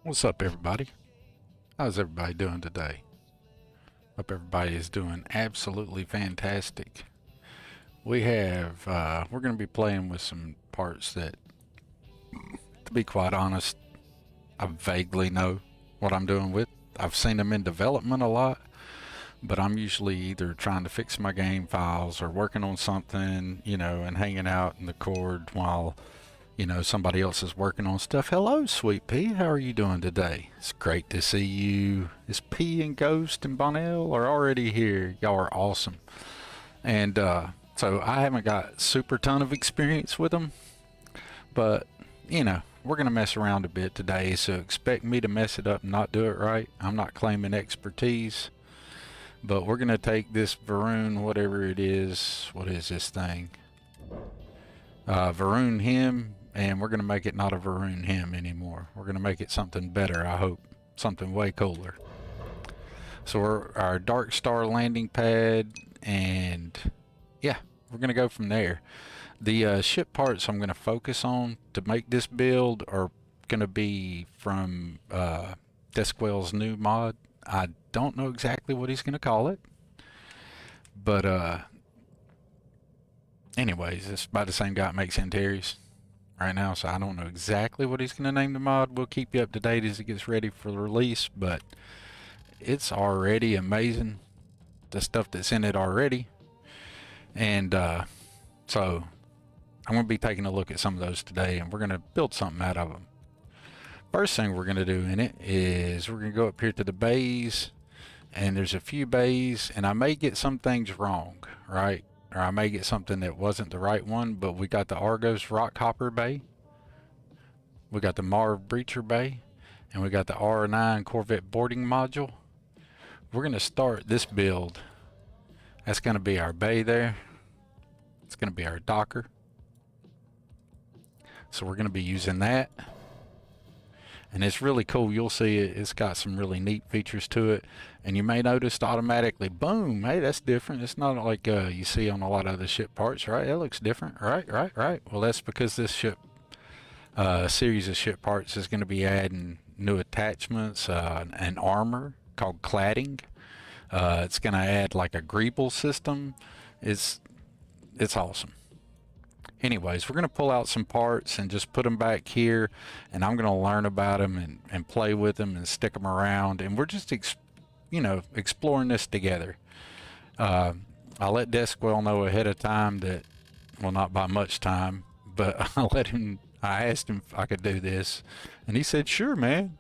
What's up, everybody? How's everybody doing today? Hope everybody is doing absolutely fantastic. We're going to be playing with some parts that, to be quite honest, I vaguely know what I'm doing with. I've seen them in development a lot, but I'm usually either trying to fix my game files or working on something, and hanging out in the cord while somebody else is working on stuff. Hello, Sweet Pea. How are you doing today? It's great to see you. Is P and Ghost and Bonnell are already here. Y'all are awesome. And so I haven't got super ton of experience with them, but we're gonna mess around a bit today. So expect me to mess it up and not do it right. I'm not claiming expertise, but we're gonna take this Varun, whatever it is. What is this thing? Varun him. And we're going to make it not a Varun him anymore. We're going to make it something better, I hope. Something way cooler. So our Dark Star landing pad, and yeah, we're going to go from there. The ship parts I'm going to focus on to make this build are going to be from Desquell's new mod. I don't know exactly what he's going to call it. But anyways, it's by the same guy that makes Antares right now, so I don't know exactly what he's going to name the mod. We'll keep you up to date as it gets ready for the release, but it's already amazing, the stuff that's in it already. And so I'm going to be taking a look at some of those today, and we're going to build something out of them. First thing we're going to do in it is we're going to go up here to the bays, and there's a few bays, and I may get some things wrong, right? Or I may get something that wasn't the right one, but we got the Argos Rock Hopper Bay, we got the Marv Breacher Bay, and we got the R9 Corvette Boarding Module. We're going to start this build. That's going to be our bay there. It's going to be our docker. So we're going to be using that. And it's really cool. You'll see it. It's got some really neat features to it. And you may notice automatically, boom, hey, that's different. It's not like you see on a lot of other ship parts, right? It looks different, right. Well, that's because this ship, series of ship parts is going to be adding new attachments, and armor called cladding. It's going to add like a greeble system. It's awesome. Anyways, we're going to pull out some parts and just put them back here, and I'm going to learn about them and play with them and stick them around, and we're just exploring this together. I let Desquell know ahead of time that, well, not by much time, but I asked him if I could do this, and he said, sure, man.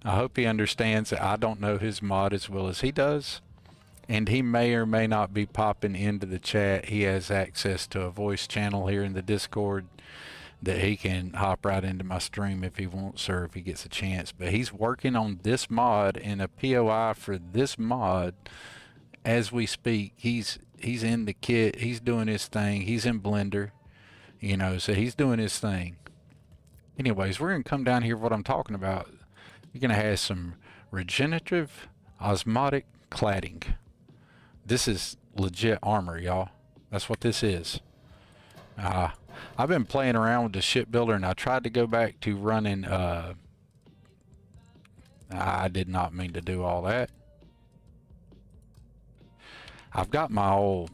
I hope he understands that I don't know his mod as well as he does, and he may or may not be popping into the chat. He has access to a voice channel here in the Discord that he can hop right into my stream if he wants, or if he gets a chance. But he's working on this mod and a POI for this mod as we speak. He's in the kit, he's doing his thing, he's in Blender, you know, so he's doing his thing. Anyways, we're gonna come down here what I'm talking about. You're gonna have some regenerative osmotic cladding. This is legit armor, y'all. That's what this is. I've been playing around with the shipbuilder, and I tried to go back to running I did not mean to do all that. I've got my old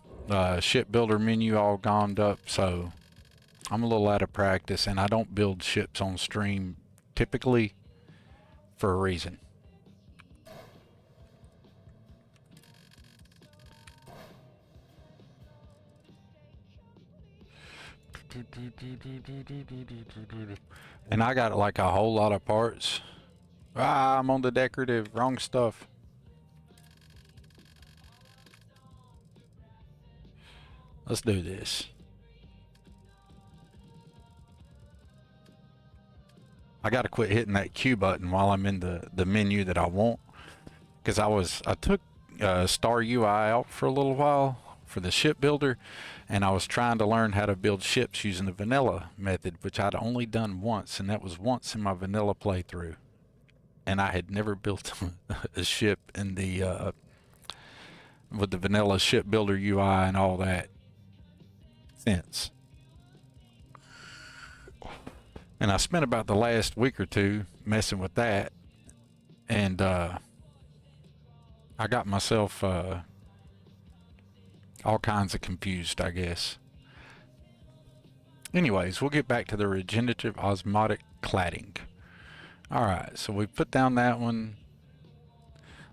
shipbuilder menu all gommed up, so I'm a little out of practice, and I don't build ships on stream typically for a reason. And I got like a whole lot of parts. I'm on the decorative, wrong stuff. Let's do this. I gotta quit hitting that Q button while I'm in the menu that I want, because I took Star UI out for a little while for the shipbuilder, and I was trying to learn how to build ships using the vanilla method, which I'd only done once, and that was once in my vanilla playthrough. And I had never built a ship in the with the vanilla shipbuilder UI and all that since. And I spent about the last week or two messing with that, and I got myself all kinds of confused, I guess. Anyways, we'll get back to the regenerative osmotic cladding. Alright, so we put down that one.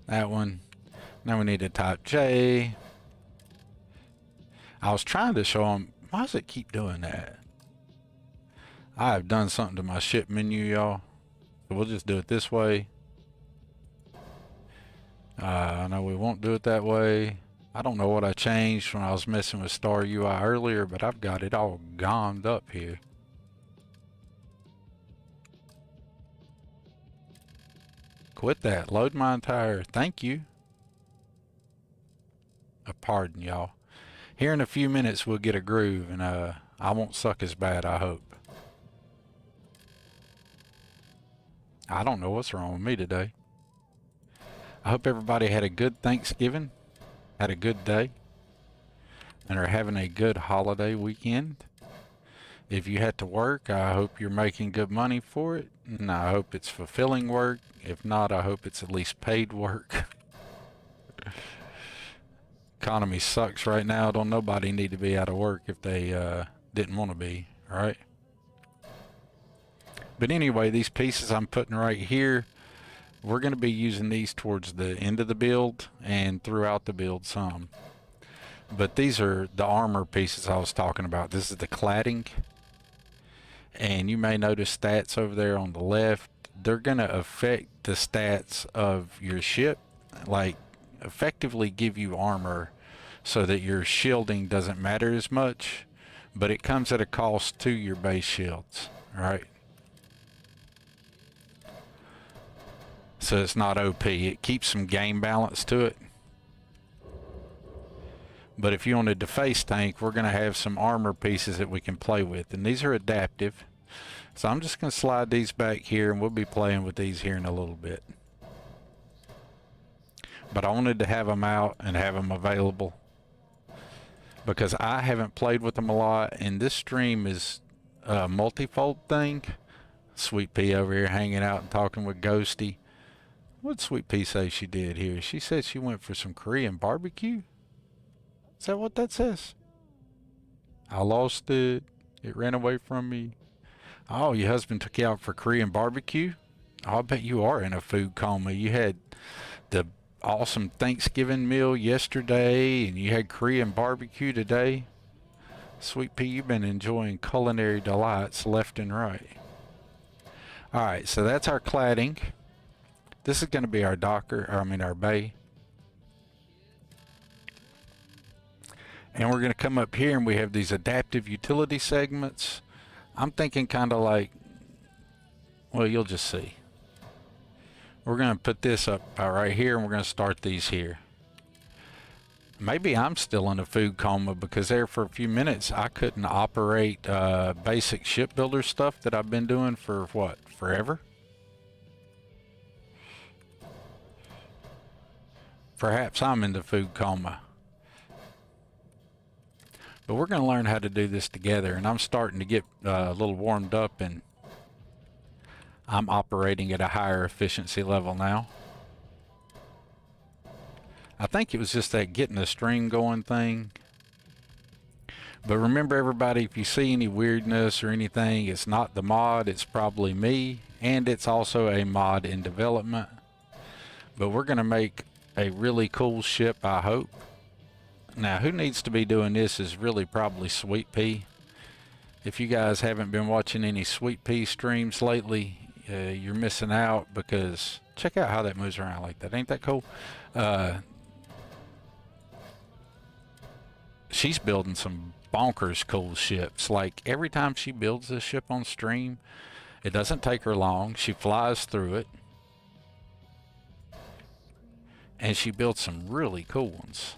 Now we need to type J. I was trying to show them, why does it keep doing that? I have done something to my ship menu, y'all. So we'll just do it this way. I know we won't do it that way. I don't know what I changed when I was messing with Star UI earlier, but I've got it all gommed up here. Quit that. Load my entire... Thank you. Pardon, y'all. Here in a few minutes we'll get a groove, and I won't suck as bad, I hope. I don't know what's wrong with me today. I hope everybody had a good Thanksgiving, had a good day, and are having a good holiday weekend. If you had to work, I hope you're making good money for it, and I hope it's fulfilling work. If not, I hope it's at least paid work. Economy sucks right now. Don't nobody need to be out of work if they didn't want to be, right? But anyway, these pieces I'm putting right here, we're going to be using these towards the end of the build and throughout the build some. But these are the armor pieces I was talking about. This is the cladding. And you may notice stats over there on the left. They're going to affect the stats of your ship. Like, effectively give you armor so that your shielding doesn't matter as much. But it comes at a cost to your base shields. Alright? So it's not OP. It keeps some game balance to it. But if you want to deface tank, we're going to have some armor pieces that we can play with. And these are adaptive. So I'm just going to slide these back here, and we'll be playing with these here in a little bit. But I wanted to have them out and have them available, because I haven't played with them a lot. And this stream is a multifold thing. Sweet Pea over here hanging out and talking with Ghosty. What'd Sweet Pea say she did here? She said she went for some Korean barbecue? Is that what that says? I lost it. It ran away from me. Oh, your husband took you out for Korean barbecue? Oh, I bet you are in a food coma. You had the awesome Thanksgiving meal yesterday, and you had Korean barbecue today. Sweet Pea, you've been enjoying culinary delights left and right. Alright, so that's our cladding. This is going to be our docker, or I mean our bay. And we're going to come up here and we have these adaptive utility segments. I'm thinking kind of like, well, you'll just see. We're going to put this up right here and we're going to start these here. Maybe I'm still in a food coma because there for a few minutes I couldn't operate basic shipbuilder stuff that I've been doing for what, forever? Perhaps I'm in the food coma. But we're going to learn how to do this together, and I'm starting to get a little warmed up, and I'm operating at a higher efficiency level now. I think it was just that getting the stream going thing. But remember everybody, if you see any weirdness or anything, it's not the mod, it's probably me, and it's also a mod in development. But we're going to make a really cool ship, I hope. Now, who needs to be doing this is really probably Sweet Pea. If you guys haven't been watching any Sweet Pea streams lately, you're missing out, because check out how that moves around like that. Ain't that cool? She's building some bonkers cool ships. Like, every time she builds this ship on stream, it doesn't take her long. She flies through it. And she builds some really cool ones.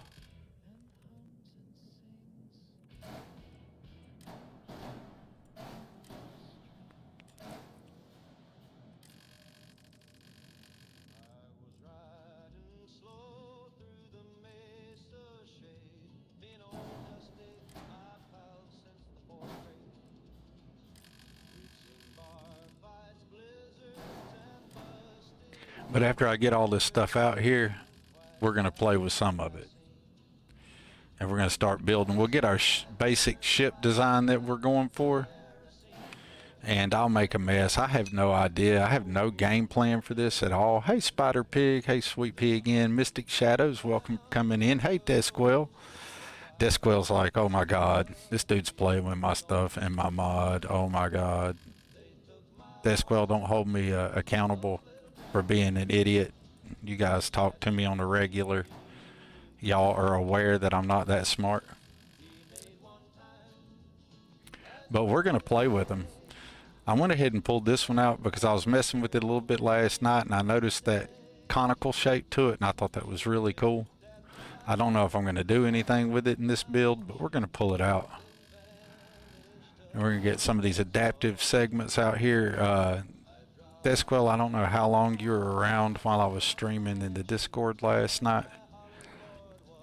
But after I get all this stuff out here, we're going to play with some of it. And we're going to start building. We'll get our basic ship design that we're going for. And I'll make a mess. I have no idea. I have no game plan for this at all. Hey, Spider Pig. Hey, Sweet Pea again. Mystic Shadows, welcome coming in. Hey, Desquell. Desquell's like, oh my God, this dude's playing with my stuff and my mod. Oh my God. Desquell, don't hold me accountable for being an idiot. You guys talk to me on a regular. Y'all are aware that I'm not that smart. But we're going to play with them. I went ahead and pulled this one out because I was messing with it a little bit last night, and I noticed that conical shape to it, and I thought that was really cool. I don't know if I'm going to do anything with it in this build, but we're going to pull it out. And we're going to get some of these adaptive segments out here. Desquell, I don't know how long you were around while I was streaming in the Discord last night.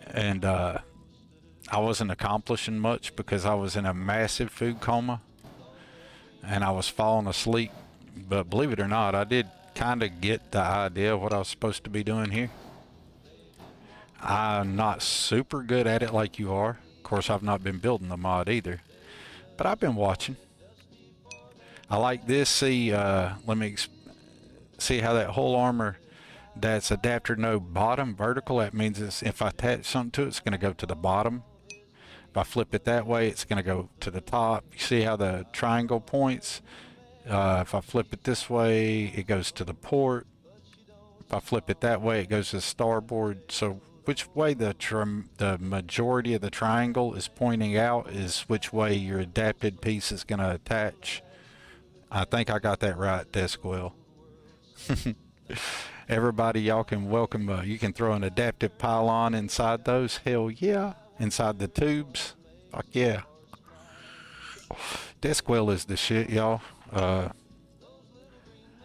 And I wasn't accomplishing much because I was in a massive food coma. And I was falling asleep. But believe it or not, I did kind of get the idea of what I was supposed to be doing here. I'm not super good at it like you are. Of course, I've not been building the mod either. But I've been watching. I like this. See, let me see how that whole armor, that's adapter node bottom vertical. That means if I attach something to it, it's going to go to the bottom. If I flip it that way, it's going to go to the top. You see how the triangle points? If I flip it this way, it goes to the port. If I flip it that way, it goes to the starboard. So which way the majority of the triangle is pointing out is which way your adapted piece is going to attach. I think I got that right, Desquell. Everybody, y'all can welcome, you can throw an adaptive pylon inside those. Hell yeah. Inside the tubes. Fuck yeah. Desquell is the shit, y'all.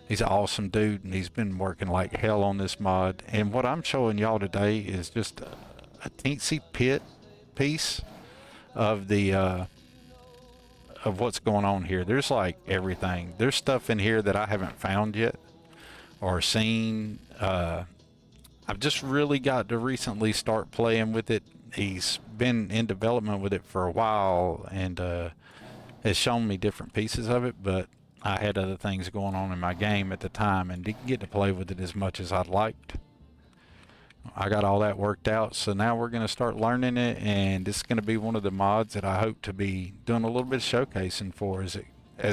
He's an awesome dude, and he's been working like hell on this mod. And what I'm showing y'all today is just a teensy piece of the of what's going on here. There's like everything. There's stuff in here that I haven't found yet or seen. I've just really got to recently start playing with it. He's been in development with it for a while, and It's shown me different pieces of it, but I had other things going on in my game at the time and didn't get to play with it as much as I'd liked. I got all that worked out, so now we're going to start learning it, and this is going to be one of the mods that I hope to be doing a little bit of showcasing for as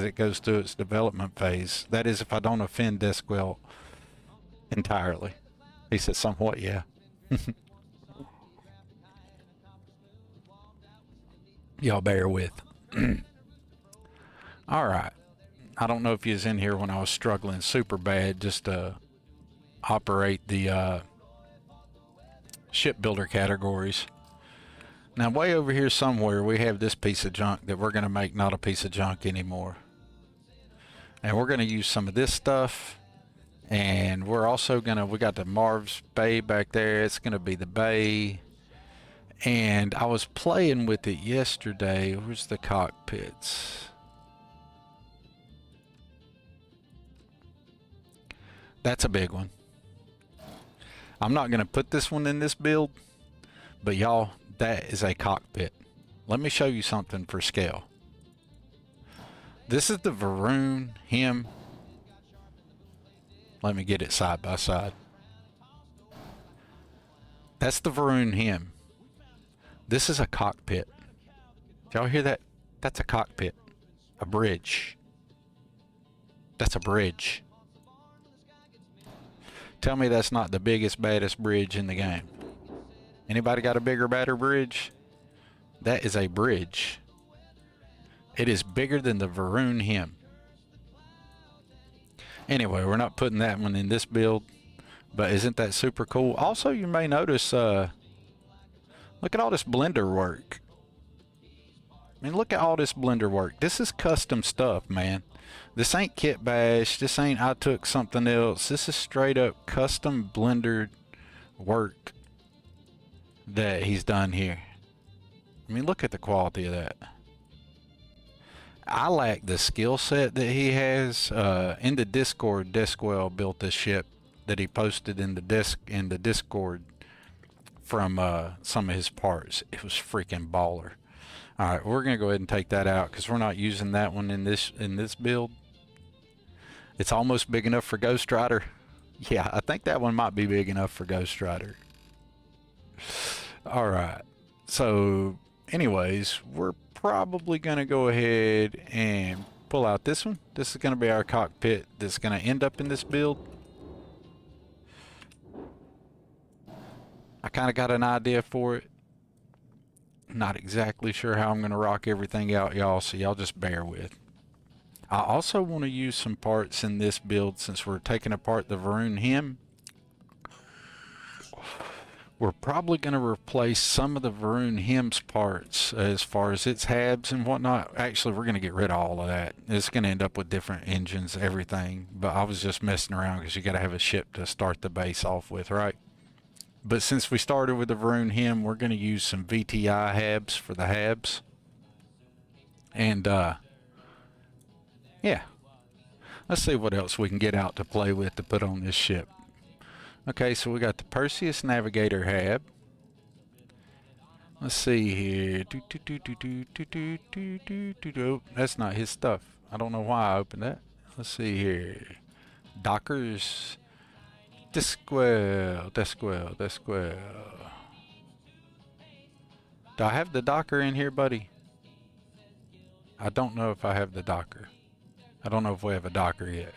it goes through its development phase. That is, if I don't offend Desquell entirely. He said somewhat, yeah. Y'all bear with. Alright. I don't know if you was in here when I was struggling super bad just to operate the shipbuilder categories. Now way over here somewhere we have this piece of junk that we're going to make not a piece of junk anymore. And we're going to use some of this stuff. And we're also going to, we got the Marv's Bay back there. It's going to be the bay. And I was playing with it yesterday. Where's the cockpits? That's a big one. I'm not going to put this one in this build, but y'all, that is a cockpit. Let me show you something for scale. This is the Varun Him. Let me get it side by side. That's the Varun Him. This is a cockpit. Did y'all hear that? That's a cockpit. A bridge. That's a bridge. Tell me that's not the biggest, baddest bridge in the game. Anybody got a bigger, badder bridge? That is a bridge. It is bigger than the Varun Him. Anyway, we're not putting that one in this build, but isn't that super cool? Also, you may notice, look at all this blender work. I mean, look at all this blender work. This is custom stuff, man. This ain't kit bash. This ain't I took something else. This is straight up custom blender work that he's done here. I mean, look at the quality of that. I lack the skill set that he has. In the Discord, Desquell built this ship that he posted in the Discord from some of his parts. It was freaking baller. All right, we're gonna go ahead and take that out because we're not using that one in this build. It's almost big enough for Ghost Rider. Yeah, I think that one might be big enough for Ghost Rider. All right. So, anyways, we're probably gonna go ahead and pull out this one. This is gonna be our cockpit that's gonna end up in this build. I kind of got an idea for it. Not exactly sure how I'm going to rock everything out, y'all, so y'all just bear with. I also want to use some parts in this build since we're taking apart the Varun Him. We're probably going to replace some of the Varun Him's parts as far as its habs and whatnot. Actually, we're going to get rid of all of that. It's going to end up with different engines, everything. But I was just messing around because you got to have a ship to start the base off with, right? But since we started with the Varun Him, we're going to use some VTI habs for the habs. And, yeah. Let's see what else we can get out to play with to put on this ship. Okay, so we got the Perseus Navigator hab. Let's see here. Oh, that's not his stuff. I don't know why I opened that. Let's see here. Dockers. Desquell. Do I have the docker in here, buddy? I don't know if I have the docker. I don't know if we have a docker yet.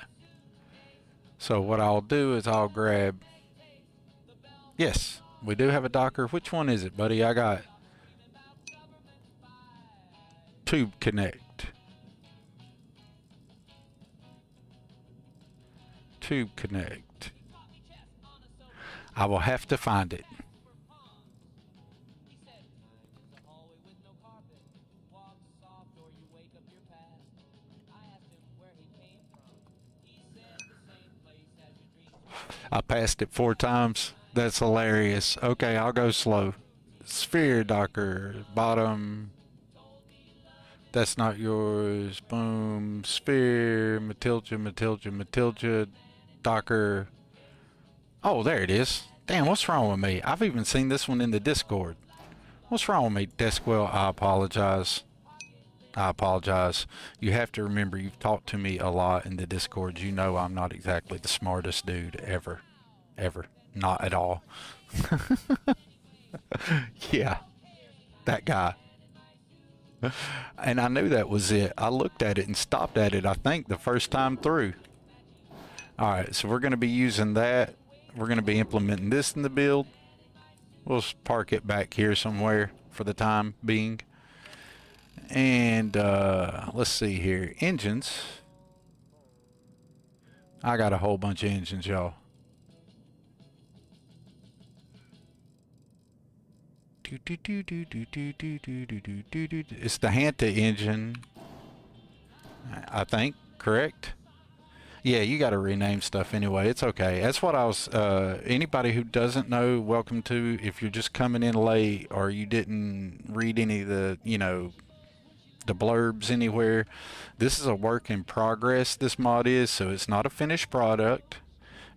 So what I'll do is I'll grab... Yes, we do have a docker. Which one is it, buddy? I got... Tube Connect. Tube Connect. I will have to find it. I passed it 4 times. That's hilarious. Okay, I'll go slow. Sphere docker, bottom. That's not yours. Boom. Sphere, Matilda, docker. Oh, there it is. Damn, what's wrong with me? I've even seen this one in the Discord. What's wrong with me, Desquell? I apologize. I apologize. You have to remember, you've talked to me a lot in the Discord. You know I'm not exactly the smartest dude ever. Ever. Not at all. Yeah, that guy. And I knew that was it. I looked at it and stopped at it, I think, the first time through. Alright, so we're going to be using that. We're going to be implementing this in the build. We'll just park it back here somewhere for the time being. And let's see here. Engines. I got a whole bunch of engines, y'all. It's the Hanta engine, I think, correct? Yeah, you got to rename stuff anyway. It's okay. That's what I was, anybody who doesn't know, welcome to. If you're just coming in late or you didn't read any of the, you know, the blurbs anywhere, this is a work in progress, this mod is, so it's not a finished product.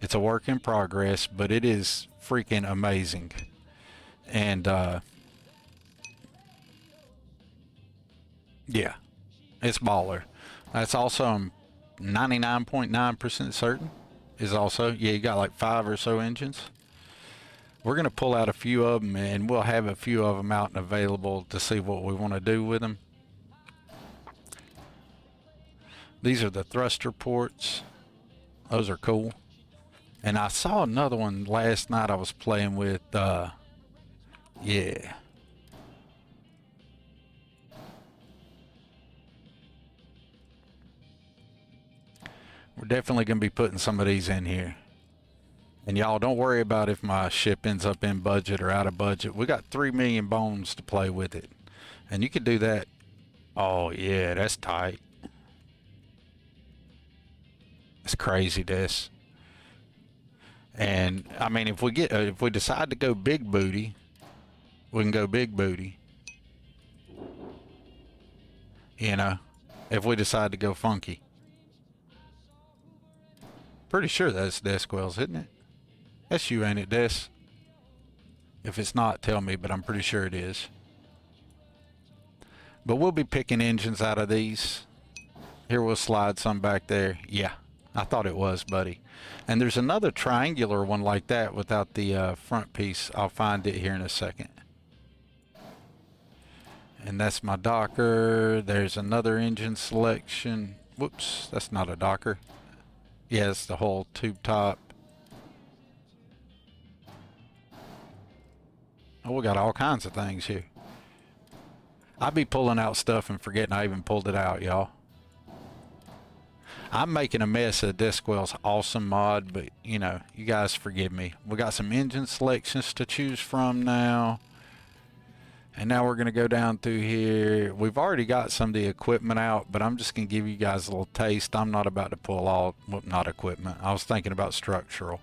It's a work in progress, but it is freaking amazing. And, yeah, it's baller. That's also, I'm 99.9% certain is also, yeah, you got like 5 or so engines. We're going to pull out a few of them, and we'll have a few of them out and available to see what we want to do with them. These are the thruster ports. Those are cool. And I saw another one last night I was playing with, yeah. We're definitely going to be putting some of these in here. And y'all don't worry about if my ship ends up in budget or out of budget. We got 3 million bones to play with it. And you could do that. Oh yeah, that's tight. It's crazy, this. And I mean, if we decide to go big booty, we can go big booty. You know, if we decide to go funky. Pretty sure that's Desquell's, isn't it? That's you, ain't it, Des? If it's not, tell me, but I'm pretty sure it is. But we'll be picking engines out of these. Here, we'll slide some back there. Yeah, I thought it was, buddy. And there's another triangular one like that without the front piece. I'll find it here in a second. And that's my Docker. There's another engine selection. Whoops, that's not a Docker. Yeah, it's the whole tube top. Oh, we got all kinds of things here. I be pulling out stuff and forgetting I even pulled it out, y'all. I'm making a mess of Desquell's awesome mod, but, you know, you guys forgive me. We got some engine selections to choose from now. And now we're going to go down through here. We've already got some of the equipment out, but I'm just going to give you guys a little taste. I'm not about to pull all, well, not equipment. I was thinking about structural.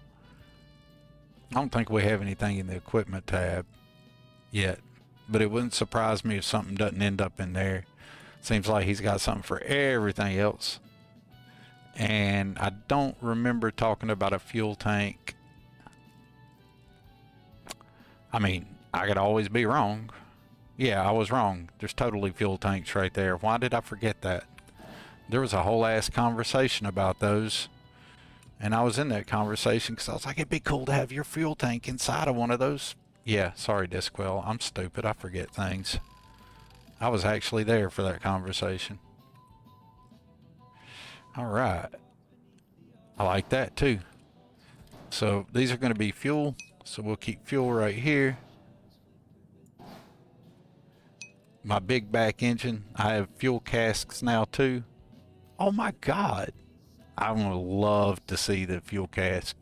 I don't think we have anything in the equipment tab yet, but it wouldn't surprise me if something doesn't end up in there. Seems like he's got something for everything else. And I don't remember talking about a fuel tank. I mean, I could always be wrong. Yeah, I was wrong. There's totally fuel tanks right there. Why did I forget that? There was a whole ass conversation about those. And I was in that conversation because I was like, it'd be cool to have your fuel tank inside of one of those. Yeah, sorry, Desquell. I'm stupid. I forget things. I was actually there for that conversation. Alright. I like that too. So these are going to be fuel. So we'll keep fuel right here. My big back engine. I have fuel casks now too. Oh my god. I would love to see the fuel cask.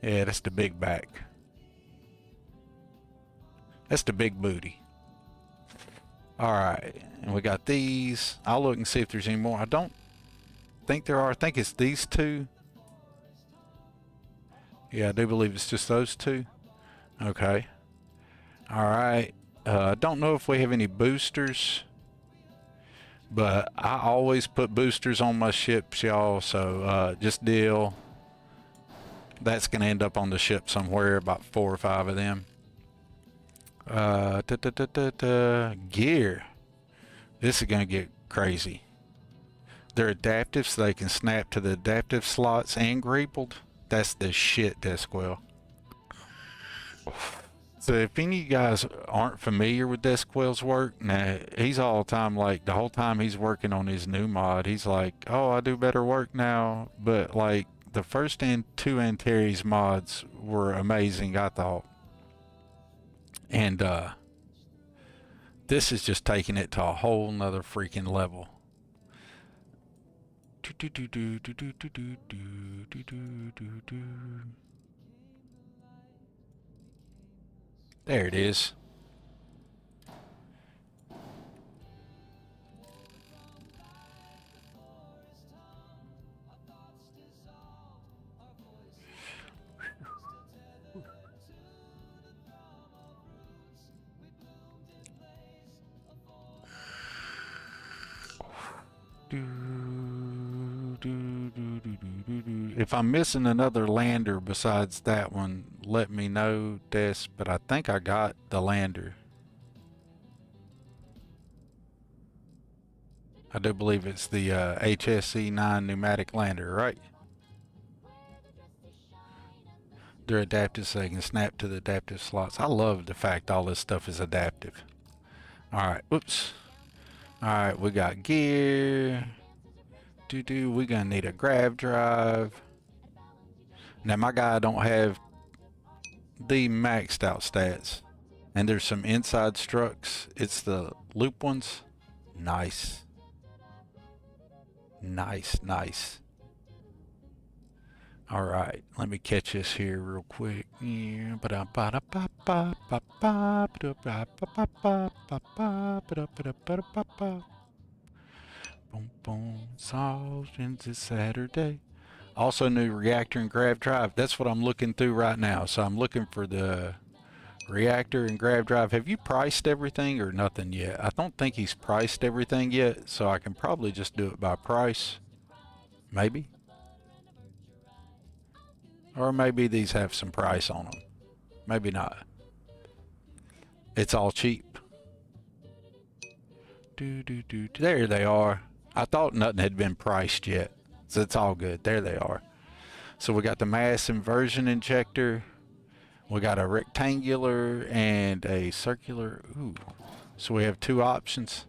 Yeah, that's the big back. That's the big booty. Alright. And we got these. I'll look and see if there's any more. I don't think there are. I think it's these two. Yeah, I do believe it's just those two. Okay. Alright. I don't know if we have any boosters, but I always put boosters on my ships, y'all, so just deal. That's going to end up on the ship somewhere, about 4 or 5 of them. Gear. This is gonna get crazy. They're adaptive, so they can snap to the adaptive slots and greebled. That's the shit, Desquell. So if any of you guys aren't familiar with Desquell's work, now he's all the time like the whole time he's working on his new mod, he's like, "Oh, I do better work now." But like the first and two Antares mods were amazing, I thought, and this is just taking it to a whole nother freaking level. There it is. If I'm missing another lander besides that one, let me know, Des, but I think I got the lander. I do believe it's the HSC9 pneumatic lander, right? They're adaptive so they can snap to the adaptive slots. I love the fact all this stuff is adaptive. Alright, oops. Alright, we got gear. We're gonna need a grav drive. Now my guy don't have the maxed out stats. And there's some inside structs. It's the loop ones. Nice. Nice, nice. Alright, let me catch this here real quick. Boom, boom, Sausage is Saturday. Also new reactor and grav drive. That's what I'm looking through right now. So I'm looking for the reactor and grav drive. Have you priced everything or nothing yet? I don't think he's priced everything yet, so I can probably just do it by price. Maybe. Or maybe these have some price on them. Maybe not. It's all cheap. There they are. I thought nothing had been priced yet. So it's all good. There they are. So we got the mass inversion injector. We got a rectangular and a circular. Ooh. So we have two options.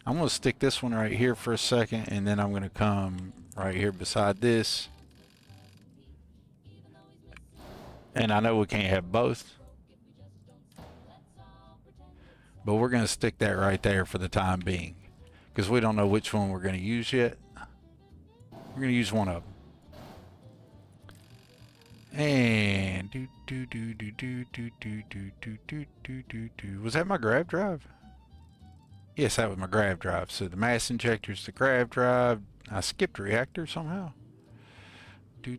I'm going to stick this one right here for a second, and then I'm going to come right here beside this. And I know we can't have both, but we're going to stick that right there for the time being, because we don't know which one we're going to use yet. We're going to use one of them. And was that my grav drive? Yes, that was my grav drive. So the mass injector is the grav drive. I skipped reactor somehow. I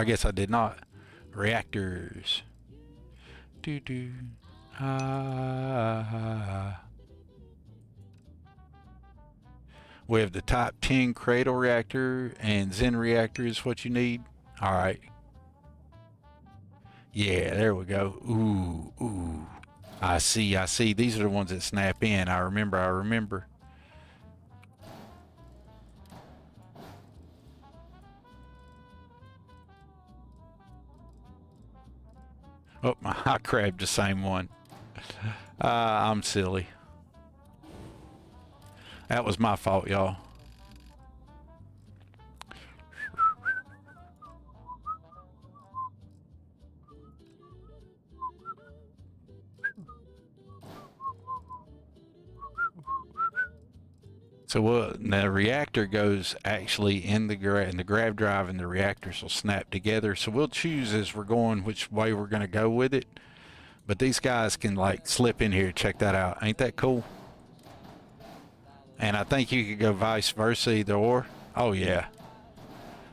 guess I did not. Reactors. We have the type 10 cradle reactor, and Zen reactor is what you need. Alright. Yeah, there we go. Ooh, ooh. I see, I see. These are the ones that snap in. I remember, I remember. Oh, I grabbed the same one. I'm silly. That was my fault, y'all. So the reactor goes actually in the grav drive, and the reactors will snap together. So we'll choose as we're going which way we're going to go with it. But these guys can like slip in here. Check that out. Ain't that cool? And I think you could go vice versa, either or. Oh yeah.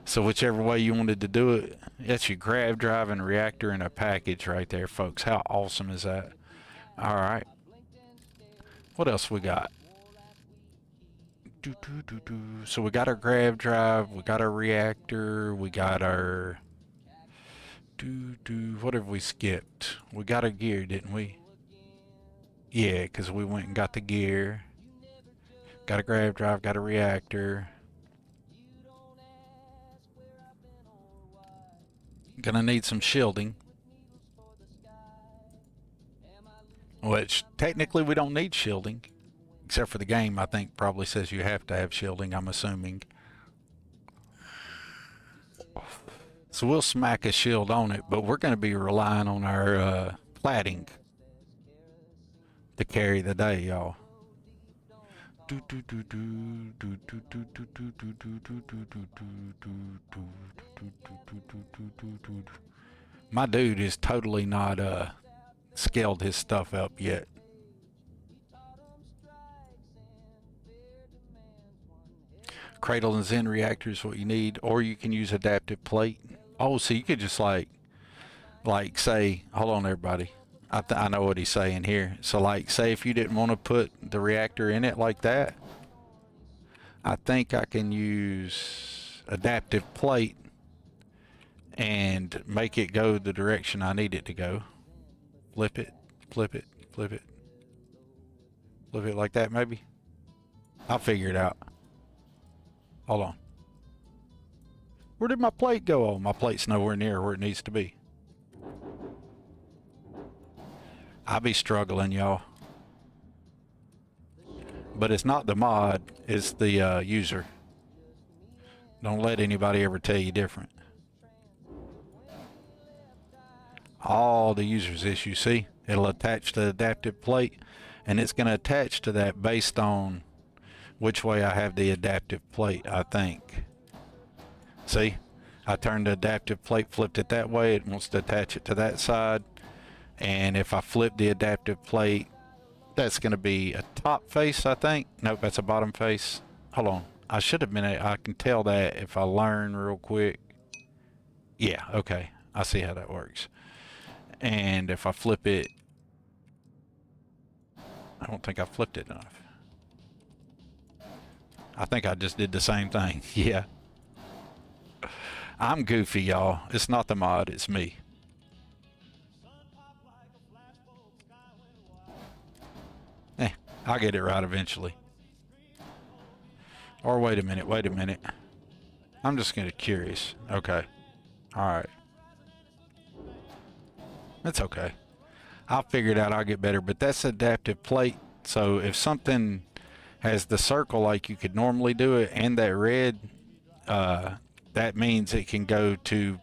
So whichever way you wanted to do it, that's your grav drive and reactor in a package right there, folks. How awesome is that? All right. What else we got? So we got our grav drive, we got our reactor, we got our What have we skipped? We got a gear, didn't we? Yeah, because we went and got the gear. Got a grav drive, got a reactor. Gonna need some shielding. Which, technically we don't need shielding. Except for the game, I think, probably says you have to have shielding, I'm assuming. So we'll smack a shield on it, but we're going to be relying on our plating to carry the day, y'all. My dude is totally not scaled his stuff up yet. Cradle and Zen reactor is what you need, or you can use adaptive plate. Oh, so you could just like say, hold on everybody, I know what he's saying here. So like say if you didn't want to put the reactor in it like that, I think I can use adaptive plate and make it go the direction I need it to go. Flip it, flip it, flip it. Flip it like that maybe. I'll figure it out. Hold on. Where did my plate go? Oh, my plate's nowhere near where it needs to be. I be struggling, y'all. But it's not the mod, it's the user. Don't let anybody ever tell you different. All the user's issues, see? It'll attach to the adaptive plate, and it's going to attach to that based on which way I have the adaptive plate, I think. See? I turned the adaptive plate, flipped it that way, it wants to attach it to that side. And if I flip the adaptive plate, that's going to be a top face, I think. Nope, that's a bottom face. Hold on. I should have been, I can tell that if I learn real quick. Yeah, okay. I see how that works. And if I flip it, I don't think I flipped it enough. I think I just did the same thing. Yeah. I'm goofy, y'all. It's not the mod, it's me. I'll get it right eventually. Or wait a minute, wait a minute. I'm just gonna curious. Okay. Alright. It's okay. I'll figure it out, I'll get better. But that's adaptive plate. So if something has the circle like you could normally do it and that red, that means it can go to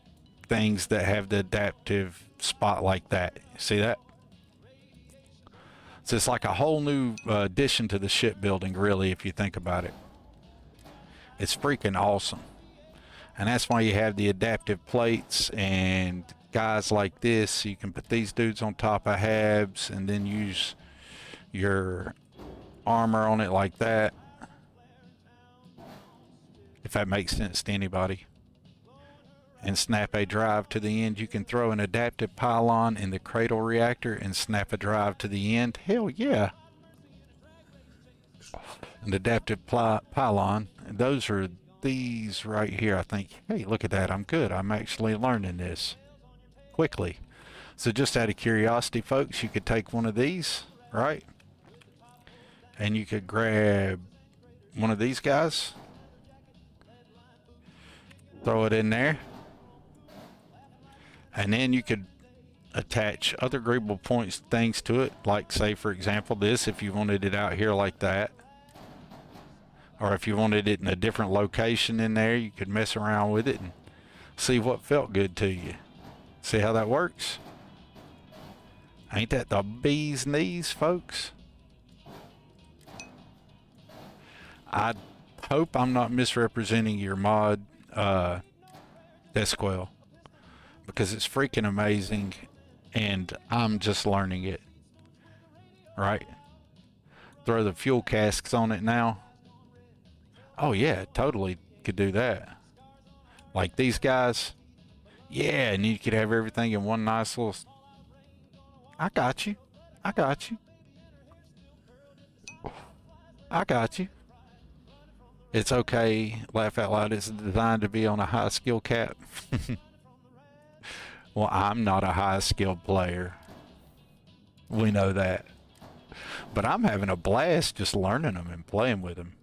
things that have the adaptive spot like that. See that? So it's like a whole new addition to the shipbuilding, really, if you think about it. It's freaking awesome. And that's why you have the adaptive plates and guys like this. You can put these dudes on top of habs and then use your armor on it like that. If that makes sense to anybody. And snap a drive to the end. You can throw an adaptive pylon in the cradle reactor and snap a drive to the end. Hell yeah. An adaptive pylon. And those are these right here, I think. Hey, look at that. I'm good. I'm actually learning this quickly. So just out of curiosity, folks, you could take one of these, right? And you could grab one of these guys. Throw it in there. And then you could attach other agreeable points things to it, like say for example this, if you wanted it out here like that, or if you wanted it in a different location in there, you could mess around with it and see what felt good to you. See how that works? Ain't that the bee's knees, folks? I hope I'm not misrepresenting your mod, Desquell, because it's freaking amazing and I'm just learning it. Right? Throw the fuel casks on it now. Oh yeah, totally could do that. Like these guys. Yeah, and you could have everything in one nice little... I got you. I got you. I got you. It's okay. Laugh out loud. It's designed to be on a high skill cap. Well, I'm not a high skilled player. We know that. But I'm having a blast just learning them and playing with them.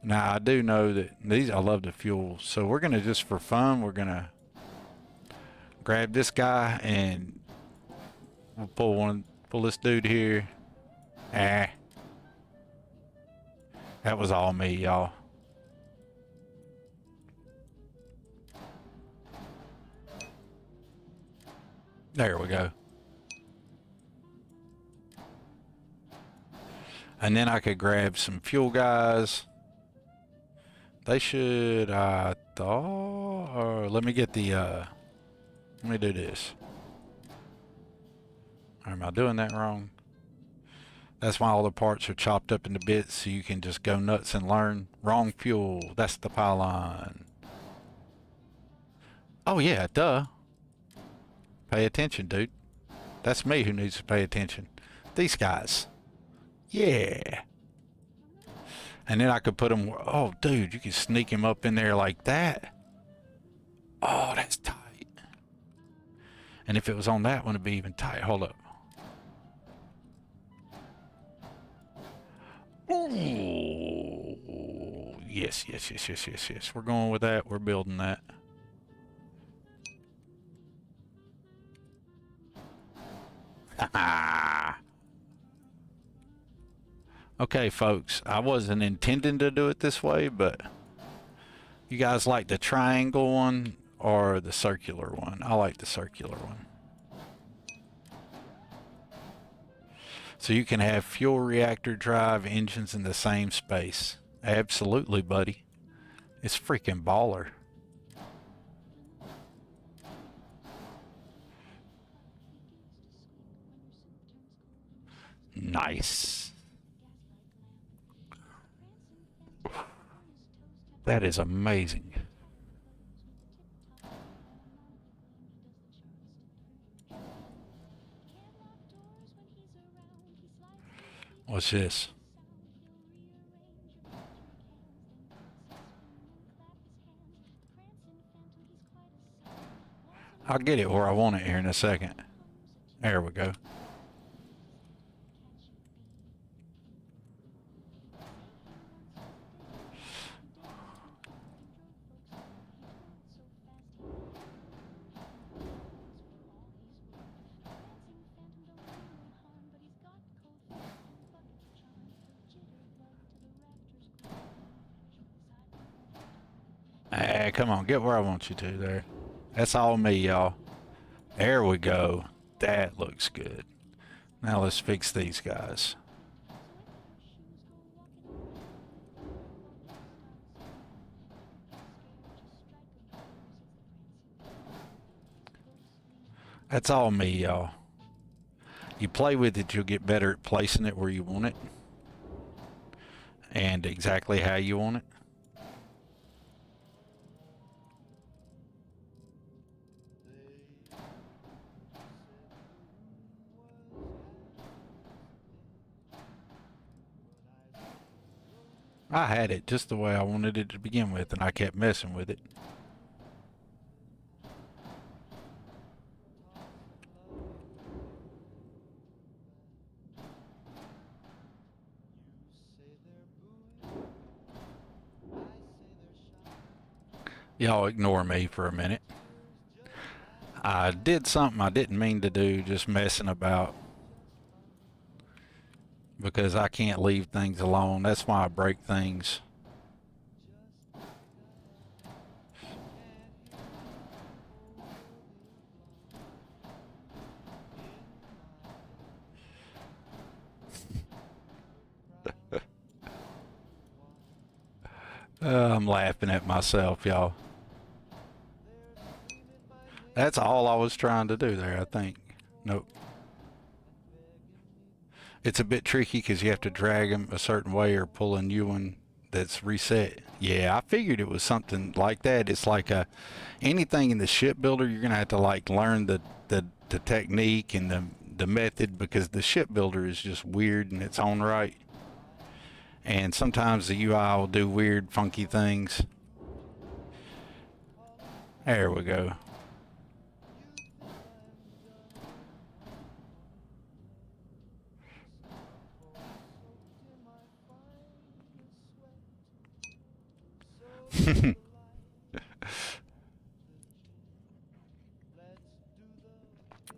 Now, I do know that these, I love the fuel. So we're going to just for fun, we're going to grab this guy and we'll pull this dude here. Ah. That was all me, y'all. There we go. And then I could grab some fuel guys. They should, I thought, or let me get the, let me do this. Or am I doing that wrong? That's why all the parts are chopped up into bits so you can just go nuts and learn. Wrong fuel, that's the pylon. Oh yeah, duh. Pay attention, dude. That's me who needs to pay attention. These guys. Yeah. And then I could put them, oh dude, you can sneak him up in there like that. Oh, that's tight. And if it was on that one, it'd be even tight. Hold up. Ooh. Yes, yes, yes, yes, yes, yes. We're going with that. We're building that. Okay, folks, I wasn't intending to do it this way, but you guys like the triangle one or the circular one? I like the circular one. So you can have fuel reactor drive engines in the same space. Absolutely, buddy. It's freaking baller. Nice. That is amazing. What's this? I'll get it where I want it here in a second. There we go. Come on, get where I want you to there. That's all me, y'all. There we go. That looks good. Now let's fix these guys. That's all me, y'all. You play with it, you'll get better at placing it where you want it. And exactly how you want it. I had it just the way I wanted it to begin with, and I kept messing with it. Y'all ignore me for a minute. I did something I didn't mean to do, just messing about. Because I can't leave things alone. That's why I break things. I'm laughing at myself, y'all. That's all I was trying to do there, I think. Nope. It's a bit tricky because you have to drag them a certain way or pull a new one that's reset. Yeah, I figured it was something like that. It's like anything in the shipbuilder, you're gonna have to like learn the technique and the method, because the shipbuilder is just weird in its own right. And sometimes the UI will do weird, funky things. There we go.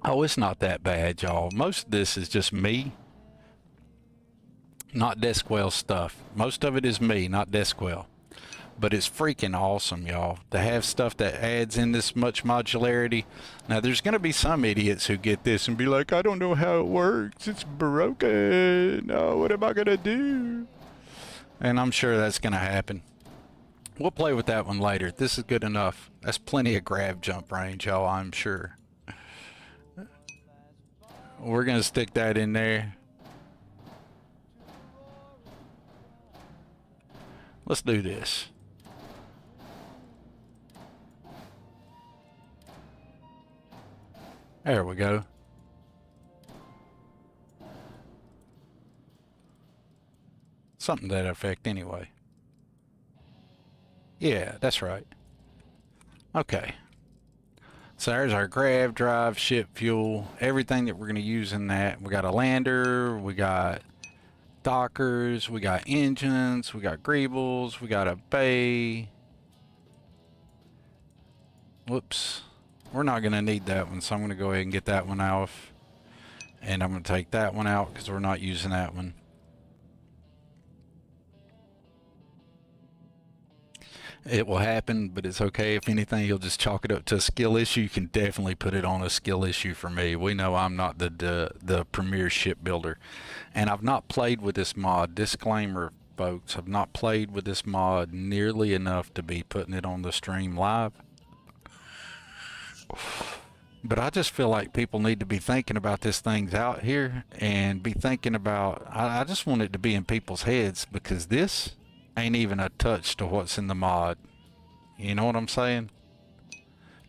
Oh, it's not that bad, y'all. Most of this is just me, not Desquell stuff. Most of it is me, not Desquell. But it's freaking awesome, y'all, to have stuff that adds in this much modularity. Now, there's going to be some idiots who get this and be like, I don't know how it works. It's broken. Oh, what am I going to do? And I'm sure that's going to happen. We'll play with that one later. This is good enough. That's plenty of grab jump range, y'all, I'm sure. We're going to stick that in there. Let's do this. There we go. Something to that effect anyway. Yeah, that's right. Okay. So there's our grav, drive, ship, fuel, everything that we're going to use in that. We got a lander, we got dockers, we got engines, we got greebles, we got a bay. Whoops. We're not going to need that one, so I'm going to go ahead and get that one off. And I'm going to take that one out because we're not using that one. It will happen, but it's okay. If anything, you'll just chalk it up to a skill issue. You can definitely put it on a skill issue for me. We know I'm not the premier shipbuilder. And I've not played with this mod. Disclaimer, folks. I've not played with this mod nearly enough to be putting it on the stream live. But I just feel like people need to be thinking about this things out here and be thinking about, I just want it to be in people's heads, because this ain't even a touch to what's in the mod. You know what I'm saying?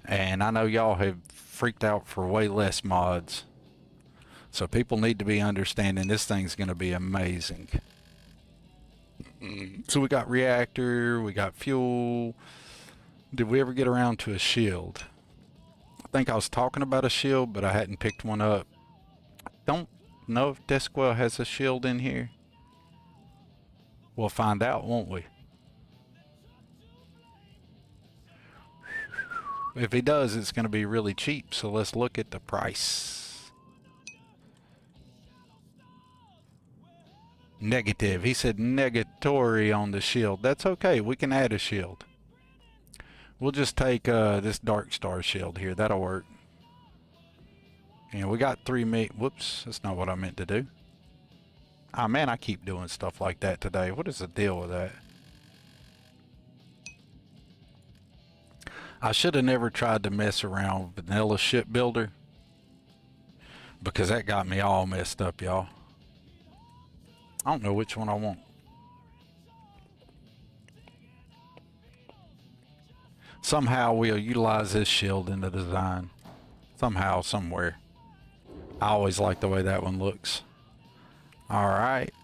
And I know y'all have freaked out for way less mods. So people need to be understanding this thing's going to be amazing. So we got reactor, we got fuel. Did we ever get around to a shield? I think I was talking about a shield, but I hadn't picked one up. I don't know if Desquell has a shield in here. We'll find out, won't we? If he does, it's going to be really cheap, so let's look at the price. Negative. He said negatory on the shield. That's okay. We can add a shield. We'll just take this Dark Star shield here. That'll work. And we got 3 meat. Whoops, that's not what I meant to do. Ah, man, I keep doing stuff like that today. What is the deal with that? I should have never tried to mess around with vanilla shipbuilder, because that got me all messed up, y'all. I don't know which one I want. Somehow we'll utilize this shield in the design. Somehow, somewhere. I always like the way that one looks. Alright.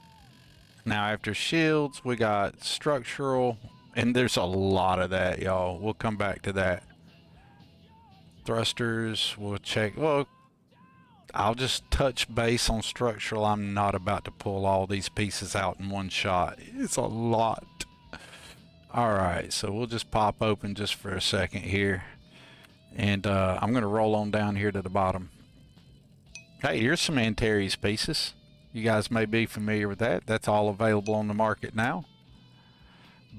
Now after shields, we got structural. And there's a lot of that, y'all. We'll come back to that. Thrusters, we'll check. Well, I'll just touch base on structural. I'm not about to pull all these pieces out in one shot. It's a lot. Alright, so we'll just pop open just for a second here. And I'm going to roll on down here to the bottom. Hey, here's some Antares pieces. You guys may be familiar with that. That's all available on the market now.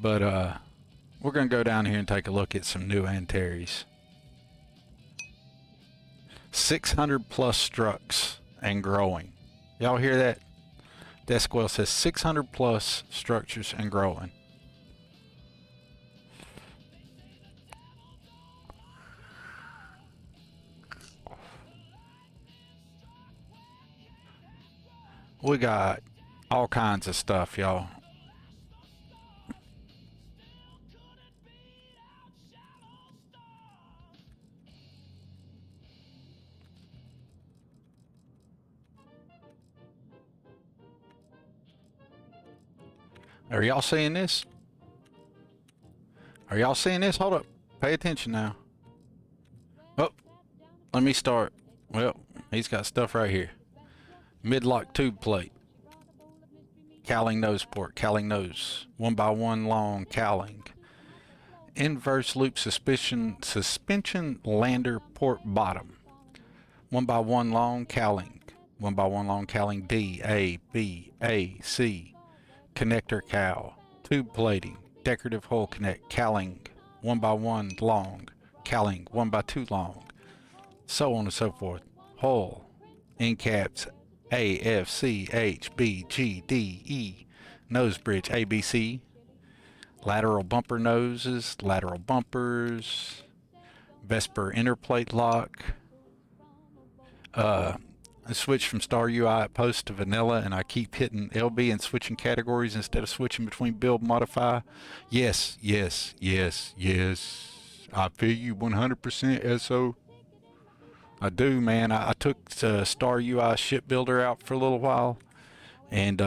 But we're going to go down here and take a look at some new Antares. 600 plus structs and growing. Y'all hear that? Desquell says 600 plus structures and growing. We got all kinds of stuff, y'all. Are y'all seeing this? Are y'all seeing this? Hold up. Pay attention now. Oh, let me start. Well, he's got stuff right here. Midlock tube plate. Cowling nose port. Cowling nose. 1x1 long cowling. inverse loop suspension lander port bottom. 1x1 long cowling. 1x1 long cowling D, A, B, A, C. Connector cowl. Tube plating. Decorative hole connect. Cowling. 1x1 long. Cowling. 1x2 long. So on and so forth. Hull. End caps A, F, C, H, B, G, D, E. Nose bridge A, B, C. Lateral bumper noses. Lateral bumpers. Vesper interplate lock. I switched from Star UI Post to Vanilla, and I keep hitting LB and switching categories instead of switching between build modify. Yes, yes, yes, yes. I feel you 100%, SO. I do, man. I took Star UI Shipbuilder out for a little while, and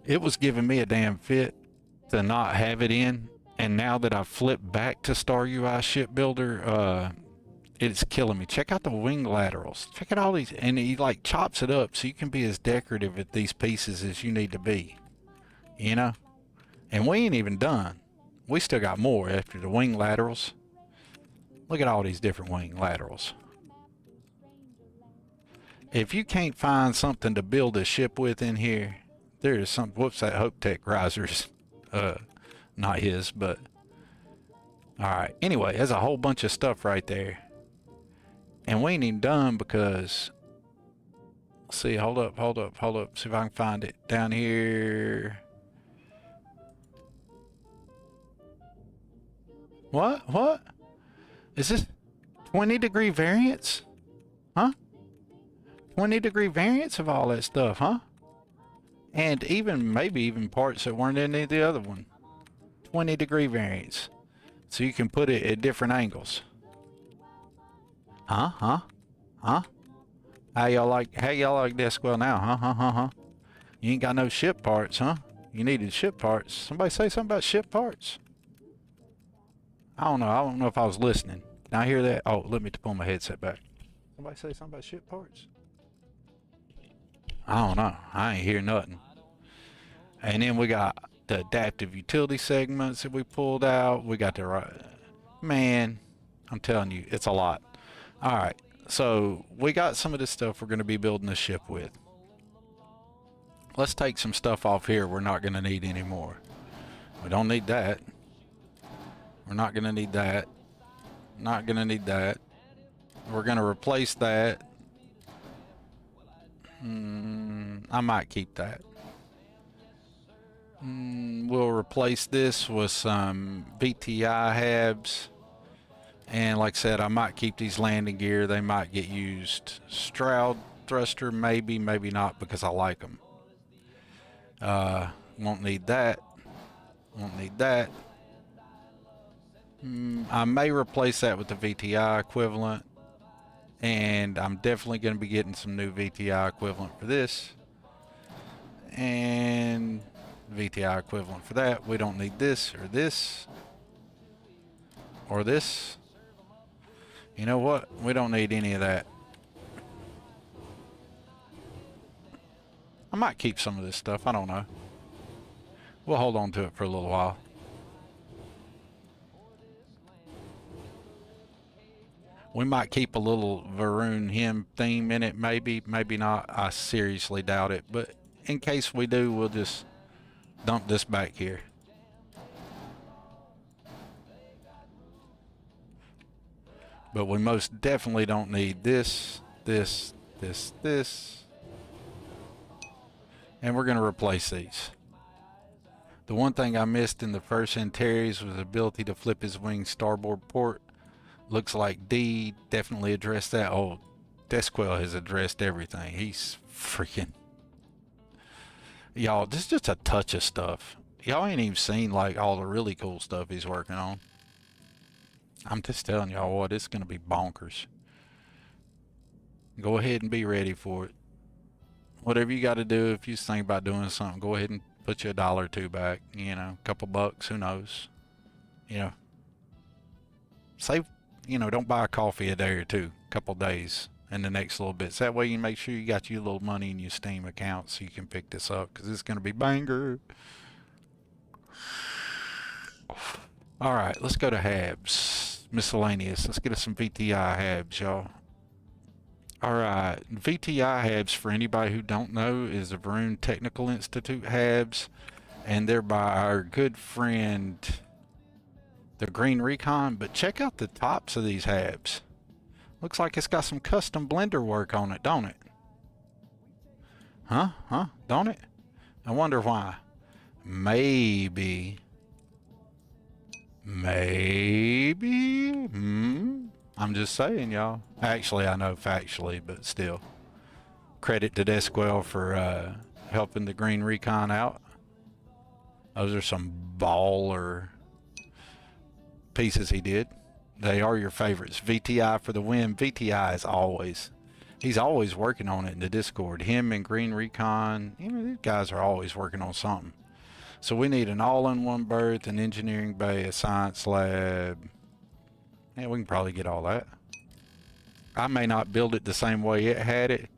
it was giving me a damn fit to not have it in. And now that I've flipped back to Star UI Shipbuilder, it's killing me. Check out the wing laterals. Check out all these, and he like chops it up so you can be as decorative at these pieces as you need to be, you know. And we ain't even done. We still got more after the wing laterals. Look at all these different wing laterals. If you can't find something to build a ship with in here, there is some. Whoops, that Hope Tech risers, not his, but all right. Anyway, there's a whole bunch of stuff right there. And we ain't even done because, let's see, hold up. See if I can find it down here. What? Is this 20-degree variance? Huh? 20-degree variance of all that stuff, huh? And maybe even parts that weren't in any of the other one. 20-degree variance. So you can put it at different angles. Huh? How y'all like Desquell now? Huh? You ain't got no ship parts, huh? You needed ship parts. Somebody say something about ship parts. I don't know if I was listening. Can I hear that? Oh, let me pull my headset back. Somebody say something about ship parts. I don't know. I ain't hear nothing. And then we got the adaptive utility segments that we pulled out. We got the man, I'm telling you, it's a lot. All right, so we got some of this stuff we're going to be building the ship with. Let's take some stuff off here we're not going to need anymore. We don't need that. We're not going to need that. Not going to need that. We're going to replace that. I might keep that. We'll replace this with some VTI habs. And like I said, I might keep these landing gear. They might get used. Stroud thruster, maybe not, because I like them. Won't need that. Won't need that. I may replace that with the VTI equivalent. And I'm definitely going to be getting some new VTI equivalent for this. And VTI equivalent for that. We don't need this or this. Or this. You know what? We don't need any of that. I might keep some of this stuff. I don't know. We'll hold on to it for a little while. We might keep a little Varun hymn theme in it. Maybe not. I seriously doubt it. But in case we do, we'll just dump this back here. But we most definitely don't need this. And we're going to replace these. The one thing I missed in the first Antares was the ability to flip his wings starboard port. Looks like D definitely addressed that. Oh, Desquell has addressed everything. He's freaking... Y'all, this is just a touch of stuff. Y'all ain't even seen like all the really cool stuff he's working on. I'm just telling y'all what, it's going to be bonkers. Go ahead and be ready for it. Whatever you got to do, if you think about doing something, go ahead and put you $1 or $2 back. You know, a couple bucks, who knows? You know, save, you know, don't buy a coffee a day or two, a couple days in the next little bit. So that way you make sure you got your little money in your Steam account so you can pick this up, because it's going to be banger. Alright, let's go to Habs. Miscellaneous. Let's get us some VTI Habs, y'all. Alright, VTI Habs, for anybody who don't know, is the Varun Technical Institute Habs, and they're by our good friend, the Green Recon. But check out the tops of these Habs. Looks like it's got some custom blender work on it, don't it? Huh? Don't it? I wonder why. Maybe. I'm just saying, y'all. Actually, I know factually, but still. Credit to Desquell for helping the Green Recon out. Those are some baller pieces he did. They are your favorites. VTI for the win. VTI is always, he's always working on it in the Discord. Him and Green Recon, you know, these guys are always working on something. So we need an all-in-one berth, an engineering bay, a science lab. Yeah, we can probably get all that. I may not build it the same way it had it,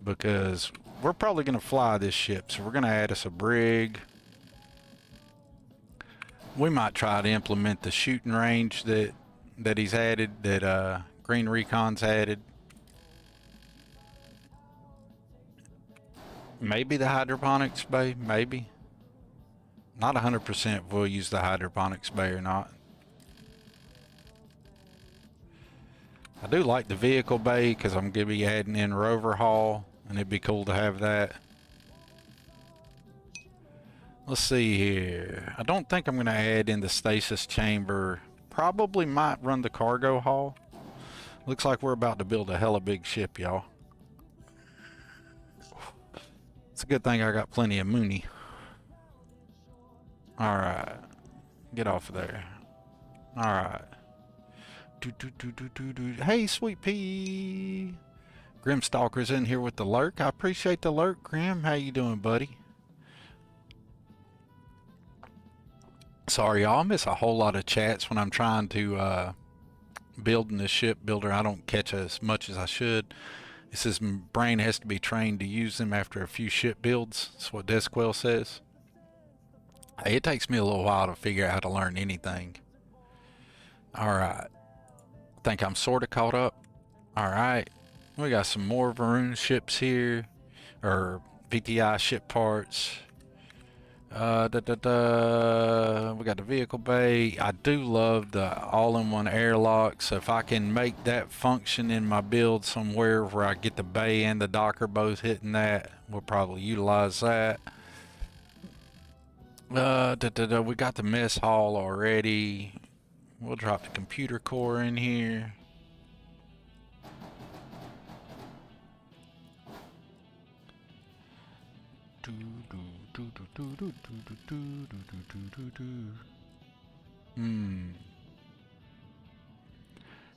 because we're probably going to fly this ship. So we're going to add us a brig. We might try to implement the shooting range that he's added, that Green Recon's added. Maybe the hydroponics bay, maybe. Not 100% if we'll use the hydroponics bay or not. I do like the vehicle bay because I'm going to be adding in rover haul, and it'd be cool to have that. Let's see here. I don't think I'm going to add in the stasis chamber. Probably might run the cargo haul. Looks like we're about to build a hella big ship, y'all. It's a good thing I got plenty of Mooney. Alright. Get off of there. Alright. Hey, Sweet Pea. Grimstalker's in here with the lurk. I appreciate the lurk, Grim. How you doing, buddy? Sorry, y'all. I miss a whole lot of chats when I'm trying to build in the ship builder. I don't catch as much as I should. It says my brain has to be trained to use them after a few ship builds. That's what Desquell says. It takes me a little while to figure out how to learn anything. Alright. I think I'm sort of caught up. Alright. We got some more Varun ships here. Or VTI ship parts. We got the vehicle bay. I do love the all-in-one airlock. So if I can make that function in my build somewhere where I get the bay and the docker both hitting that, we'll probably utilize that. We got the mess hall already. We'll drop the computer core in here.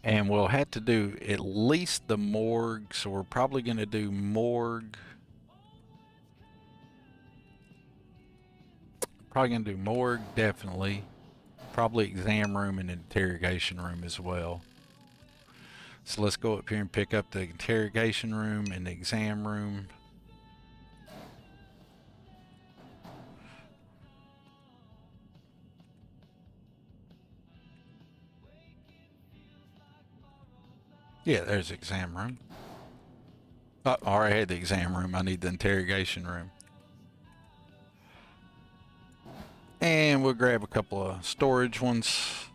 And we'll have to do at least the morgue, so we're probably going to do morgue. Probably going to do morgue, definitely. Probably exam room and interrogation room as well. So let's go up here and pick up the interrogation room and the exam room. Yeah, there's the exam room. Oh, I already had the exam room. I need the interrogation room. And we'll grab a couple of storage ones,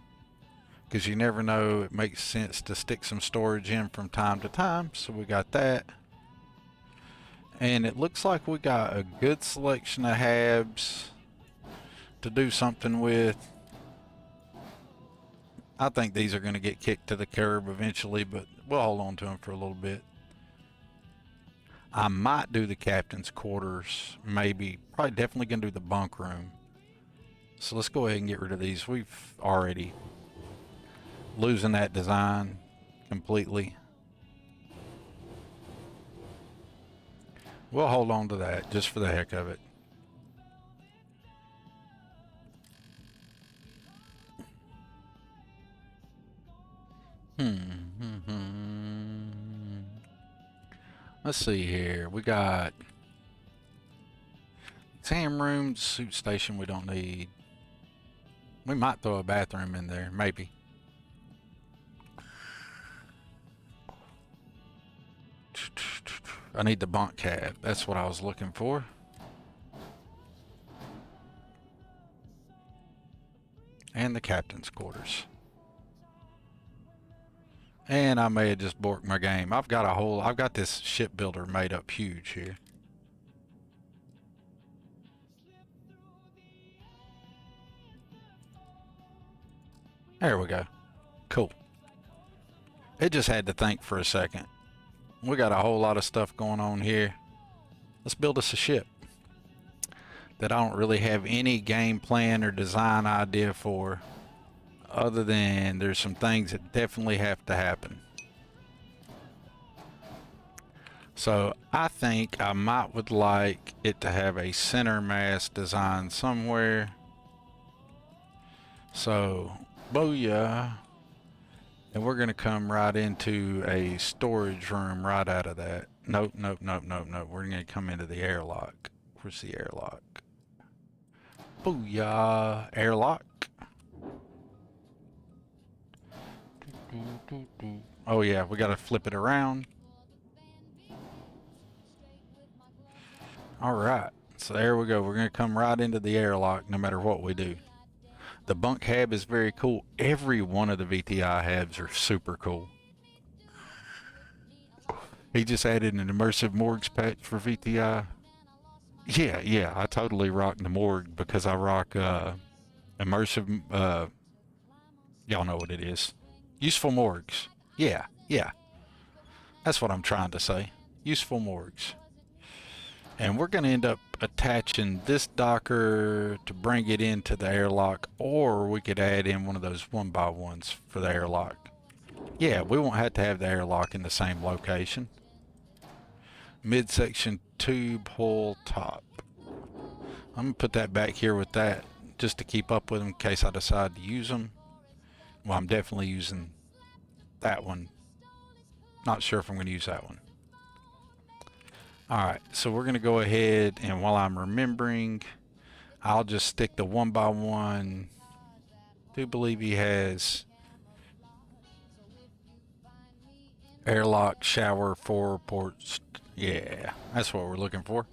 because you never know, it makes sense to stick some storage in from time to time. So we got that. And it looks like we got a good selection of habs to do something with. I think these are going to get kicked to the curb eventually, but we'll hold on to them for a little bit. I might do the captain's quarters, maybe. Probably definitely going to do the bunk room. So let's go ahead and get rid of these. We've already losing that design completely. We'll hold on to that just for the heck of it. Let's see here. We got exam room, suit station we don't need. We might throw a bathroom in there, maybe. I need the bunk cab. That's what I was looking for. And the captain's quarters. And I may have just borked my game. I've got this shipbuilder made up huge here. There we go. Cool. It just had to think for a second. We got a whole lot of stuff going on here. Let's build us a ship that I don't really have any game plan or design idea for, other than there's some things that definitely have to happen. So I think I would like it to have a center mast design somewhere. So, booyah. And we're going to come right into a storage room right out of that. Nope, nope, nope, nope, nope. We're going to come into the airlock. Where's the airlock? Booyah. Airlock. Oh yeah, we got to flip it around. Alright, so there we go. We're going to come right into the airlock no matter what we do. The bunk hab is very cool. Every one of the VTI habs are super cool. He just added an immersive morgues patch for VTI. Yeah, I totally rock the morgue because I rock immersive, y'all know what it is. Useful morgues. Yeah. That's what I'm trying to say. Useful morgues. And we're going to end up attaching this docker to bring it into the airlock, or we could add in one of those 1x1s for the airlock. Yeah, we won't have to have the airlock in the same location. Midsection tube hull top. I'm going to put that back here with that just to keep up with them in case I decide to use them. Well, I'm definitely using that one. Not sure if I'm going to use that one. Alright, so we're going to go ahead, and while I'm remembering, I'll just stick the 1x1. I do believe he has airlock, shower, 4 ports. Yeah, that's what we're looking for.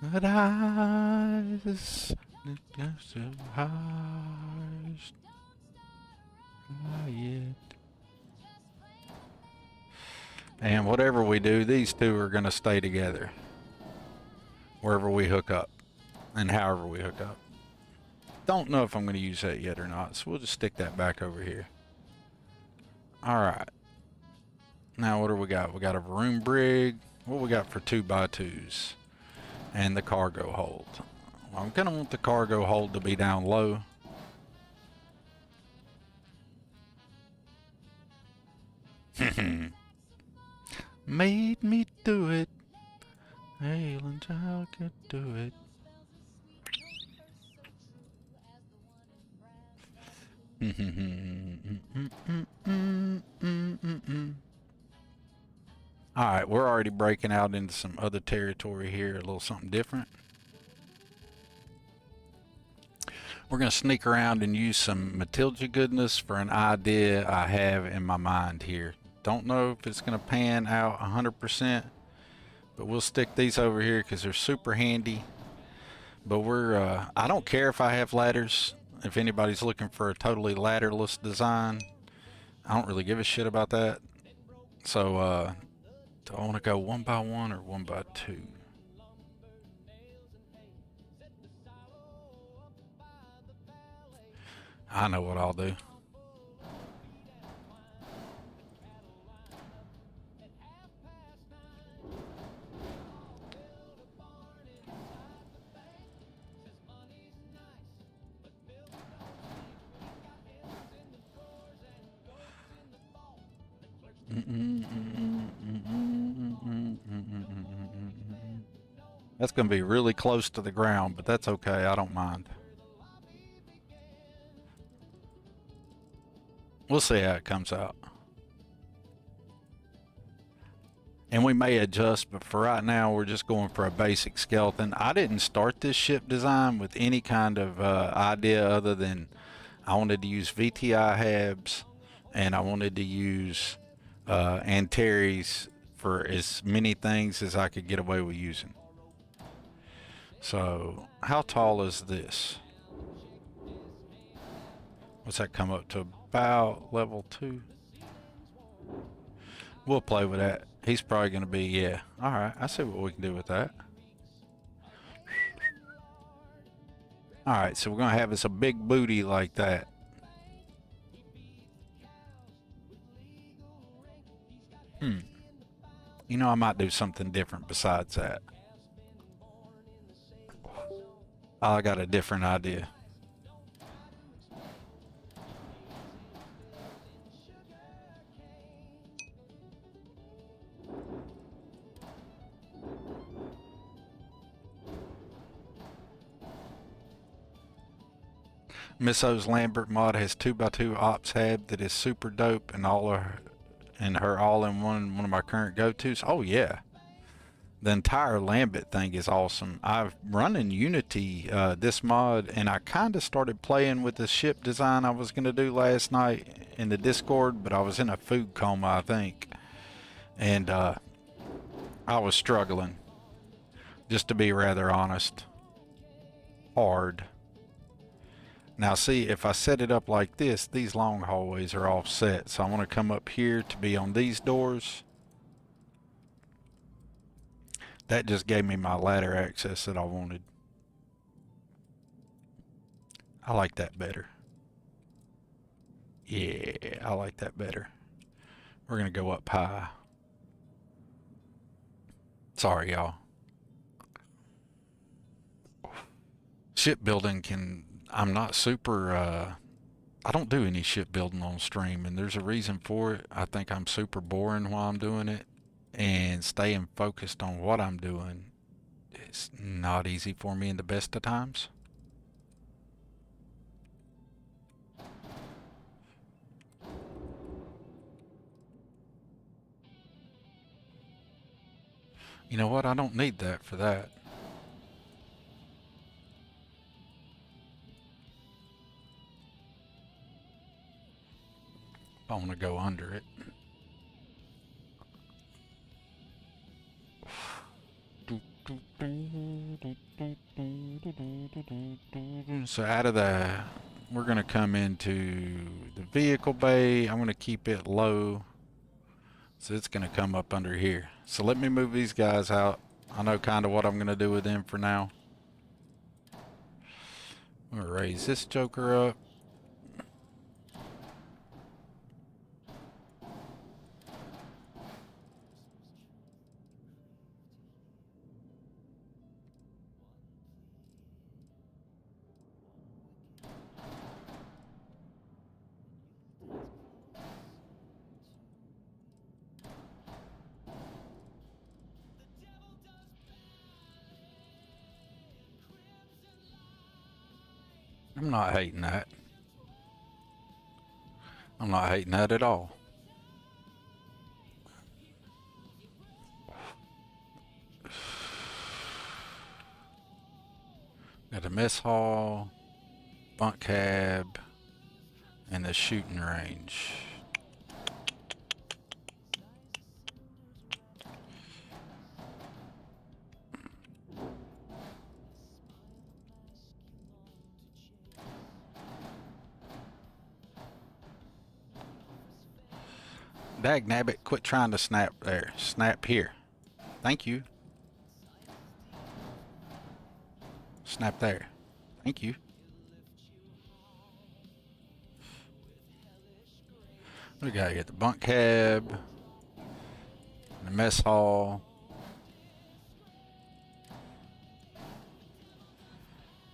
But eyes, and whatever we do, these two are going to stay together wherever we hook up and however we hook up. Don't know if I'm going to use that yet or not, so we'll just stick that back over here. Alright. Now what do we got? We got a room brig. What we got for 2x2s? And the cargo hold. Well, I'm going to want the cargo hold to be down low. Made me do it. Halen child could do it. Alright, we're already breaking out into some other territory here, a little something different. We're going to sneak around and use some Matilda goodness for an idea I have in my mind here. Don't know if it's going to pan out 100%, but we'll stick these over here because they're super handy. But I don't care if I have ladders. If anybody's looking for a totally ladderless design, I don't really give a shit about that. So, do I want to go 1x1 or 1x2? I know what I'll do. That's going to be really close to the ground, but that's okay. I don't mind. We'll see how it comes out. And we may adjust, but for right now, we're just going for a basic skeleton. I didn't start this ship design with any kind of idea other than I wanted to use VTI habs, and I wanted to use Antares for as many things as I could get away with using. So, how tall is this? What's that come up to? About level 2? We'll play with that. He's probably going to be, yeah. Alright, I see what we can do with that. Alright, so we're going to have us a big booty like that. You know, I might do something different besides that. I got a different idea. Miss O's Lambert mod has 2x2 ops hab that is super dope, and her all-in-one, one of my current go-tos. Oh yeah, the entire Lambert thing is awesome. I've run in Unity this mod, and I kind of started playing with the ship design I was going to do last night in the Discord, but I was in a food coma, I think, and I was struggling, just to be rather honest. Hard. Now see, if I set it up like this, these long hallways are offset, so I want to come up here to be on these doors. That just gave me my ladder access that I wanted. I like that better. Yeah, I like that better. We're going to go up high. Sorry, y'all. Shipbuilding can... I'm not super... I don't do any shipbuilding on stream, and there's a reason for it. I think I'm super boring while I'm doing it, and staying focused on what I'm doing is not easy for me in the best of times. You know what? I don't need that for that. I want to go under it. So out of the, we're going to come into the vehicle bay. I'm going to keep it low, so it's going to come up under here. So let me move these guys out. I know kind of what I'm going to do with them for now. I'm going to raise this joker up. I'm not hating that. I'm not hating that at all. Got a mess hall, bunk cab, and the shooting range. Dagnabbit, quit trying to snap there. Snap here. Thank you. Snap there. Thank you. We gotta get the bunk cab, the mess hall,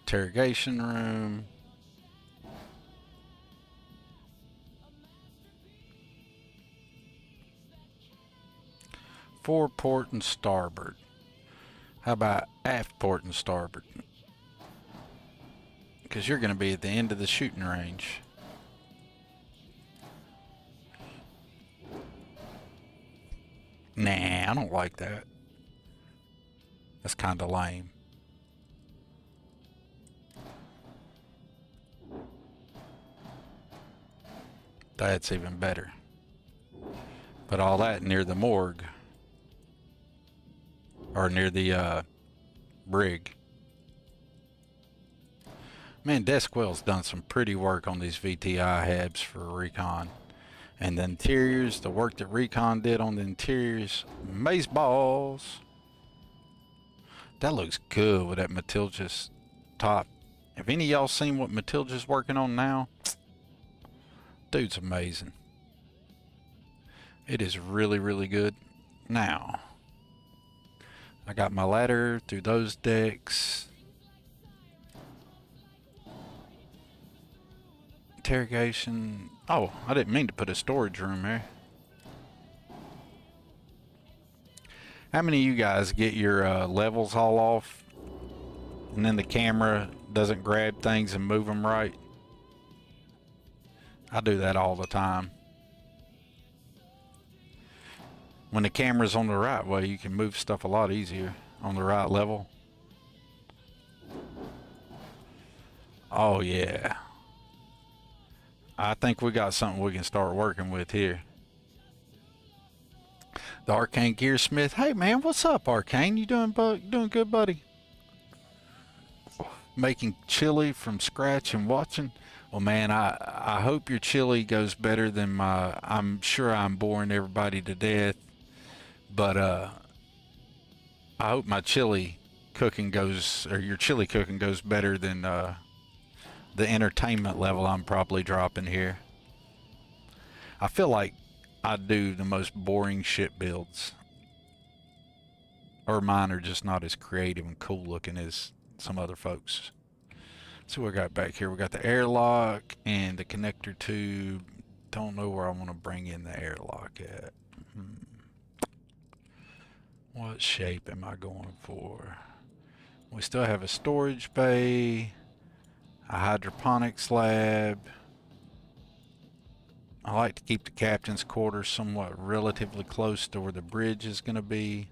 interrogation room, forward port and starboard. How about aft port and starboard? Because you're going to be at the end of the shooting range. Nah, I don't like that. That's kind of lame. That's even better. Put all that near the morgue. Or near the brig. Man, Desquell's done some pretty work on these VTI habs for recon. And the interiors, the work that recon did on the interiors, maze balls. That looks good with that Matilda's top. Have any of y'all seen what Matilda's working on now? Dude's amazing. It is really, really good. Now, I got my ladder through those decks. Interrogation. Oh, I didn't mean to put a storage room there. How many of you guys get your levels all off and then the camera doesn't grab things and move them right? I do that all the time. When the camera's on the right way, you can move stuff a lot easier on the right level. Oh yeah. I think we got something we can start working with here. The Arcane Gearsmith. Hey man, what's up, Arcane? You doing good, buddy? Making chili from scratch and watching. Well, man, I hope your chili goes better than my. I'm sure I'm boring everybody to death, but I hope my chili cooking goes, or your chili cooking goes better than the entertainment level I'm probably dropping here. I feel like I do the most boring shit builds, or mine are just not as creative and cool looking as some other folks. So we got back here, we got the airlock and the connector tube. Don't know where I want to bring in the airlock at. What shape am I going for? We still have a storage bay, a hydroponics lab. I like to keep the captain's quarters somewhat relatively close to where the bridge is going to be.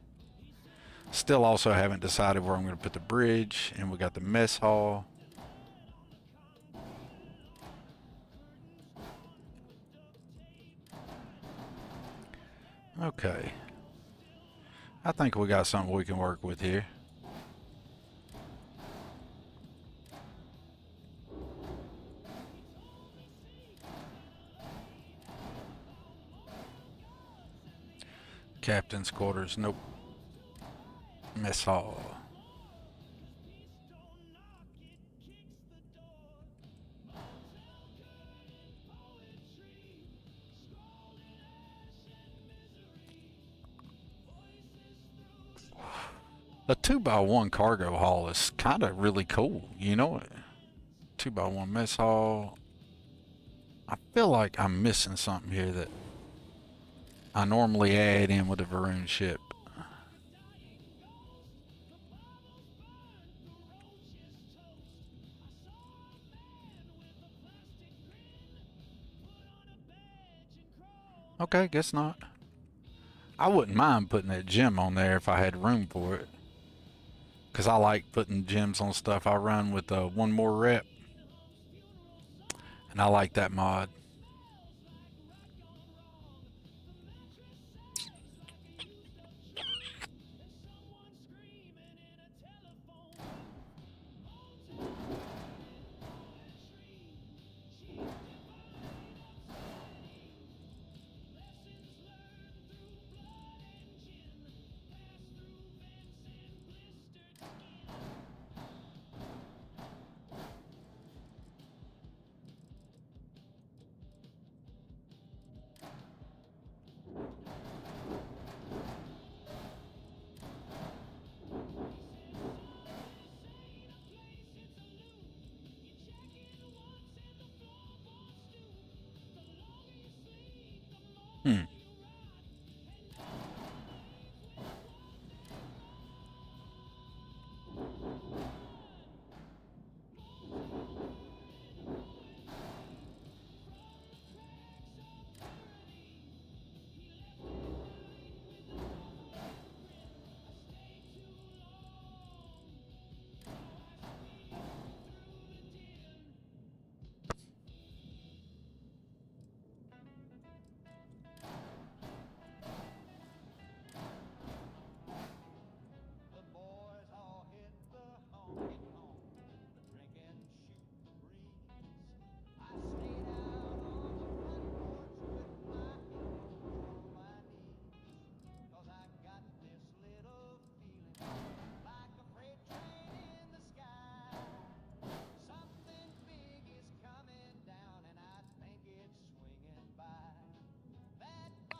Still also haven't decided where I'm going to put the bridge, and we got the mess hall. Okay. I think we got something we can work with here. Captain's quarters, nope. Mess hall. A 2x1 cargo hall is kind of really cool, you know it. 2x1 mess hall. I feel like I'm missing something here that I normally add in with a Varun ship. Okay, guess not. I wouldn't mind putting that gem on there if I had room for it, because I like putting gems on stuff I run with one more rep, and I like that mod.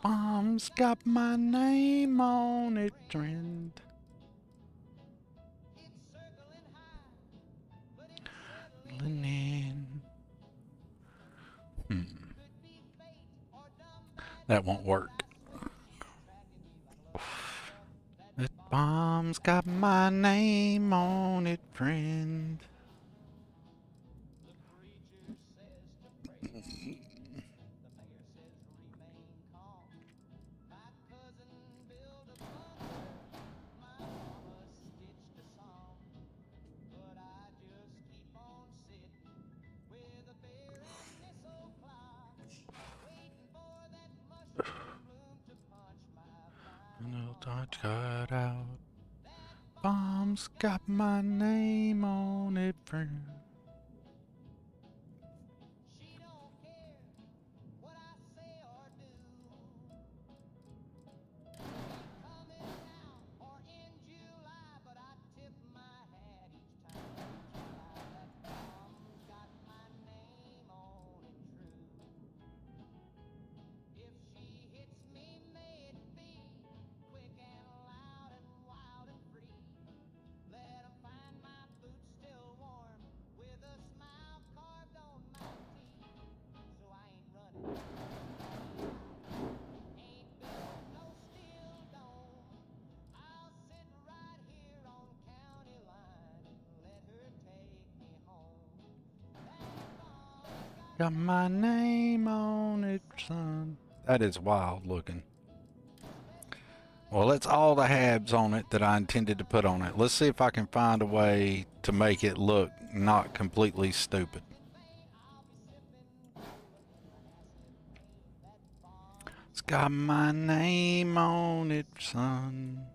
bomb's got my name on it, friend. In. That won't work. That bomb's got my name on it, friend. No touch cut out. Bomb's got my name on it, friend. Got my name on it, son. That is wild looking. Well, that's all the habs on it that I intended to put on it. Let's see if I can find a way to make it look not completely stupid. It's got my name on it, son.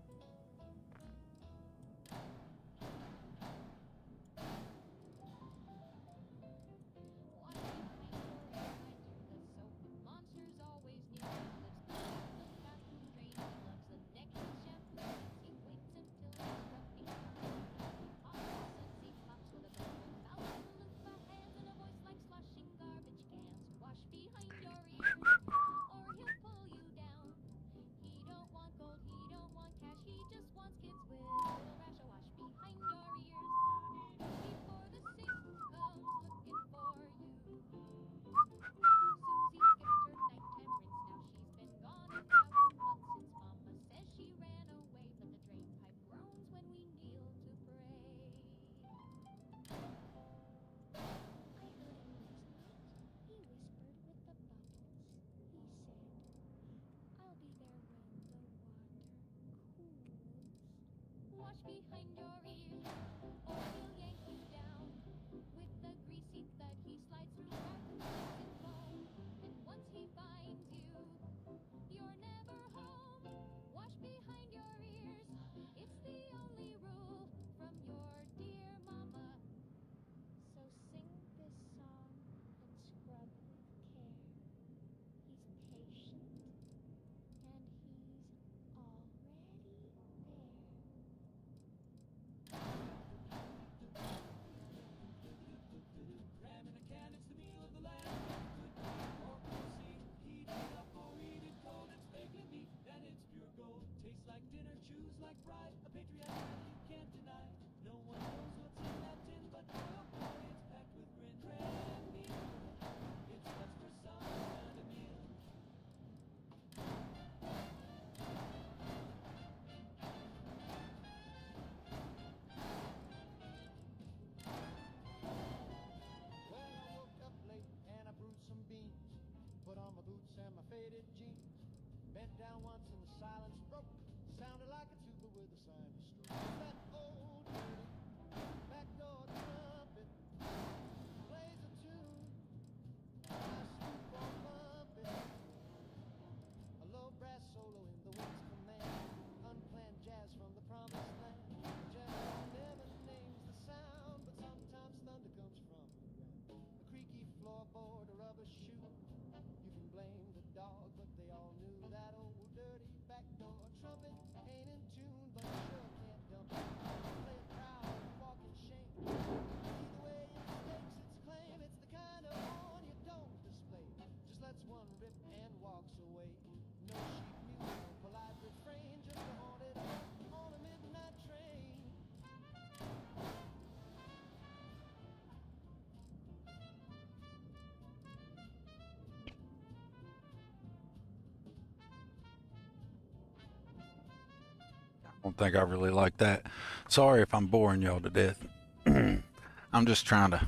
don't think I really like that. Sorry if I'm boring y'all to death. I'm just trying to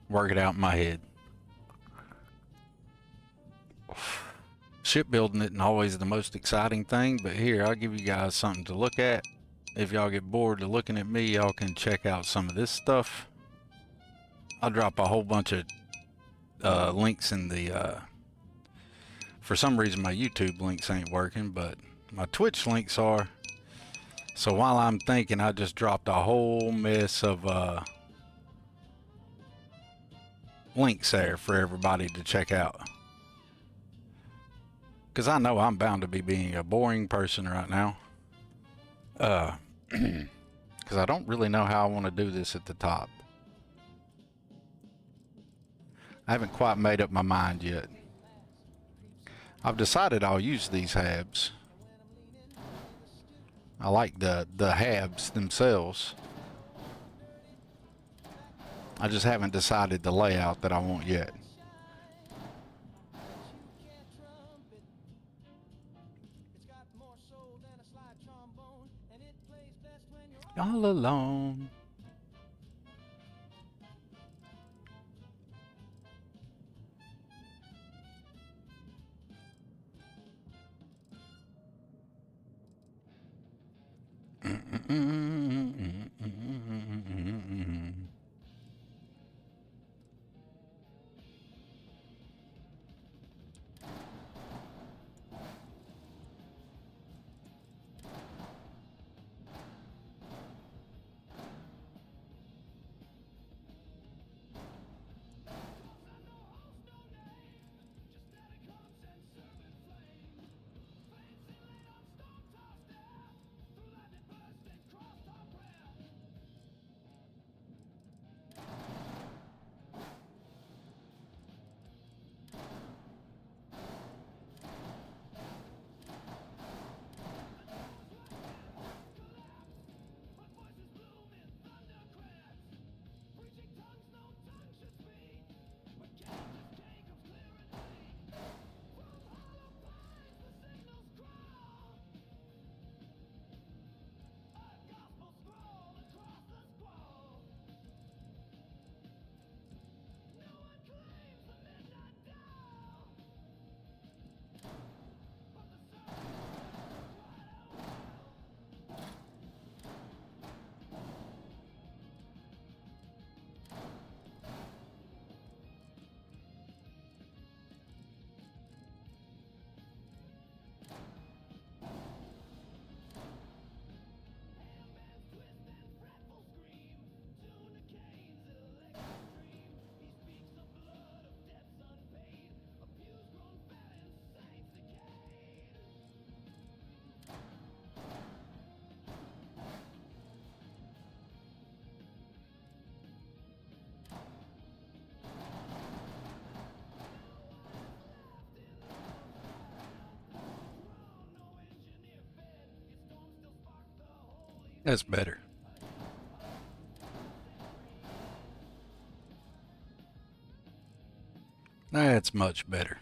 work it out in my head. Shipbuilding isn't always the most exciting thing, but here, I'll give you guys something to look at. If y'all get bored of looking at me, y'all can check out some of this stuff. I'll drop a whole bunch of links in the... for some reason, my YouTube links ain't working, but my Twitch links are. So while I'm thinking, I just dropped a whole mess of links there for everybody to check out. Because I know I'm bound to be being a boring person right now. Because I don't really know how I want to do this at the top. I haven't quite made up my mind yet. I've decided I'll use these halves. I like the halves themselves. I just haven't decided the layout that I want yet. All alone. That's better. That's much better.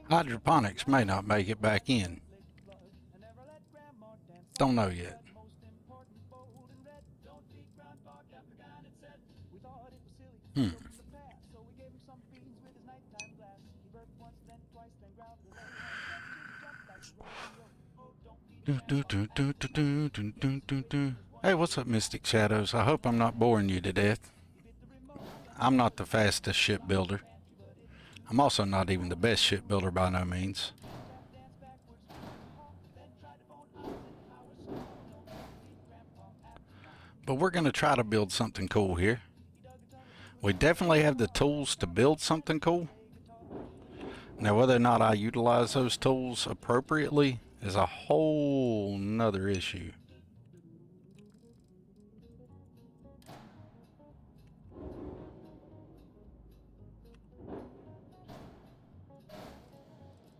Hydroponics may not make it back in. Don't know yet. Hmm. Hey, what's up, Mystic Shadows? I hope I'm not boring you to death. I'm not the fastest shipbuilder. I'm also not even the best shipbuilder by no means. But we're going to try to build something cool here. We definitely have the tools to build something cool. Now, whether or not I utilize those tools appropriately is a whole nother issue.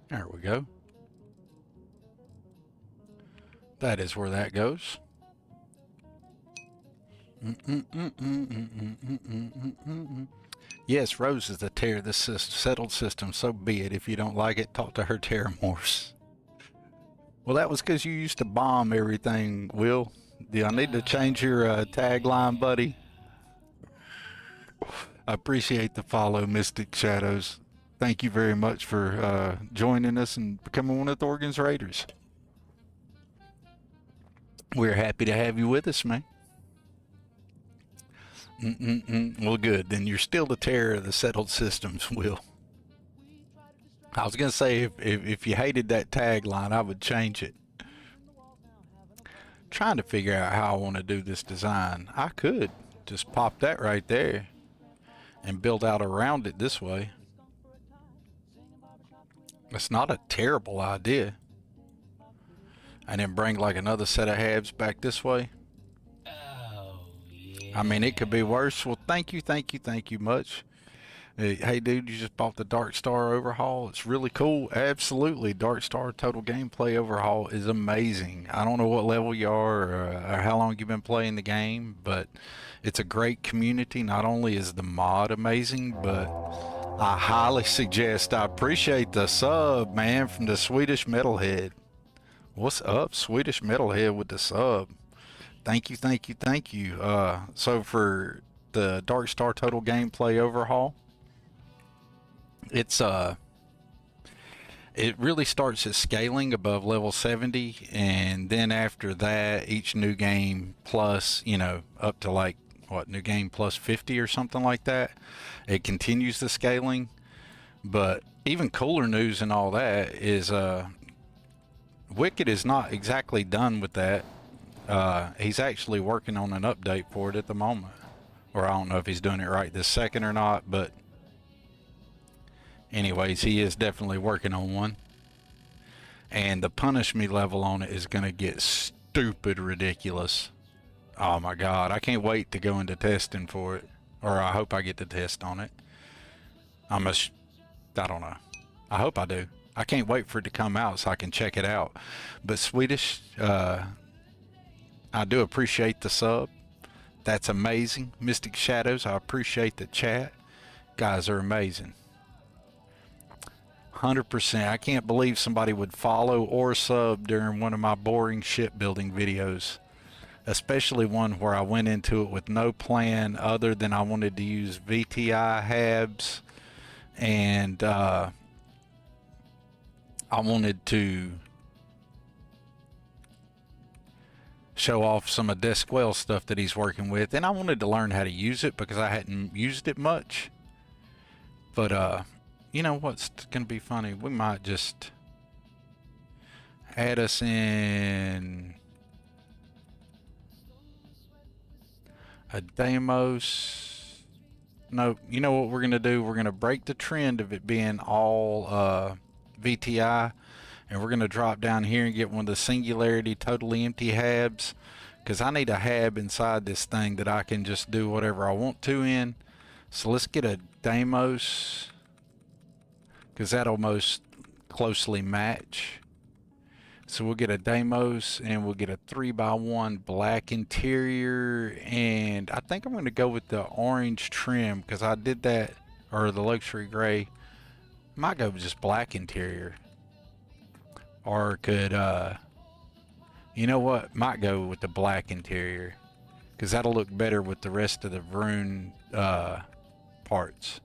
There we go. That is where that goes. Yes, Rose is the terror of this settled system. So be it. If you don't like it, talk to her terror Morse. Well, that was because you used to bomb everything, Will. Do I need to change your tagline, buddy? I appreciate the follow, Mystic Shadows. Thank you very much for joining us and becoming one of Thorgan's Raiders. We're happy to have you with us, man. Well, good. Then you're still the terror of the settled systems, Will. I was going to say, if you hated that tagline, I would change it. Trying to figure out how I want to do this design. I could just pop that right there and build out around it this way. It's not a terrible idea. And then bring like another set of halves back this way. I mean, it could be worse. Well, thank you much. Hey, dude, you just bought the Dark Star overhaul. It's really cool. Absolutely. Dark Star total gameplay overhaul is amazing. I don't know what level you are or how long you've been playing the game, but it's a great community. Not only is the mod amazing, but I highly suggest, I appreciate the sub, man, from the Swedish Metalhead. What's up, Swedish Metalhead, with the sub? Thank you. So for the Dark Star total gameplay overhaul, it's it really starts at scaling above level 70, and then after that, each new game plus, you know, up to like what, new game plus 50 or something like that, it continues the scaling. But even cooler news and all that is Wicked is not exactly done with that. He's actually working on an update for it at the moment, or I don't know if he's doing it right this second or not, but anyways, he is definitely working on one. And the punish me level on it is going to get stupid ridiculous. Oh my god, I can't wait to go into testing for it, or I hope I get to test on it. I don't know, I hope I do. I can't wait for it to come out so I can check it out. But Swedish, I do appreciate the sub. That's amazing. Mystic Shadows, I appreciate the chat. Guys are amazing. 100%. I can't believe somebody would follow or sub during one of my boring shipbuilding videos. Especially one where I went into it with no plan other than I wanted to use VTI habs, and I wanted to show off some of Desquell stuff that he's working with, and I wanted to learn how to use it because I hadn't used it much. But you know what's gonna be funny? We might just add us in a Deimos. No, you know what we're gonna do? We're gonna break the trend of it being all VTI, and we're gonna drop down here and get one of the Singularity totally empty habs, because I need a hab inside this thing that I can just do whatever I want to in. So let's get a Deimos, because that'll most closely match. So we'll get a Deimos, and we'll get a 3x1 black interior, and I think I'm going to go with the orange trim because I did that, or the luxury gray. Might go with just black interior, or could You know what? Might go with the black interior, because that'll look better with the rest of the Vroon parts.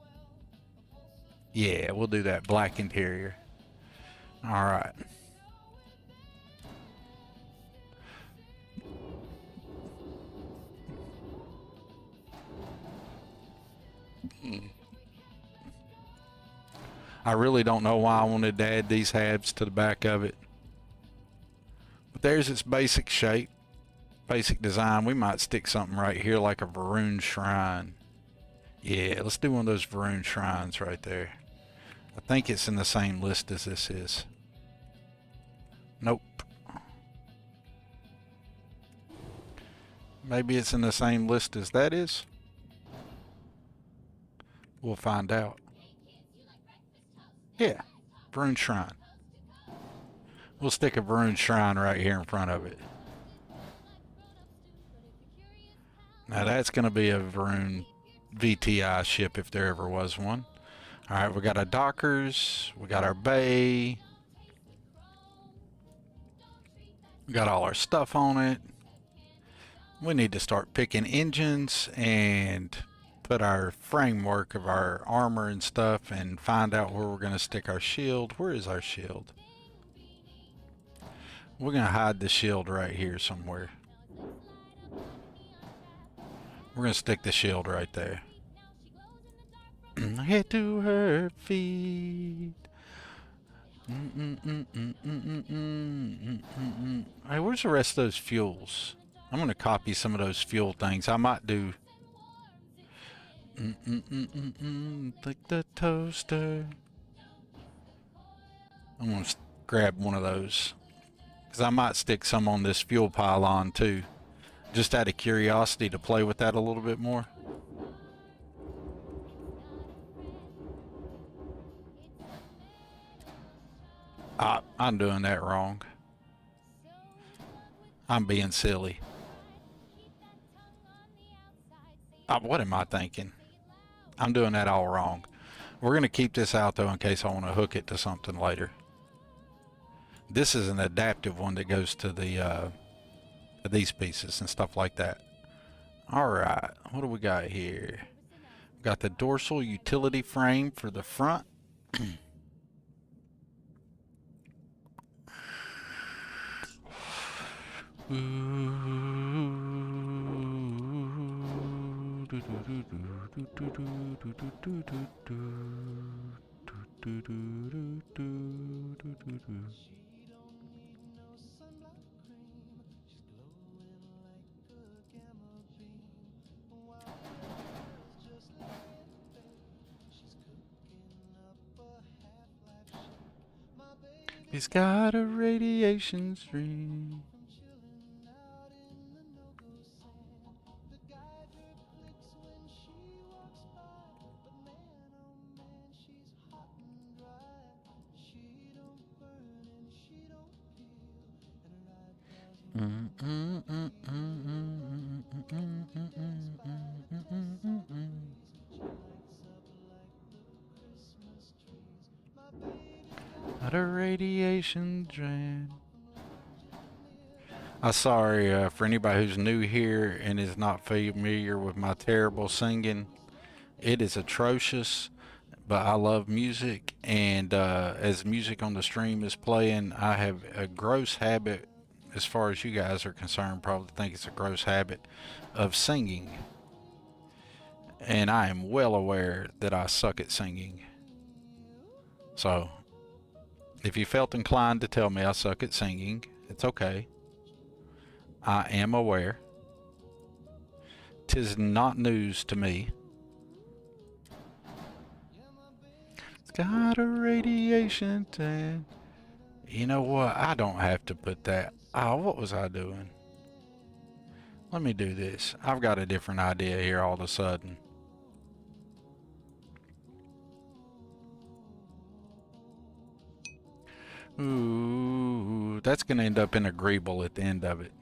Yeah, we'll do that black interior. All right. I really don't know why I wanted to add these halves to the back of it. But there's its basic shape, basic design. We might stick something right here like a Vroon shrine. Yeah, let's do one of those Vroon shrines right there. I think it's in the same list as this is. Nope. Maybe it's in the same list as that is. We'll find out. Yeah, Vroon shrine. We'll stick a Vroon shrine right here in front of it. Now that's going to be a Vroon VTI ship if there ever was one. Alright, we got our dockers, we got our bay, we got all our stuff on it. We need to start picking engines and put our framework of our armor and stuff and find out where we're going to stick our shield. Where is our shield? We're going to hide the shield right here somewhere. We're going to stick the shield right there. Head to her feet. Hey, where's the rest of those fuels? I'm going to copy some of those fuel things. I might do... like the toaster. I'm going to grab one of those. Because I might stick some on this fuel pylon too. Just out of curiosity to play with that a little bit more. I'm doing that wrong. I'm being silly. What am I thinking? I'm doing that all wrong. We're going to keep this out though in case I want to hook it to something later. This is an adaptive one that goes to the these pieces and stuff like that. Alright, what do we got here? We got the dorsal utility frame for the front. He's got a radiation stream. Got a radiation drain. I'm sorry for anybody who's new here and is not familiar with my terrible singing. It is atrocious, but I love music, and as music on the stream is playing, I have a gross habit, as far as you guys are concerned, probably think it's a gross habit of singing. And I am well aware that I suck at singing. So, if you felt inclined to tell me I suck at singing, it's okay. I am aware. 'Tis not news to me. It's got a radiation tank. You know what? I don't have to put that. Oh, what was I doing? Let me do this. I've got a different idea here all of a sudden. Ooh, that's going to end up in a greeble at the end of it.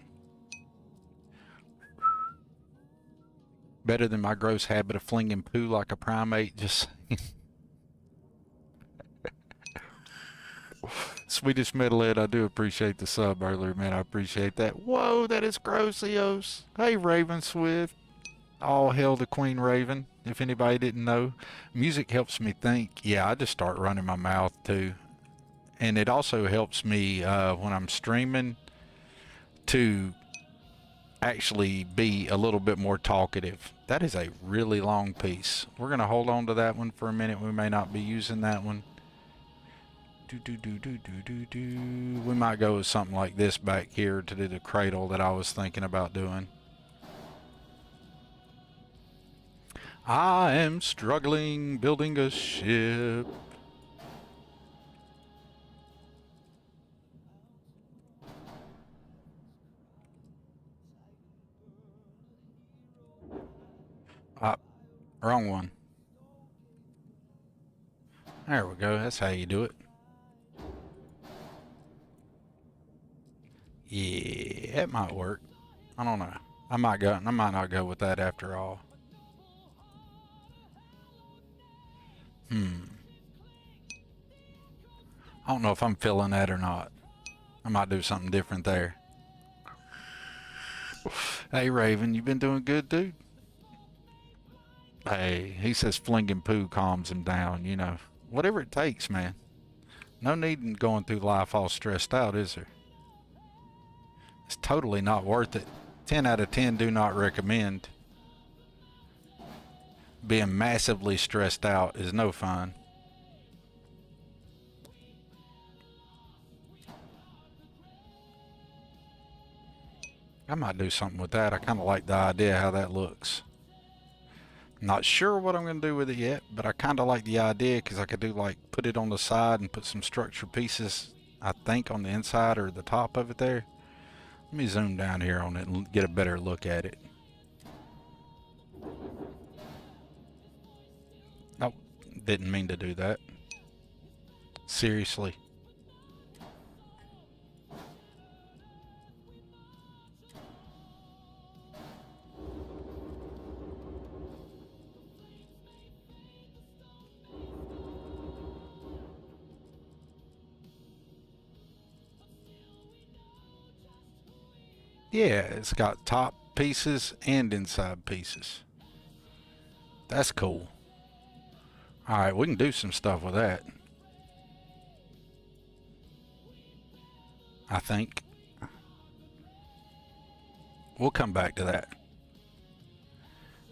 Better than my gross habit of flinging poo like a primate, just Swedish Metalhead, I do appreciate the sub earlier, man. I appreciate that. Whoa, that is Grosios. Hey, Raven Swift. All hail the Queen Raven, if anybody didn't know. Music helps me think. Yeah, I just start running my mouth too. And it also helps me when I'm streaming to actually be a little bit more talkative. That is a really long piece. We're going to hold on to that one for a minute. We may not be using that one. We might go with something like this back here to do the cradle that I was thinking about doing. I am struggling building a ship. Ah, wrong one. There we go. That's how you do it. Yeah, it might work. I don't know. I might not go with that after all. I don't know if I'm feeling that or not. I might do something different there. Hey, Raven, you been doing good, dude? Hey, he says flinging poo calms him down, you know. Whatever it takes, man. No need in going through life all stressed out, is there? It's totally not worth it. 10 out of 10 do not recommend. Being massively stressed out is no fun. I might do something with that. I kind of like the idea how that looks. Not sure what I'm going to do with it yet, but I kind of like the idea because I could do like put it on the side and put some structure pieces, I think, on the inside or the top of it there. Let me zoom down here on it and get a better look at it. Oh, didn't mean to do that. Seriously. Yeah, it's got top pieces and inside pieces. That's cool. Alright, we can do some stuff with that. I think. We'll come back to that.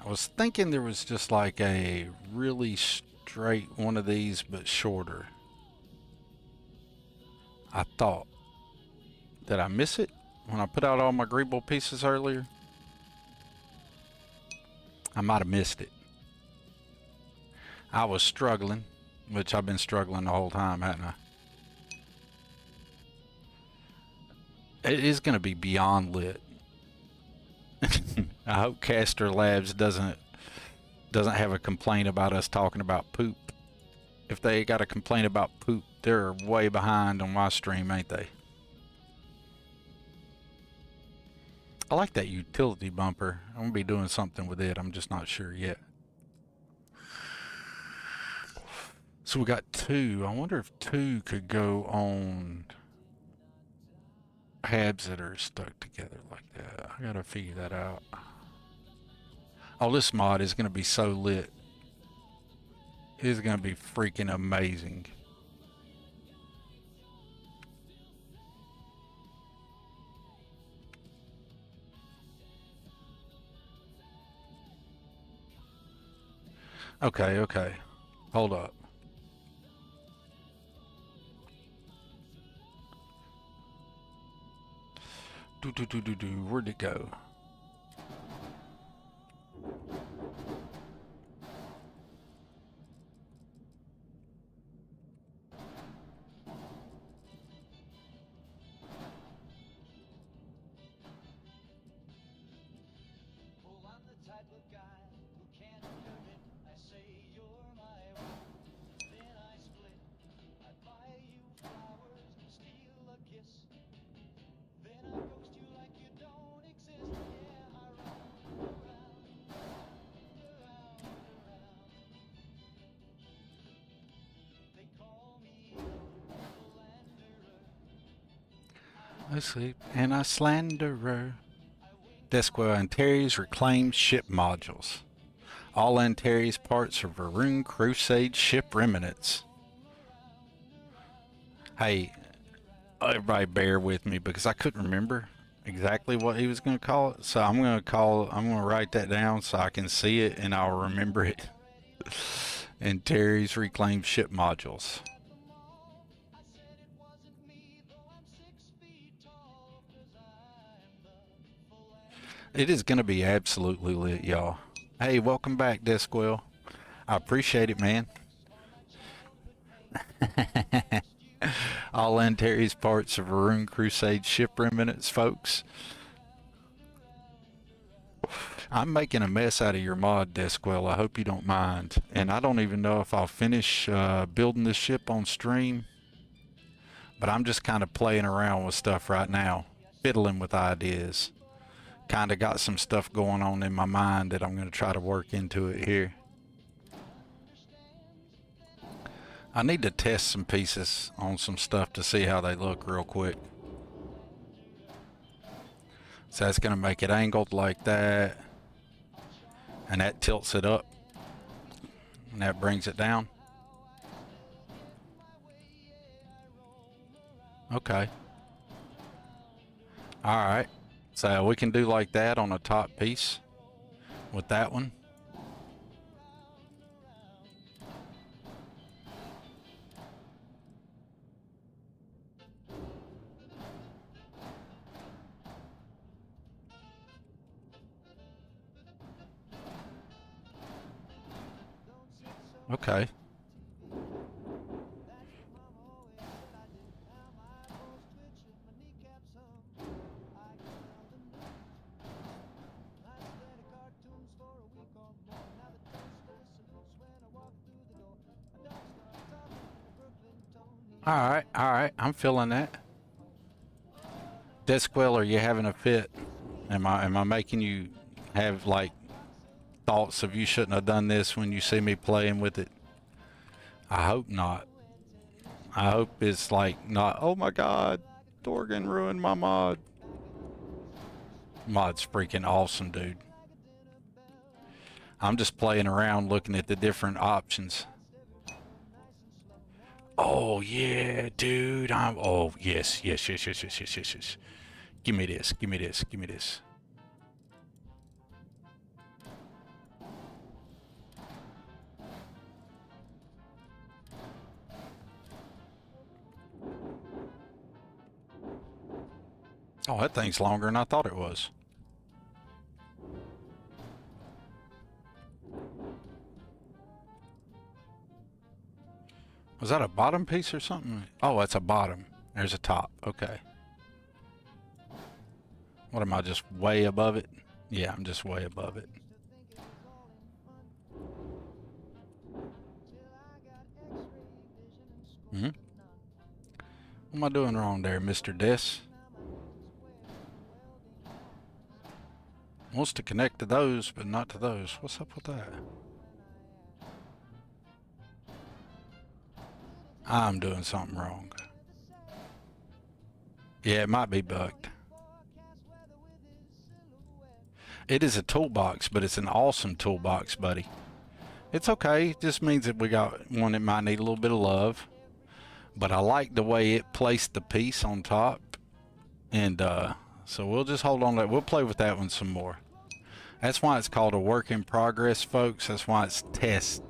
I was thinking there was just like a really straight one of these, but shorter. I thought. Did I miss it when I put out all my greeble pieces earlier? I might have missed it. I was struggling, which I've been struggling the whole time, haven't I? It is going to be beyond lit. I hope Caster Labs doesn't have a complaint about us talking about poop. If they got a complaint about poop, they're way behind on my stream, ain't they? I like that utility bumper. I'm going to be doing something with it. I'm just not sure yet. So we got 2. I wonder if 2 could go on pads that are stuck together like that. I got to figure that out. Oh, this mod is going to be so lit. It is going to be freaking amazing. Okay, okay. Hold up. Where'd it go? asleep and I slanderer. Desquell Antares reclaimed ship modules. All Antares parts are Varun Crusade ship remnants. Hey, everybody bear with me because I couldn't remember exactly what he was going to call it. So I'm going to write that down so I can see it and I'll remember it. Antares reclaimed ship modules. It is going to be absolutely lit, y'all. Hey, welcome back, Desquell. I appreciate it, man. All Antares parts of Varun Crusade ship remnants, folks. I'm making a mess out of your mod, Desquell. I hope you don't mind. And I don't even know if I'll finish building this ship on stream. But I'm just kind of playing around with stuff right now. Fiddling with ideas. Kind of got some stuff going on in my mind that I'm going to try to work into it here. I need to test some pieces on some stuff to see how they look real quick. So that's going to make it angled like that. And that tilts it up. And that brings it down. Okay. Alright. So we can do like that on the top piece with that one. Okay. Alright, I'm feeling that. Desquell, are you having a fit? Am I making you have like thoughts of you shouldn't have done this when you see me playing with it? I hope not. I hope it's like not, oh my god, Dorgan ruined my mod. Mod's freaking awesome, dude. I'm just playing around looking at the different options. Oh yeah, dude. Oh yes. Give me this. Oh, that thing's longer than I thought it was. Was that a bottom piece or something? Oh, that's a bottom. There's a top. Okay. What am I, just way above it? Yeah, I'm just way above it. What am I doing wrong there, Mr. Des? Wants to connect to those, but not to those. What's up with that? I'm doing something wrong. Yeah, it might be bugged. It is a toolbox, but it's an awesome toolbox, buddy. It's okay. It just means that we got one that might need a little bit of love. But I like the way it placed the piece on top. And so we'll just hold on to that. We'll play with that one some more. That's why it's called a work in progress, folks. That's why it's test.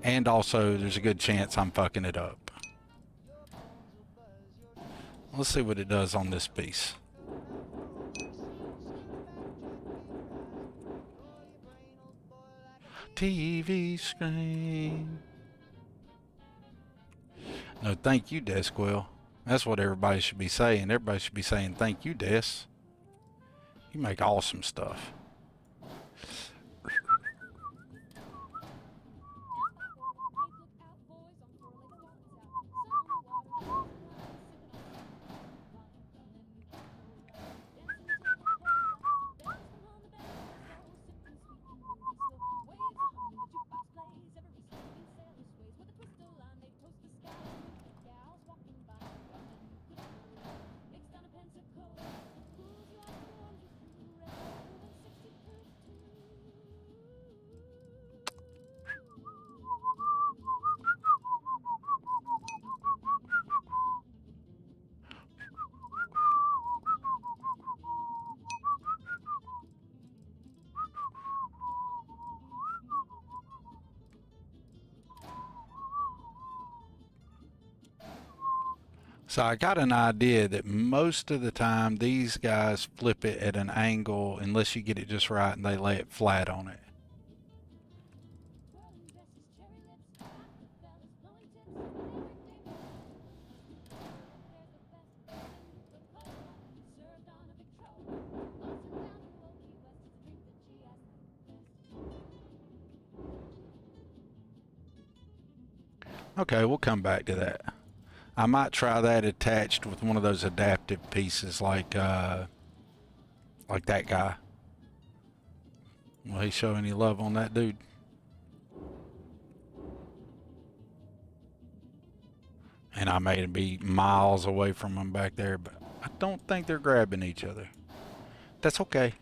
And also, there's a good chance I'm fucking it up. Let's see what it does on this piece. TV screen. No, thank you, Desquell. That's what everybody should be saying. Everybody should be saying thank you, Des. You make awesome stuff. So I got an idea that most of the time these guys flip it at an angle unless you get it just right and they lay it flat on it. Okay, we'll come back to that. I might try that attached with one of those adaptive pieces like that guy. Will he show any love on that dude? And I made him be miles away from him back there, but I don't think they're grabbing each other. That's okay.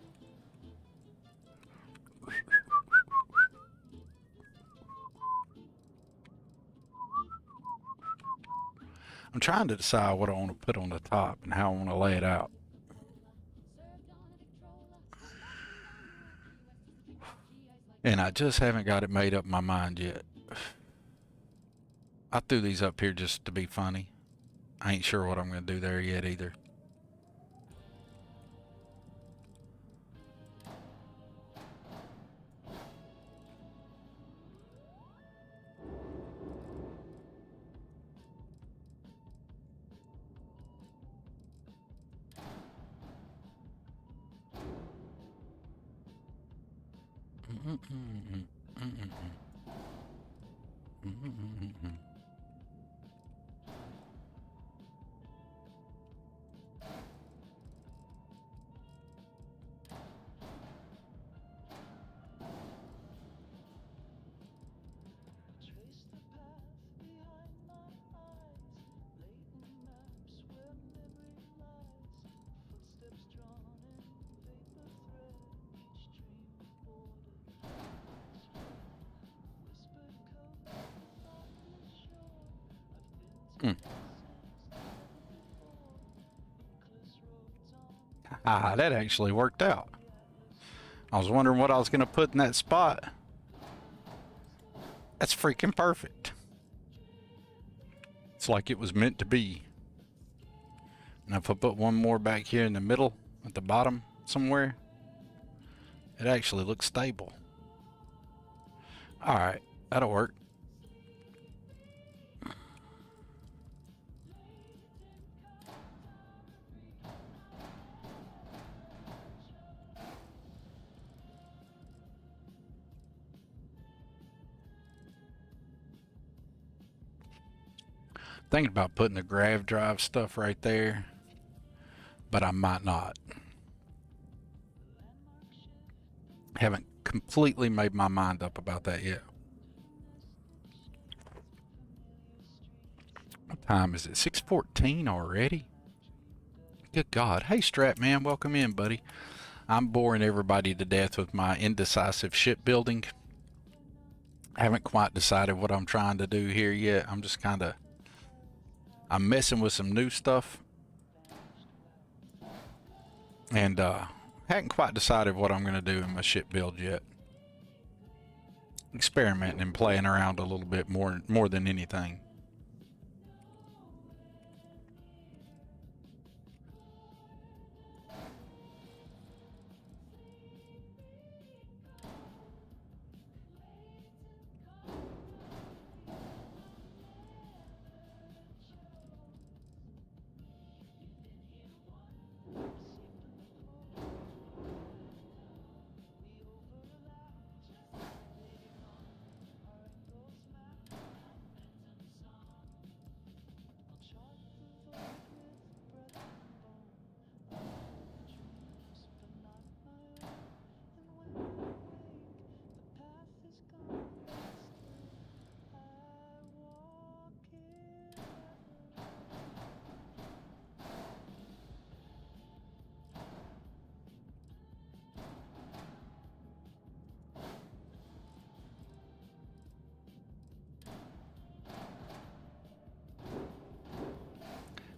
I'm trying to decide what I want to put on the top and how I want to lay it out. And I just haven't got it made up in my mind yet. I threw these up here just to be funny. I ain't sure what I'm going to do there yet either. Ah, that actually worked out. I was wondering what I was going to put in that spot. That's freaking perfect. It's like it was meant to be. And if I put one more back here in the middle, at the bottom somewhere, it actually looks stable. Alright, that'll work. Thinking about putting the grav drive stuff right there, but I might not. Haven't completely made my mind up about that yet. What time is it? 6:14 already? Good God. Hey, Strat Man, welcome in, buddy. I'm boring everybody to death with my indecisive shipbuilding. Haven't quite decided what I'm trying to do here yet. I'm just kind of... I'm messing with some new stuff. And hadn't quite decided what I'm going to do in my ship build yet. Experimenting and playing around a little bit more than anything.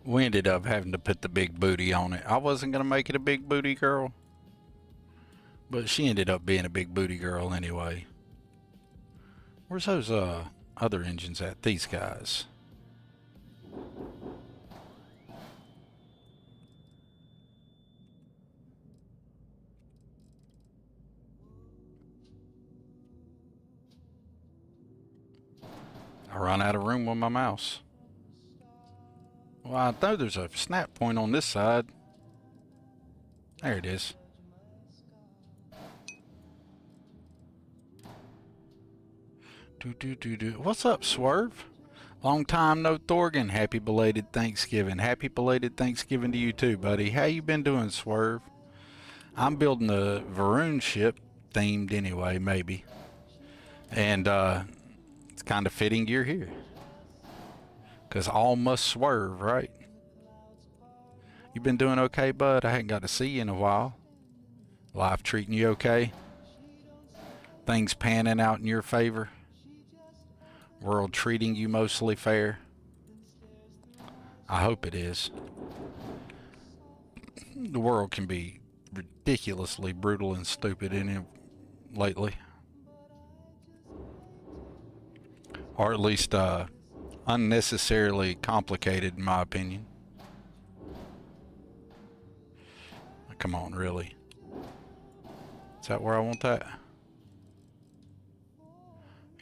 We ended up having to put the big booty on it. I wasn't going to make it a big booty girl, but she ended up being a big booty girl anyway. Where's those other engines at? These guys. I run out of room with my mouse. Well, I know there's a snap point on this side. There it is. What's up, Swerve? Long time no Thorgan. Happy belated Thanksgiving. Happy belated Thanksgiving to you too, buddy. How you been doing, Swerve? I'm building a Varun ship, themed anyway, maybe. And it's kind of fitting you're here. Because all must swerve, right? You been doing okay, bud? I hadn't got to see you in a while. Life treating you okay? Things panning out in your favor? World treating you mostly fair? I hope it is. The world can be ridiculously brutal and stupid in it lately. Or at least unnecessarily complicated in my opinion. Come on, really? Is that where I want that?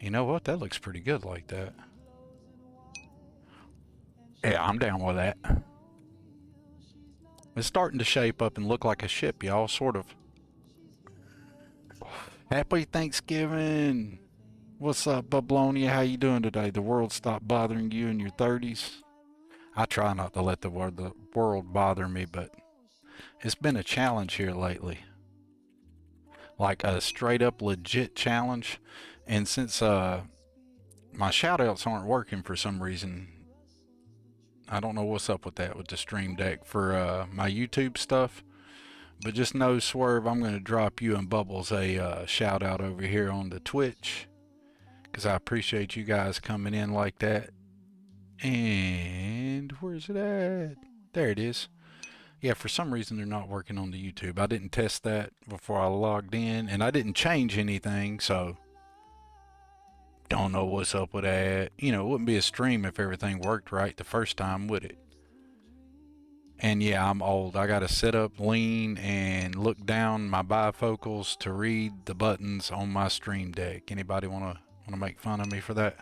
You know what? That looks pretty good like that. Yeah, I'm down with that. It's starting to shape up and look like a ship, y'all, sort of. Happy Thanksgiving! What's up, Bablonia? How you doing today? The world stopped bothering you in your 30s? I try not to let the world bother me, but it's been a challenge here lately. Like a straight up legit challenge. And since my shoutouts aren't working for some reason, I don't know what's up with that with the stream deck for my YouTube stuff. But just know, Swerve, I'm going to drop you and Bubbles a shout out over here on the Twitch. Because I appreciate you guys coming in like that. And where's it at? There it is. Yeah, for some reason they're not working on the YouTube. I didn't test that before I logged in, and I didn't change anything, so don't know what's up with that. You know, it wouldn't be a stream if everything worked right the first time, would it? And yeah, I'm old. I gotta sit up, lean, and look down my bifocals to read the buttons on my stream deck. Anybody wanna make fun of me for that?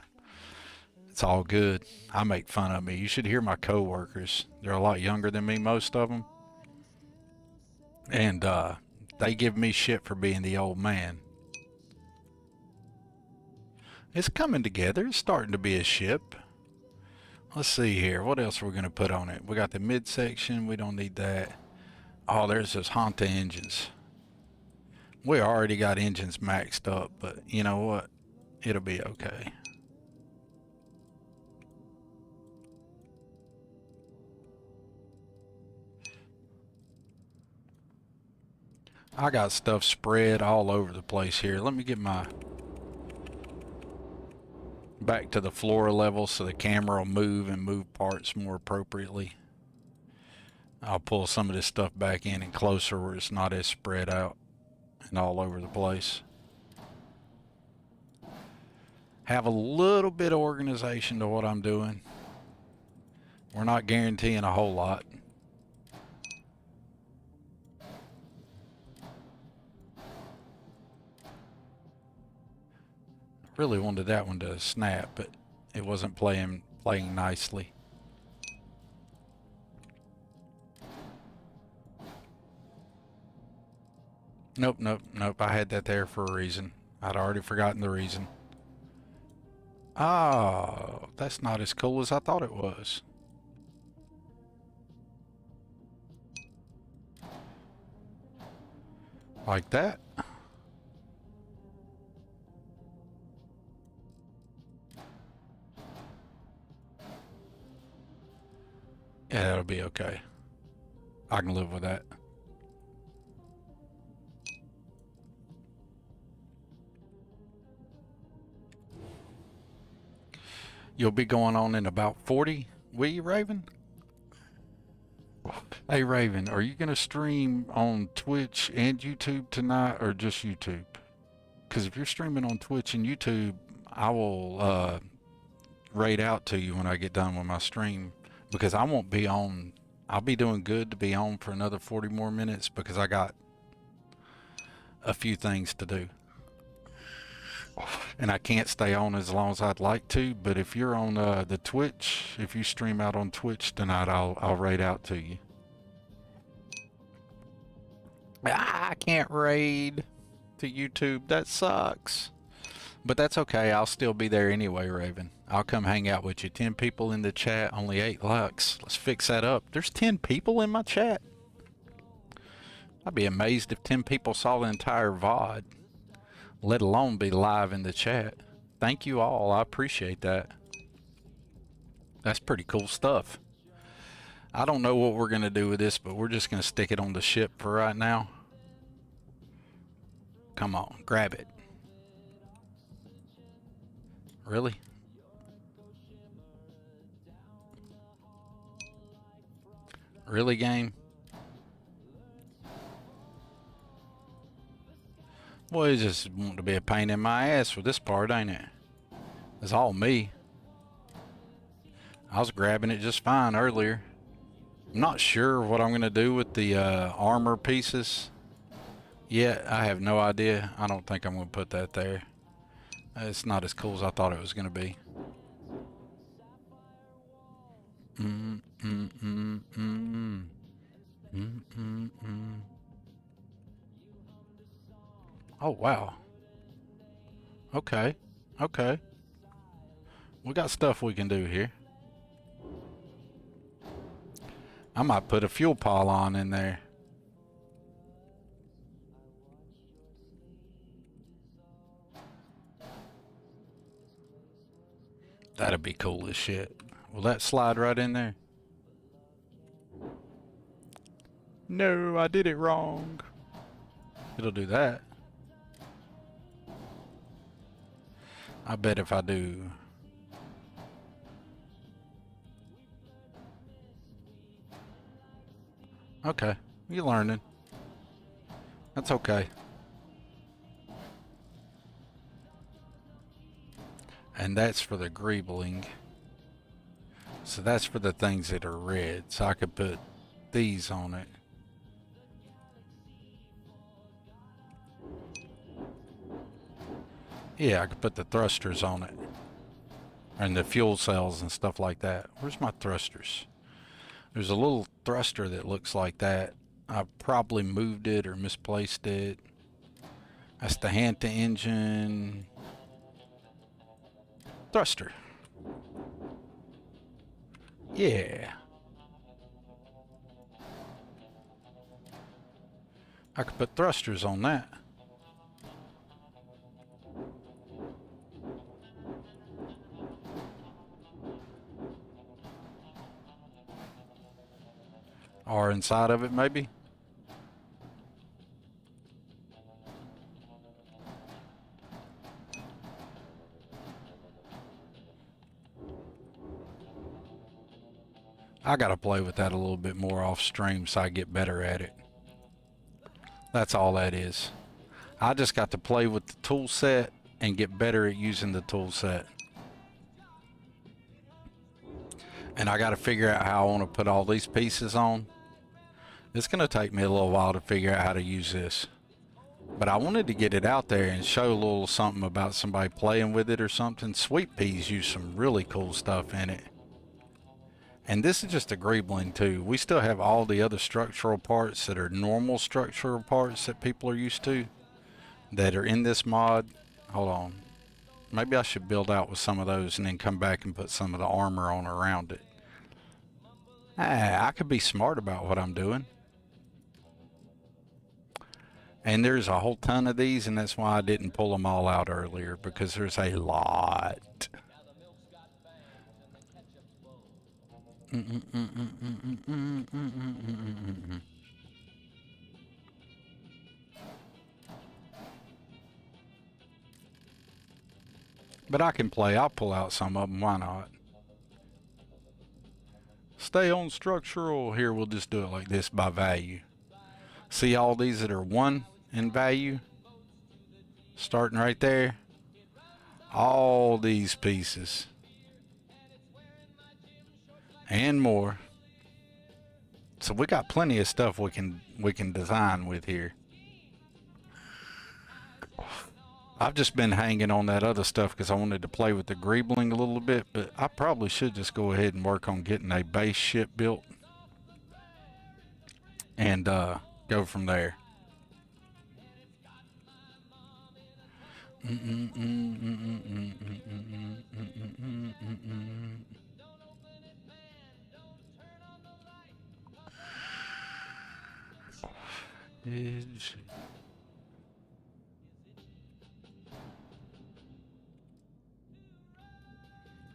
It's all good. I make fun of me. You should hear my co-workers. They're a lot younger than me, most of them. And they give me shit for being the old man. It's coming together. It's starting to be a ship. Let's see here. What else are we going to put on it? We got the midsection. We don't need that. Oh, there's those Honda engines. We already got engines maxed up, but you know what? It'll be okay. I got stuff spread all over the place here. Let me get my back to the floor level so the camera will move and move parts more appropriately. I'll pull some of this stuff back in and closer where it's not as spread out and all over the place. Have a little bit of organization to what I'm doing. We're not guaranteeing a whole lot. Really wanted that one to snap, but it wasn't playing nicely. Nope. I had that there for a reason. I'd already forgotten the reason. Oh, that's not as cool as I thought it was. Like that. Yeah, that'll be okay. I can live with that. You'll be going on in about 40, will you, Raven? Hey, Raven, are you going to stream on Twitch and YouTube tonight, or just YouTube? Because if you're streaming on Twitch and YouTube, I will raid out to you when I get done with my stream. Because I won't be on. I'll be doing good to be on for another 40 more minutes because I got a few things to do. and I can't stay on as long as I'd like to. But if you're on the Twitch, if you stream out on Twitch tonight, I'll raid out to you. I can't raid to YouTube. That sucks. But that's okay. I'll still be there anyway, Raven. I'll come hang out with you. 10 people in the chat, only 8 likes. Let's fix that up. There's 10 people in my chat. I'd be amazed if 10 people saw the entire VOD, let alone be live in the chat. Thank you all. I appreciate that. That's pretty cool stuff. I don't know what we're going to do with this, but we're just going to stick it on the ship for right now. Come on, grab it. Really? Really, game? Boy, it's just wanting to be a pain in my ass for this part, ain't it? It's all me. I was grabbing it just fine earlier. I'm not sure what I'm going to do with the armor pieces. Yeah, I have no idea. I don't think I'm going to put that there. It's not as cool as I thought it was going to be. Oh, wow. Okay. Okay. We got stuff we can do here. I might put a fuel pylon in there. That'd be cool as shit. Will that slide right in there? No, I did it wrong. It'll do that. I bet if I do... Okay, you're learning. That's okay. And that's for the greebling. So that's for the things that are red. So I could put these on it. Yeah, I could put the thrusters on it. And the fuel cells and stuff like that. Where's my thrusters? There's a little thruster that looks like that. I probably moved it or misplaced it. That's the Hanta engine. Thruster. Yeah. I could put thrusters on that. Or inside of it, maybe. I gotta play with that a little bit more off stream so I get better at it. That's all that is. I just got to play with the tool set and get better at using the tool set. And I gotta figure out how I want to put all these pieces on. It's gonna take me a little while to figure out how to use this. But I wanted to get it out there and show a little something about somebody playing with it or something. Sweet Peas use some really cool stuff in it. And this is just a greebling too. We still have all the other structural parts that are normal structural parts that people are used to that are in this mod. Hold on. Maybe I should build out with some of those and then come back and put some of the armor on around it. I could be smart about what I'm doing. And there's a whole ton of these, and that's why I didn't pull them all out earlier, because there's a lot. But I can play. I'll pull out some of them. Why not? Stay on structural. Here, we'll just do it like this by value. See all these that are 1 in value? Starting right there. All these pieces. And more. So we got plenty of stuff we can design with here. I've just been hanging on that other stuff because I wanted to play with the greebling a little bit, but I probably should just go ahead and work on getting a base ship built and go from there.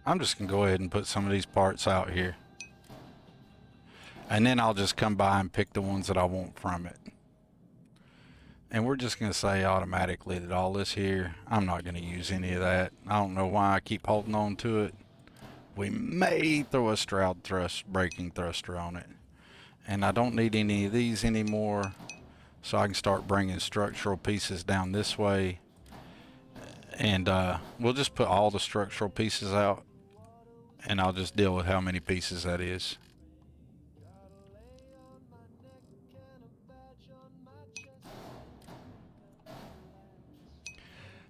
I'm just gonna go ahead and put some of these parts out here, and then I'll just come by and pick the ones that I want from it. And we're just gonna say automatically that all this here, I'm not gonna use any of that. I don't know why I keep holding on to it. We may throw a Stroud thrust braking thruster on it, and I don't need any of these anymore, so I can start bringing structural pieces down this way, and we'll just put all the structural pieces out, and I'll just deal with how many pieces that is.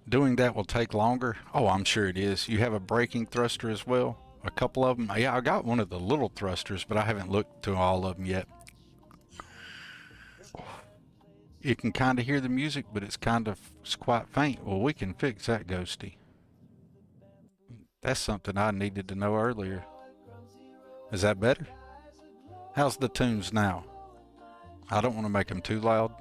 Doing that will take longer. Oh, I'm sure it is. You have a braking thruster as well? A couple of them? Yeah, I got one of the little thrusters, but I haven't looked to all of them yet. You can kind of hear the music, but it's quite faint. Well, we can fix that, Ghosty. That's something I needed to know earlier. Is that better? How's the tunes now? I don't want to make them too loud.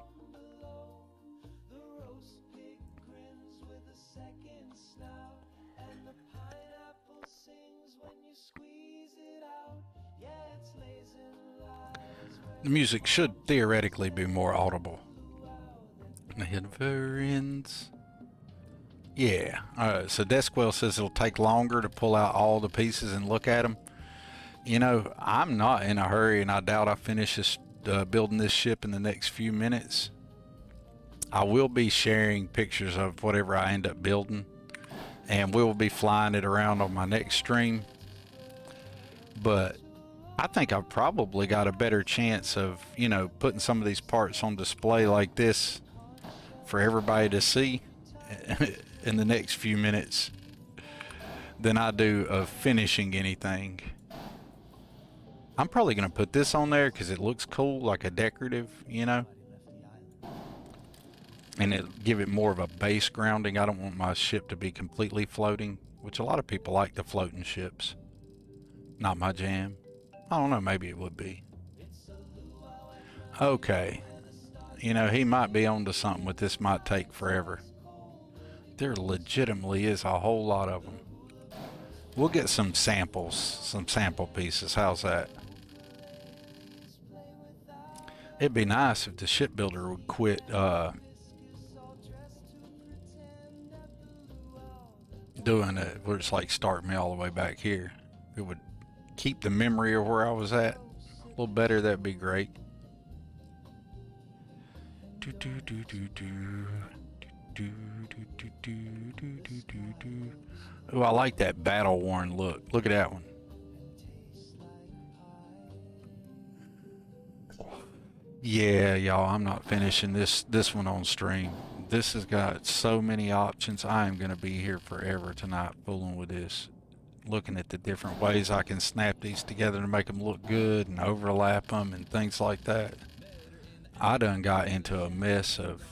The music should theoretically be more audible. Never ends. Yeah. Alright, so Desquell says it'll take longer to pull out all the pieces and look at them. You know, I'm not in a hurry, and I doubt I finish this, building this ship in the next few minutes. I will be sharing pictures of whatever I end up building, and we will be flying it around on my next stream. But I think I've probably got a better chance of, you know, putting some of these parts on display like this for everybody to see in the next few minutes than I do of finishing anything. I'm probably going to put this on there because it looks cool, like a decorative, you know, and it'll give it more of a base grounding. I don't want my ship to be completely floating, which a lot of people like the floating ships. Not my jam. I don't know, maybe it would be. Okay. You know, he might be onto something with this, might take forever. There legitimately is a whole lot of them. We'll get some samples, some sample pieces. How's that? It'd be nice if the shipbuilder would quit doing it where it's like start me all the way back here. It would keep the memory of where I was at a little better. That'd be great. Oh, I like that battle worn look. Look at that one. Yeah, y'all, I'm not finishing this one on stream. This has got so many options. I am going to be here forever tonight fooling with this. Looking at the different ways I can snap these together to make them look good and overlap them and things like that. I done got into a mess of,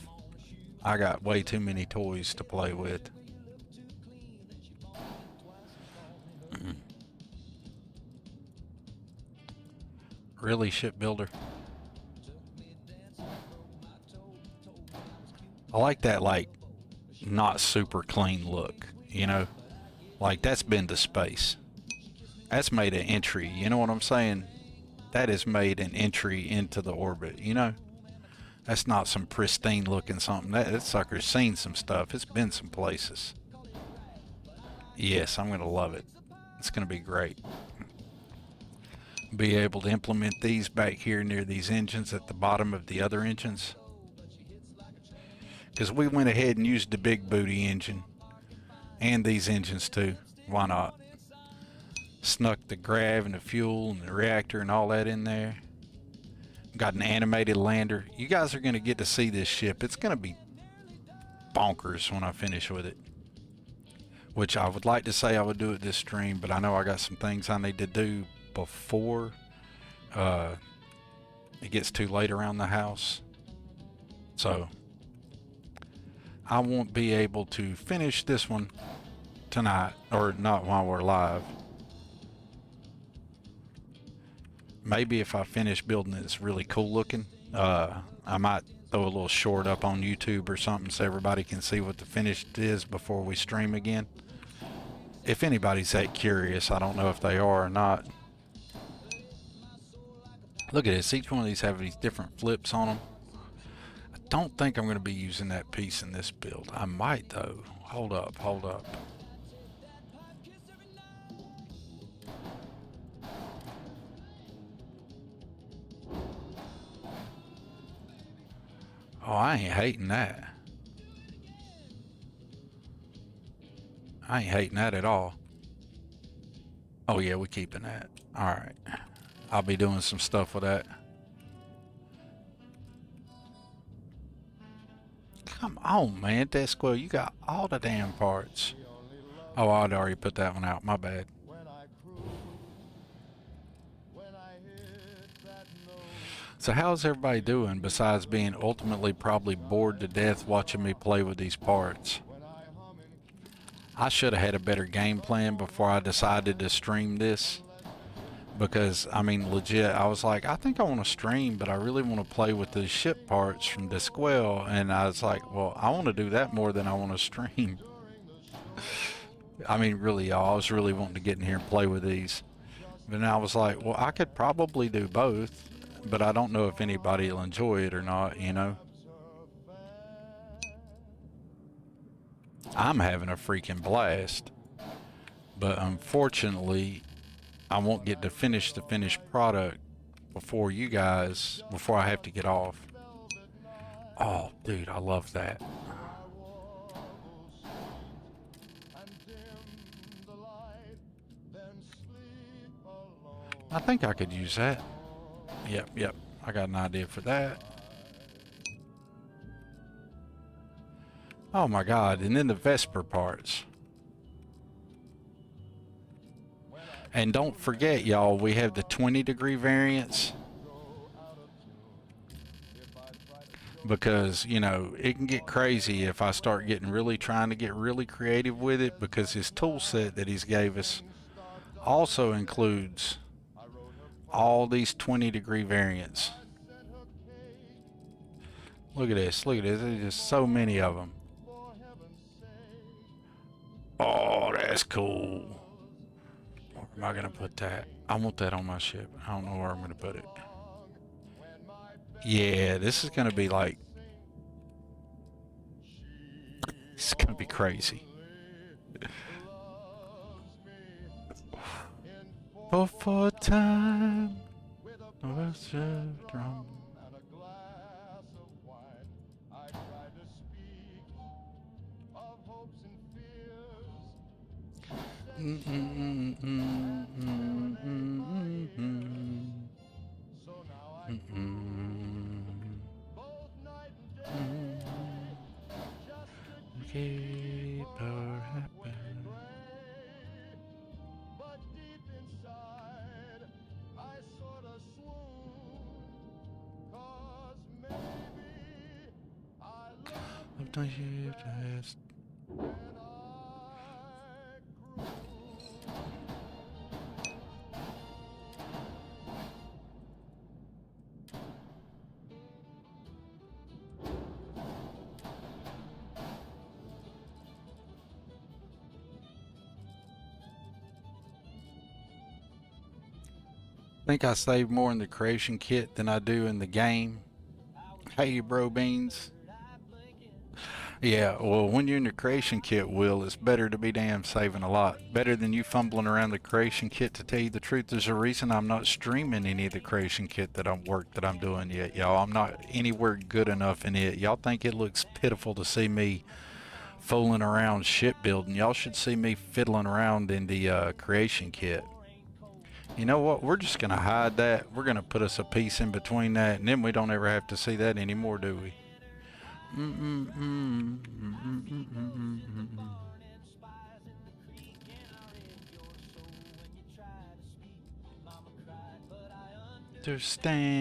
I got way too many toys to play with. Really, shipbuilder? I like that, like, not super clean look, you know? Like, that's been to space. That's made an entry, you know what I'm saying? That has made an entry into the orbit, you know? That's not some pristine looking something. That sucker's seen some stuff. It's been some places. Yes, I'm going to love it. It's going to be great. Be able to implement these back here near these engines at the bottom of the other engines. Because we went ahead and used the big booty engine and these engines too. Why not? Snuck the grav and the fuel and the reactor and all that in there. Got an animated lander. You guys are going to get to see this ship. It's going to be bonkers when I finish with it. Which I would like to say I would do it this stream, but I know I got some things I need to do before it gets too late around the house. So I won't be able to finish this one tonight, or not while we're live. Maybe if I finish building it, it's really cool looking. I might throw a little short up on YouTube or something so everybody can see what the finished is before we stream again. If anybody's that curious, I don't know if they are or not. Look at this, each one of these have these different flips on them. I don't think I'm going to be using that piece in this build. I might though. Hold up, hold up. Oh, I ain't hating that. I ain't hating that at all. Oh yeah, we're keeping that. Alright. I'll be doing some stuff with that. Come on, man. Desquell, you got all the damn parts. Oh, I'd already put that one out. My bad. So how's everybody doing besides being ultimately probably bored to death watching me play with these parts? I should have had a better game plan before I decided to stream this. Because, I mean, legit, I was like, I think I want to stream, but I really want to play with the ship parts from Desquell. And I was like, well, I want to do that more than I want to stream. I mean, really, y'all, I was really wanting to get in here and play with these. But then I was like, well, I could probably do both, but I don't know if anybody will enjoy it or not, you know? I'm having a freaking blast. But unfortunately, I won't get to finish the finished product before you guys, before I have to get off. Oh, dude, I love that. I think I could use that. Yep, I got an idea for that. Oh my God, and then the Vesper parts. And don't forget, y'all, we have the 20-degree variants. Because, you know, it can get crazy if I start trying to get really creative with it, because his tool set that he's gave us also includes all these 20-degree variants. Look at this, there's just so many of them. Oh, that's cool. Where am I gonna put that? I want that on my ship. I don't know where I'm gonna put it. Yeah, this is gonna be like, it's gonna be crazy. Before time, drum. Keep her happy. I've done you test. I think I save more in the creation kit than I do in the game. Hey, bro beans. Yeah, well, when you're in the creation kit, Will, it's better to be damn saving a lot. Better than you fumbling around the creation kit. To tell you the truth, there's a reason I'm not streaming any of the creation kit that I'm doing yet, y'all. I'm not anywhere good enough in it. Y'all think it looks pitiful to see me fooling around shipbuilding. Y'all should see me fiddling around in the creation kit. You know what? We're just going to hide that. We're going to put us a piece in between that, and then we don't ever have to see that anymore, do we? Understand.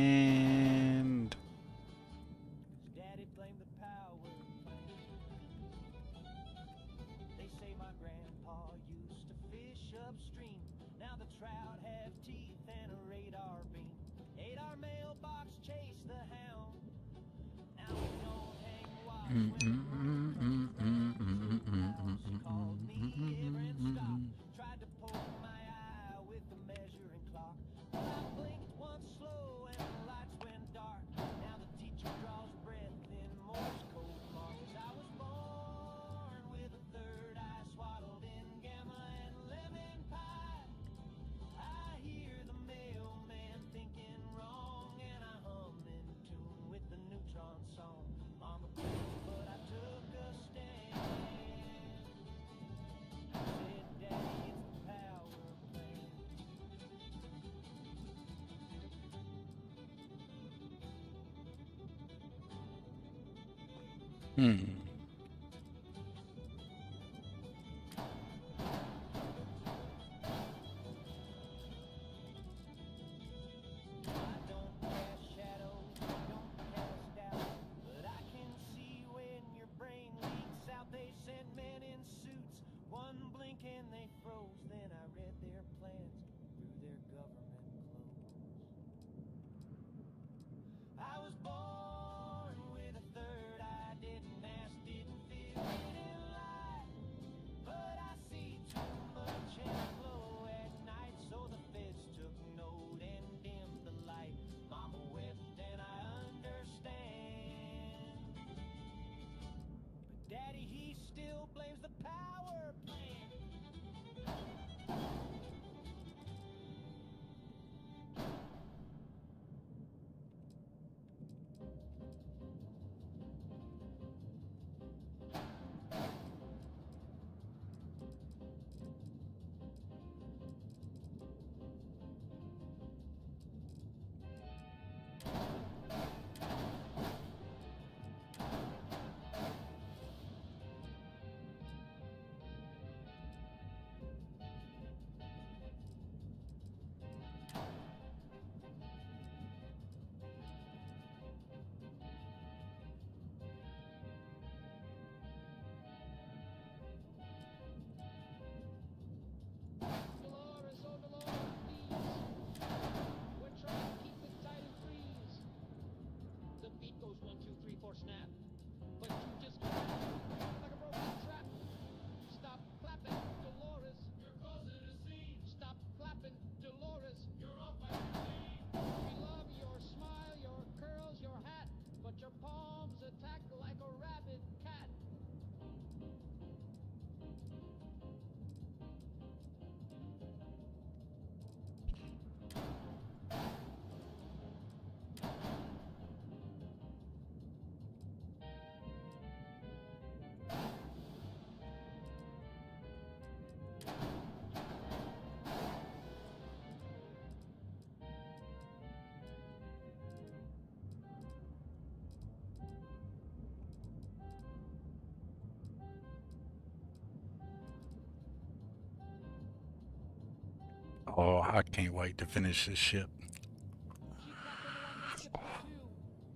Oh, I can't wait to finish this ship.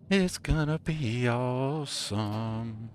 It's gonna be awesome.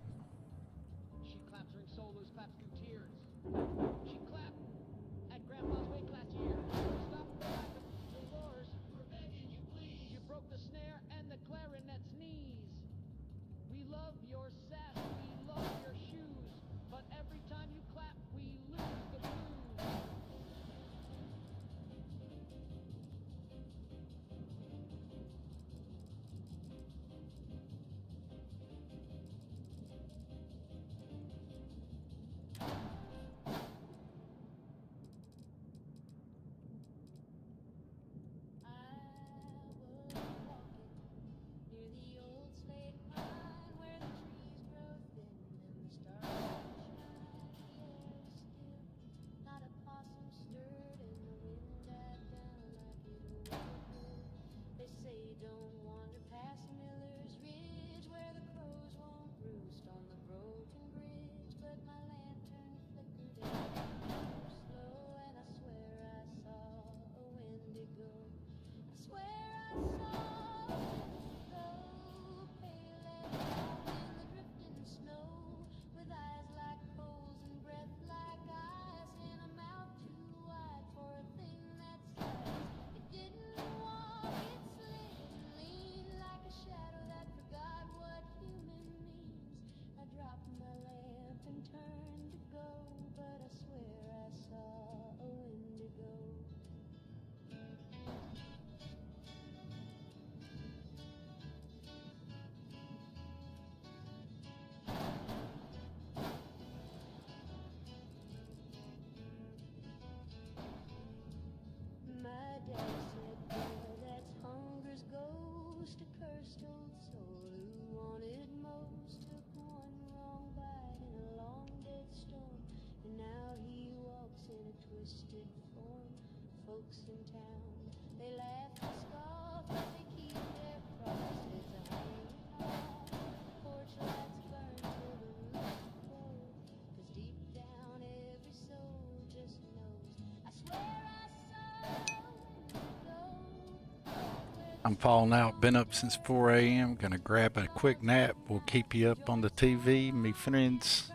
I'm falling out. Been up since 4 a.m. Gonna grab a quick nap. We'll keep you up on the TV, me friends.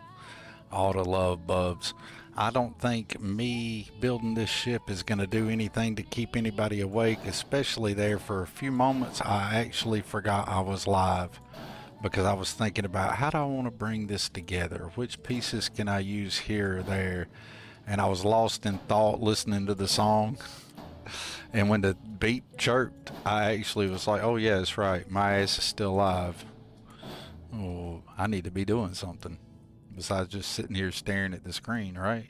All the love, Bubs. I don't think me building this ship is gonna do anything to keep anybody awake, especially there for a few moments. I actually forgot I was live because I was thinking about how do I want to bring this together? Which pieces can I use here or there? And I was lost in thought listening to the song. And when the beat chirped, I actually was like, oh yeah, that's right, my ass is still live. Oh, I need to be doing something besides just sitting here staring at the screen, right?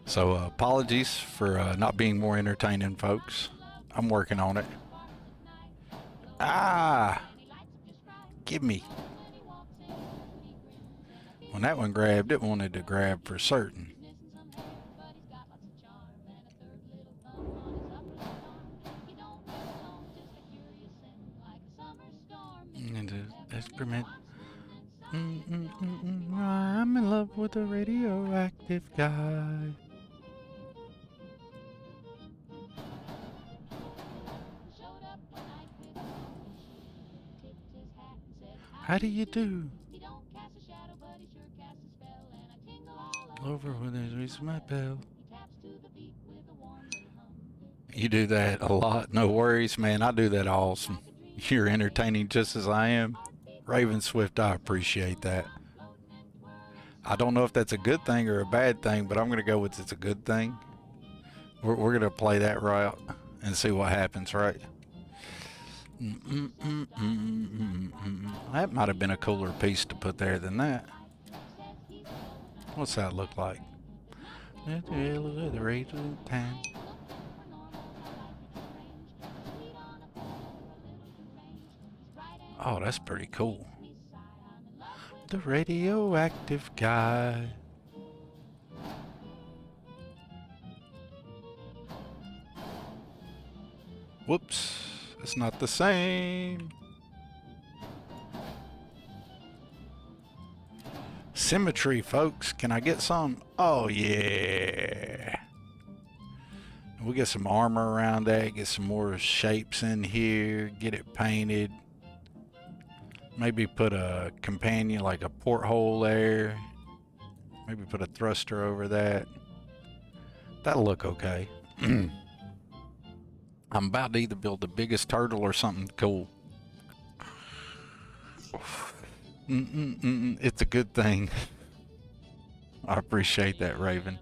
So apologies for not being more entertaining, folks. I'm working on it. Ah, give me. When that one grabbed, it wanted to grab for certain. Excrement. I'm in love with a radioactive guy. How do you do? Over with his reach my bell. You do that a lot. No worries, man. I do that awesome. You're entertaining just as I am. Raven Swift, I appreciate that. I don't know if that's a good thing or a bad thing, but I'm going to go with it's a good thing. We're going to play that route and see what happens, right? That might have been a cooler piece to put there than that. What's that look like? Oh, that's pretty cool. The radioactive guy. Whoops, it's not the same. Symmetry, folks. Can I get some? Oh, yeah. We'll get some armor around that, get some more shapes in here, get it painted. Maybe put a companion, like a porthole there. Maybe put a thruster over that. That'll look okay. I'm about to either build the biggest turtle or something cool. It's a good thing. I appreciate that, Raven.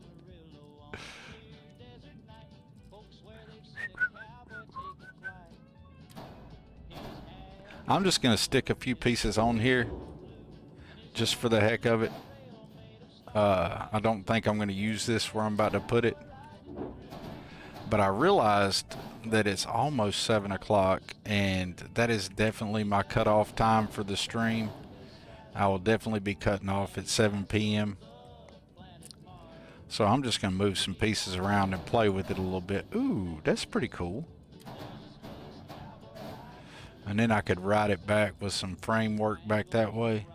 I'm just going to stick a few pieces on here just for the heck of it. I don't think I'm going to use this where I'm about to put it. But I realized that it's almost 7 o'clock, and that is definitely my cutoff time for the stream. I will definitely be cutting off at 7 p.m. So I'm just going to move some pieces around and play with it a little bit. Ooh, that's pretty cool. And then I could ride it back with some framework back that way.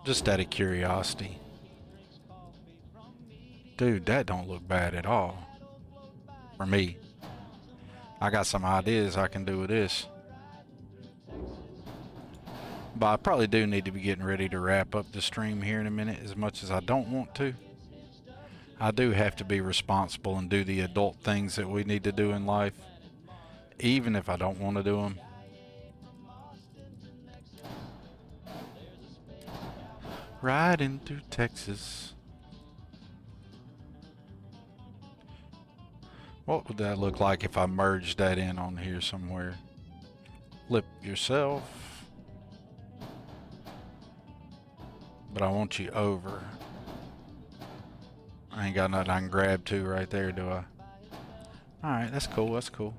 Just out of curiosity. Dude, that don't look bad at all. For me. I got some ideas I can do with this. But I probably do need to be getting ready to wrap up the stream here in a minute, as much as I don't want to. I do have to be responsible and do the adult things that we need to do in life, even if I don't want to do them. Riding through Texas. What would that look like if I merged that in on here somewhere? Flip yourself. But I want you over. I ain't got nothing I can grab to right there, do I? Alright, that's cool, that's cool.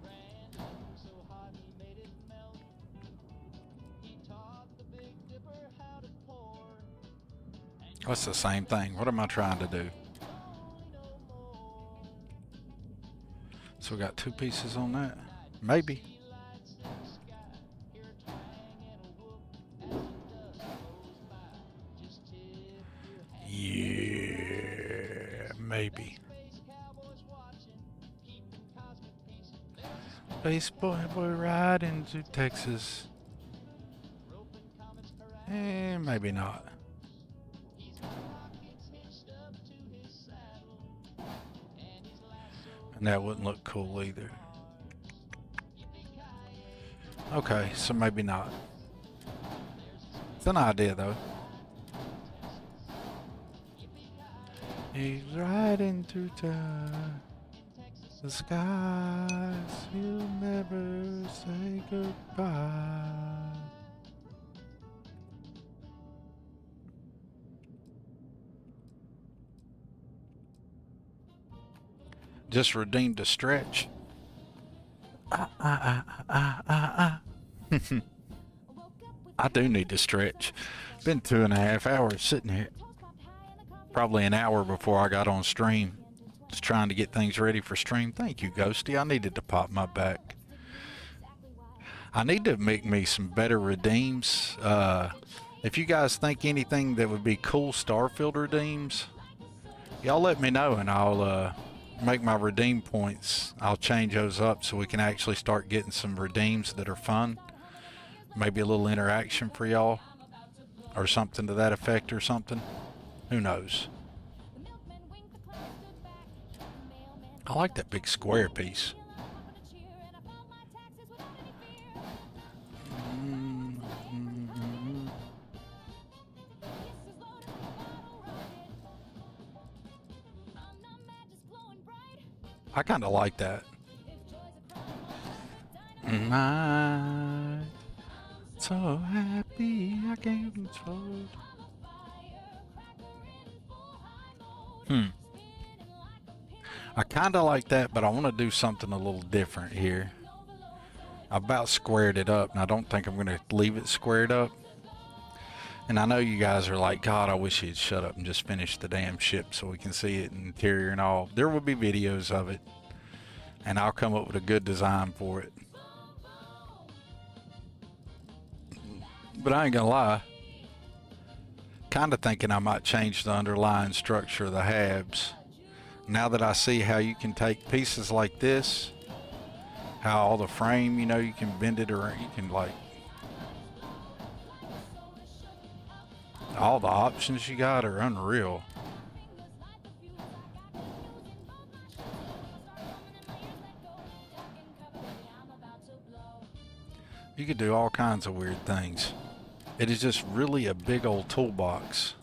That's the same thing. What am I trying to do? So we got 2 pieces on that? Maybe. Yeah, maybe. Baseball boy riding to Texas. Maybe not. And that wouldn't look cool either. Okay, so maybe not. It's an idea though. He's riding through the skies. He'll never say goodbye. Just redeemed a stretch. I do need to stretch. Been 2.5 hours sitting here. Probably an hour before I got on stream. Just trying to get things ready for stream. Thank you, Ghosty. I needed to pop my back. I need to make me some better redeems. If you guys think anything that would be cool Starfield redeems, y'all let me know and I'll make my redeem points. I'll change those up so we can actually start getting some redeems that are fun. Maybe a little interaction for y'all or something to that effect or something. Who knows? I like that big square piece. I kind of like that. I'm so happy I can't control. I kind of like that, but I want to do something a little different here. I about squared it up, and I don't think I'm going to leave it squared up. And I know you guys are like, God, I wish he'd shut up and just finish the damn ship so we can see it interior and all. There will be videos of it, and I'll come up with a good design for it. But I ain't gonna lie, kind of thinking I might change the underlying structure of the halves. Now that I see how you can take pieces like this, how all the frame, you know, you can bend it around, you can like, all the options you got are unreal. You could do all kinds of weird things. It is just really a big old toolbox.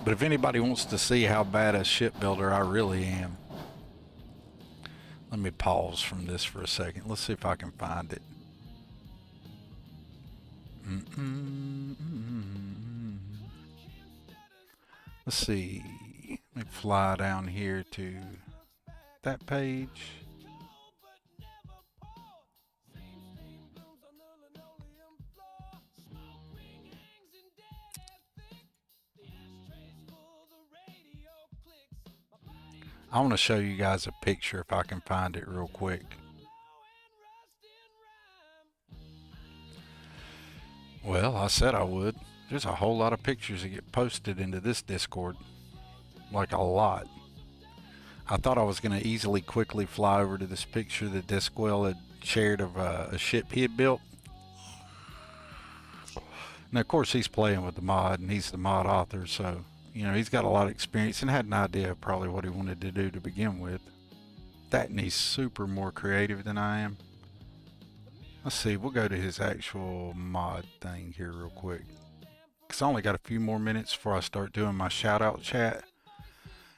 But if anybody wants to see how bad a shipbuilder I really am, let me pause from this for a second. Let's see if I can find it. Let's see. Let me fly down here to that page. I want to show you guys a picture if I can find it real quick. Well, I said I would. There's a whole lot of pictures that get posted into this Discord. Like a lot. I thought I was going to easily quickly fly over to this picture that Desquell had shared of a ship he had built. Now, of course, he's playing with the mod, and he's the mod author, so, you know, he's got a lot of experience and had an idea of probably what he wanted to do to begin with. That, and he's super more creative than I am. Let's see, we'll go to his actual mod thing here real quick. Because I only got a few more minutes before I start doing my shout-out chat.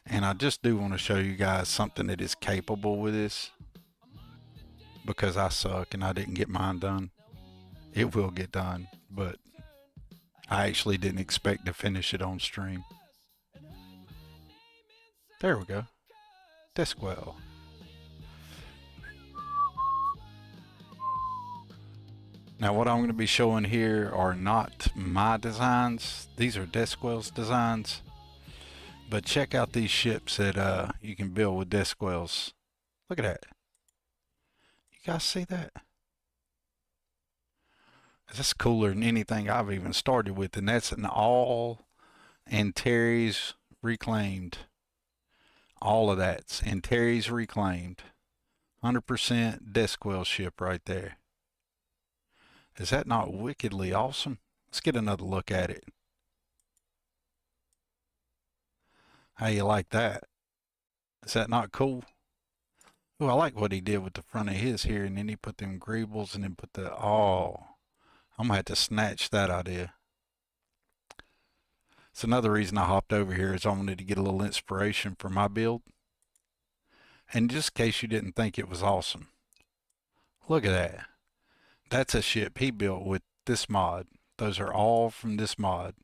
And I just do want to show you guys something that is capable with this. Because I suck and I didn't get mine done. It will get done, but I actually didn't expect to finish it on stream. There we go. Desquell. Now what I'm going to be showing here are not my designs. These are Desquell's designs. But check out these ships that you can build with Desquell's. Look at that. You guys see that? That's cooler than anything I've even started with, and that's an all Antares reclaimed. All of that's Antares reclaimed. 100% Desquell ship right there. Is that not wickedly awesome? Let's get another look at it. How you like that? Is that not cool? Oh, I like what he did with the front of his here, and then he put them greebles and then put the, oh, I'm gonna have to snatch that idea. It's another reason I hopped over here is I wanted to get a little inspiration for my build. And just in case you didn't think it was awesome, look at that. That's a ship he built with this mod. Those are all from this mod.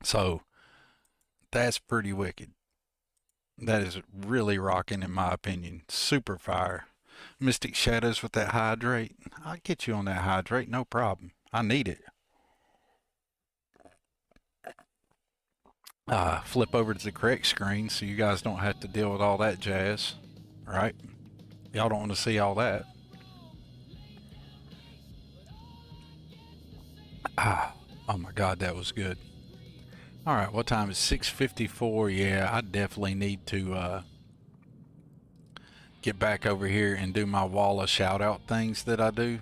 So that's pretty wicked. That is really rocking in my opinion. Super fire. Mystic Shadows with that hydrate. I'll get you on that hydrate, no problem. I need it. Flip over to the correct screen so you guys don't have to deal with all that jazz, right? Y'all don't want to see all that. Oh my God, that was good. All right, what time is 6:54? Yeah, I definitely need to get back over here and do my wall of shout out things that I do.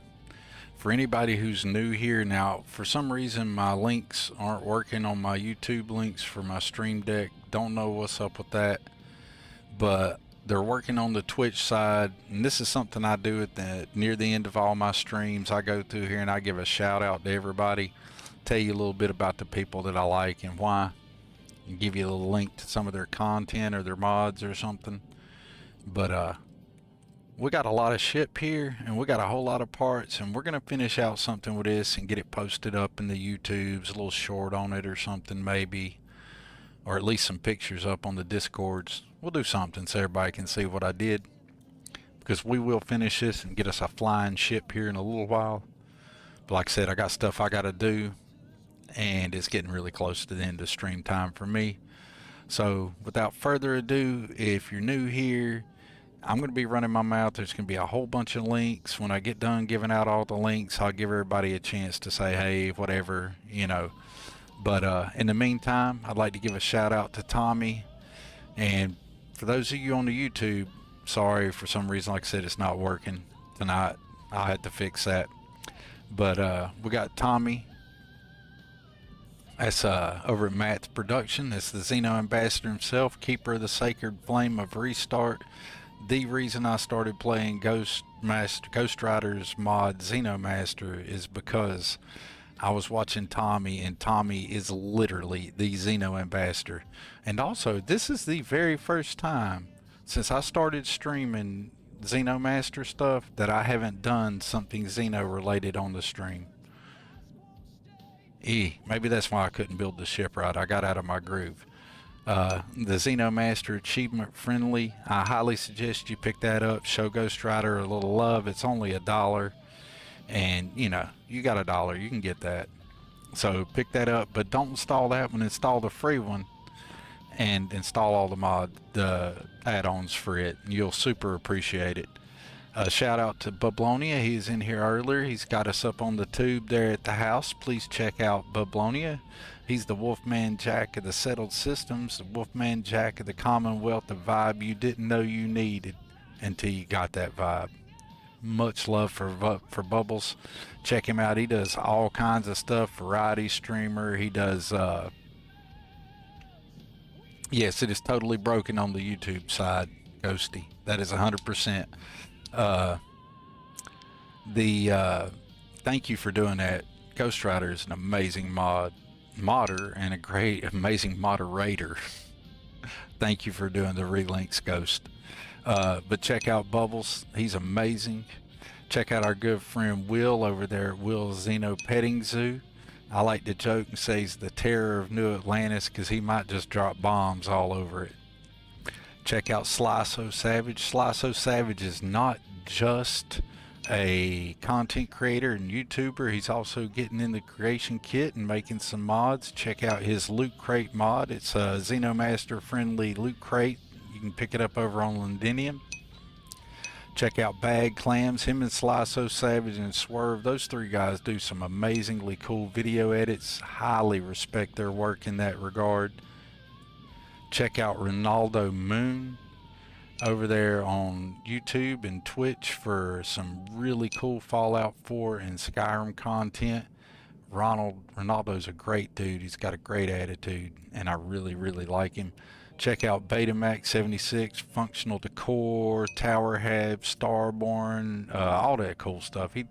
For anybody who's new here, now for some reason my links aren't working on my YouTube links for my Stream Deck. Don't know what's up with that, but they're working on the Twitch side, and this is something I do at near the end of all my streams. I go through here and I give a shout out to everybody, tell you a little bit about the people that I like and why, and give you a little link to some of their content or their mods or something. But we got a lot of ship here, and we got a whole lot of parts, and we're gonna finish out something with this and get it posted up in the YouTubes, a little short on it or something maybe, or at least some pictures up on the Discords. We'll do something so everybody can see what I did, because we will finish this and get us a flying ship here in a little while. But like I said, I got stuff I gotta do, and it's getting really close to the end of stream time for me. So without further ado, if you're new here, I'm going to be running my mouth. There's going to be a whole bunch of links. When I get done giving out all the links, I'll give everybody a chance to say, hey, whatever, you know. But in the meantime, I'd like to give a shout out to Tommy. And for those of you on the YouTube, sorry, for some reason, like I said, it's not working tonight. I'll have to fix that. But we got Tommy. That's over at Matt's Production. That's the Xeno Ambassador himself, keeper of the sacred flame of restart. The reason I started playing Ghost Riders mod Xenomaster is because I was watching Tommy, and Tommy is literally the Xeno Ambassador. And also, this is the very first time since I started streaming Xenomaster stuff that I haven't done something Xeno related on the stream. Maybe that's why I couldn't build the ship right. I got out of my groove. The Xenomaster Achievement Friendly, I highly suggest you pick that up. Show Ghost Rider a little love. It's only $1, and you know, you got $1, you can get that. So pick that up, but don't install that one. Install the free one, and install all the add-ons for it. You'll super appreciate it. Shout out to Bublonia. He's in here earlier. He's got us up on the tube there at the house. Please check out Bublonia. He's the Wolfman Jack of the Settled Systems, the Wolfman Jack of the Commonwealth, the vibe you didn't know you needed until you got that vibe. Much love for Bubbles. Check him out. He does all kinds of stuff. Variety streamer. He does, yes, it is totally broken on the YouTube side, Ghosty. That is 100%. Thank you for doing that. Ghost Rider is an amazing modder and a great, amazing moderator. Thank you for doing the relinks, Ghost. But check out Bubbles. He's amazing. Check out our good friend Will over there at Will's Xeno Petting Zoo. I like to joke and say he's the terror of New Atlantis because he might just drop bombs all over it. Check out Sliso Savage. Sliso Savage is not just a content creator and YouTuber. He's also getting in the creation kit and making some mods. Check out his Loot Crate mod. It's a Xenomaster friendly loot crate. You can pick it up over on Londinium. Check out Bag Clams. Him and Sly So Savage and Swerve, those three guys do some amazingly cool video edits. Highly respect their work in that regard. Check out Ronaldo Moon over there on YouTube and Twitch for some really cool Fallout 4 and Skyrim content. Ronaldo's a great dude. He's got a great attitude, and I really like him. Check out Betamax76, Functional Decor, Tower Hab, Starborn, all that cool stuff. He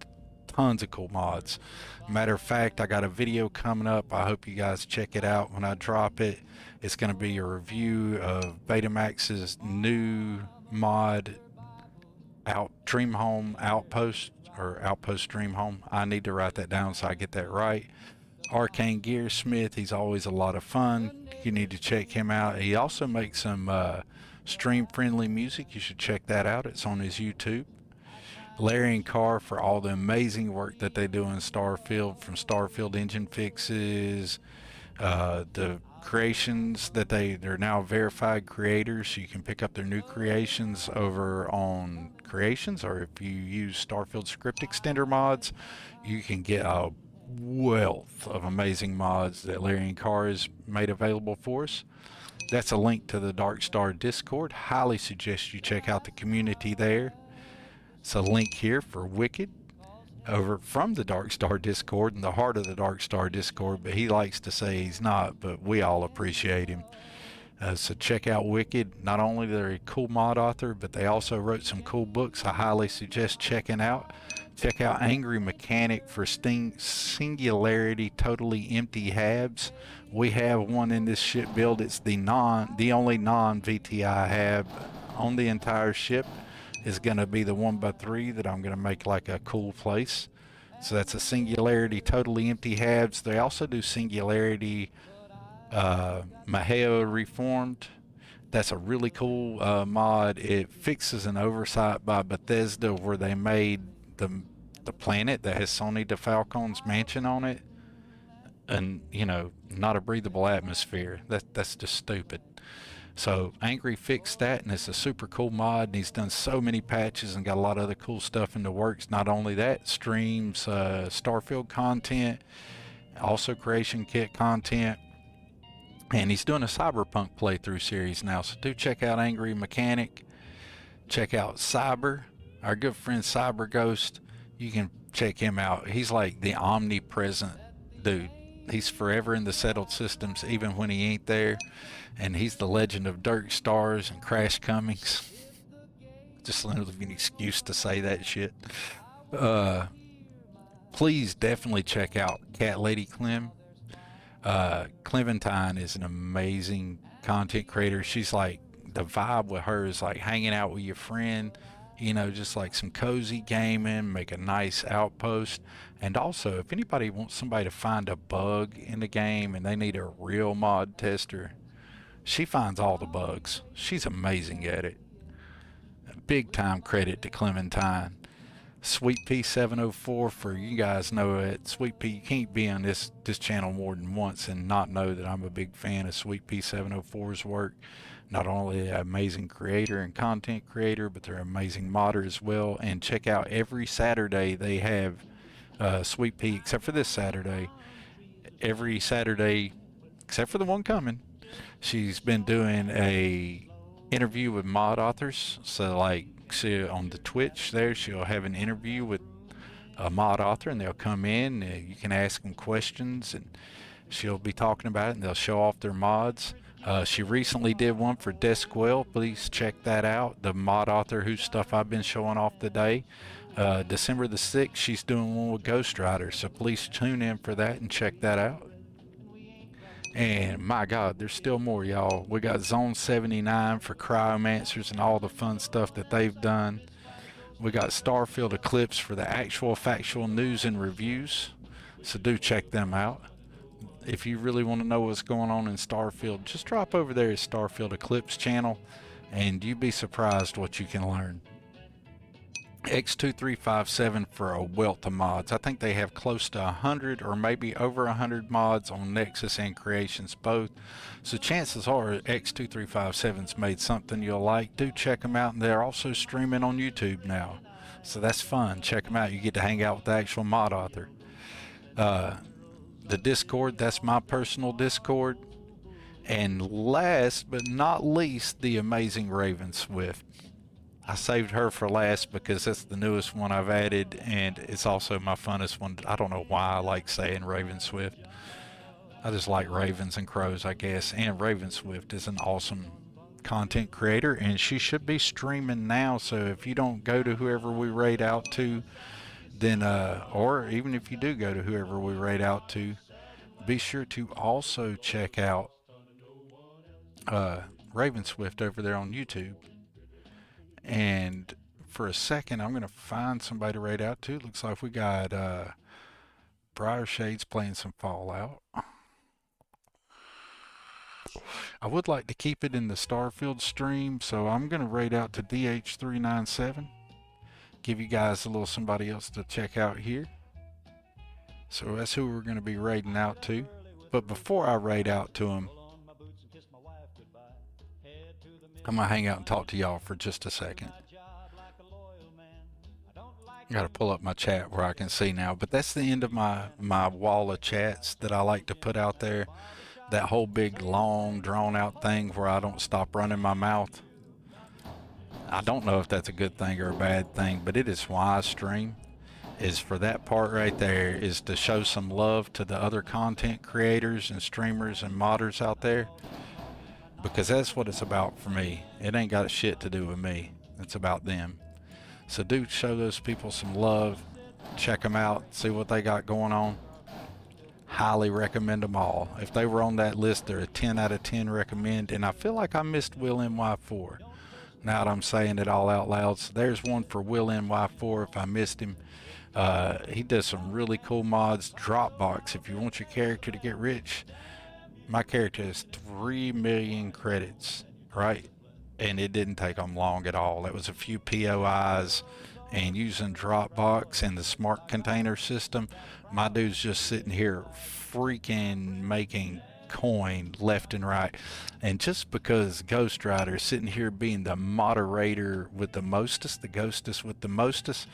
tons of cool mods. Matter of fact, I got a video coming up. I hope you guys check it out when I drop it. It's going to be a review of Betamax's new mod, Dream Home Outpost, or Outpost Dream Home. I need to write that down so I get that right. Arcane Gearsmith, he's always a lot of fun. You need to check him out. He also makes some stream friendly music. You should check that out. It's on his YouTube. Larry and Carr for all the amazing work that they do in Starfield, from Starfield engine fixes, the creations that they're now verified creators, so you can pick up their new creations over on Creations, or if you use Starfield script extender mods, you can get a wealth of amazing mods that Larry and Carr has made available for us. That's a link to the Dark Star Discord. Highly suggest you check out the community there. It's a link here for Wicked over from the Dark Star Discord, in the heart of the Dark Star Discord, but he likes to say he's not, but we all appreciate him. So check out Wicked. Not only they're a cool mod author, but they also wrote some cool books I highly suggest checking out. Check out Angry Mechanic for Singularity Totally Empty Habs. We have one in this ship build. It's the only non-VTI hab on the entire ship. Is going to be the 1x3 that I'm going to make like a cool place. So that's a Singularity Totally Empty Habs. They also do Singularity Maheo Reformed. That's a really cool mod. It fixes an oversight by Bethesda where they made the planet that has Sonny DeFalcon's mansion on it, and you know, not a breathable atmosphere. That's just stupid. So Angry fixed that, and it's a super cool mod, and he's done so many patches and got a lot of other cool stuff in the works. Not only that, streams Starfield content, also creation kit content, and he's doing a Cyberpunk playthrough series now. So do check out Angry Mechanic. Check out Cyber, our good friend Cyber Ghost. You can check him out. He's like the omnipresent dude. He's forever in the settled systems, even when he ain't there. And he's the legend of Dirt Stars and Crash Cummings. Just literally an excuse to say that shit. Please definitely check out Cat Lady Clem. Clementine is an amazing content creator. She's like, the vibe with her is like hanging out with your friend, you know, just like some cozy gaming, make a nice outpost. And also, if anybody wants somebody to find a bug in the game and they need a real mod tester, she finds all the bugs. She's amazing at it. Big time credit to Clementine. Sweet EP074, for you guys know it. Sweet P, you can't be on this channel more than once and not know that I'm a big fan of Sweet EP704's work. Not only an amazing creator and content creator, but they're an amazing modder as well. And check out every Saturday they have Sweet P, except for this Saturday. Every Saturday, except for the one coming, she's been doing a interview with mod authors. So like, on the Twitch there, she'll have an interview with a mod author, and they'll come in, you can ask them questions, and she'll be talking about it, and they'll show off their mods. She recently did one for Desquell. Please check that out, the mod author whose stuff I've been showing off today. December the 6th, she's doing one with Ghost Rider, so please tune in for that and check that out. And my God, there's still more, y'all. We got Zone 79 for Cryomancers and all the fun stuff that they've done. We got Starfield Eclipse for the actual factual news and reviews, so do check them out. If you really want to know what's going on in Starfield, just drop over there at Starfield Eclipse channel, and you'd be surprised what you can learn. X2357 for a wealth of mods. I think they have close to 100 or maybe over 100 mods on Nexus and Creations both. So chances are X2357's made something you'll like. Do check them out, and they're also streaming on YouTube now. So that's fun. Check them out. You get to hang out with the actual mod author. The Discord, that's my personal Discord. And last but not least, the amazing Raven Swift. I saved her for last because that's the newest one I've added, and it's also my funnest one. I don't know why I like saying Raven Swift. I just like ravens and crows, I guess. And Raven Swift is an awesome content creator, and she should be streaming now. So if you don't go to whoever we raid out to, then or even if you do go to whoever we raid out to, be sure to also check out Raven Swift over there on YouTube. And for a second, I'm going to find somebody to raid out to. Looks like we got Briar Shades playing some Fallout. I would like to keep it in the Starfield stream, so I'm going to raid out to DH397. Give you guys a little somebody else to check out here. So that's who we're going to be raiding out to. But before I raid out to him, I'm going to hang out and talk to y'all for just a second. I got to pull up my chat where I can see now. But that's the end of my wall of chats that I like to put out there. That whole big, long, drawn-out thing where I don't stop running my mouth. I don't know if that's a good thing or a bad thing, but it is why I stream. Is for that part right there, is to show some love to the other content creators and streamers and modders out there. Because that's what it's about for me. It ain't got shit to do with me. It's about them. So do show those people some love. Check them out. See what they got going on. Highly recommend them all. If they were on that list, they're a 10 out of 10 recommend. And I feel like I missed Will NY4. Now that I'm saying it all out loud. So there's one for Will NY4 if I missed him. He does some really cool mods. Dropbox, if you want your character to get rich. My character has 3 million credits, right? And it didn't take them long at all. It was a few POIs, and using Dropbox and the smart container system, my dude's just sitting here freaking making coin left and right. And just because Ghost Rider is sitting here being the moderator with the mostest, the ghostest with the mostest,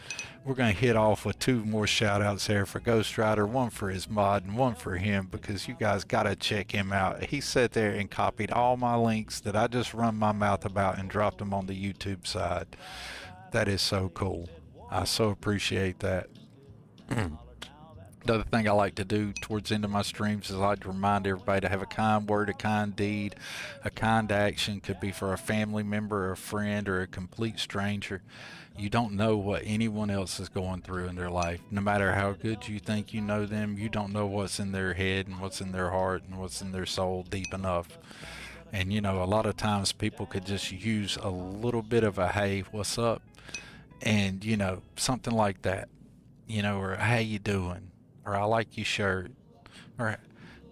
we're going to hit off with 2 more shout outs there for Ghost Rider, one for his mod and one for him, because you guys got to check him out. He sat there and copied all my links that I just run my mouth about and dropped them on the YouTube side. That is so cool. I so appreciate that. The other thing I like to do towards the end of my streams is I like to remind everybody to have a kind word, a kind deed, a kind action. Could be for a family member, a friend, or a complete stranger. You don't know what anyone else is going through in their life. No matter how good you think you know them, you don't know what's in their head and what's in their heart and what's in their soul deep enough. And you know, a lot of times people could just use a little bit of a hey, what's up? And you know, something like that. You know, or how you doing? Or I like your shirt, or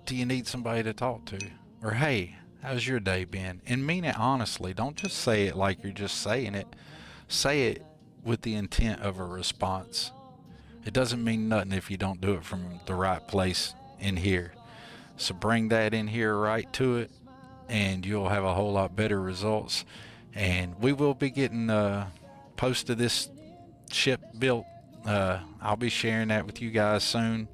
do you need somebody to talk to, or hey, how's your day been? And mean it honestly. Don't just say it like you're just saying it. Say it with the intent of a response. It doesn't mean nothing if you don't do it from the right place in here. So bring that in here right to it, and you'll have a whole lot better results. And we will be getting post of this ship built. I'll be sharing that with you guys soon.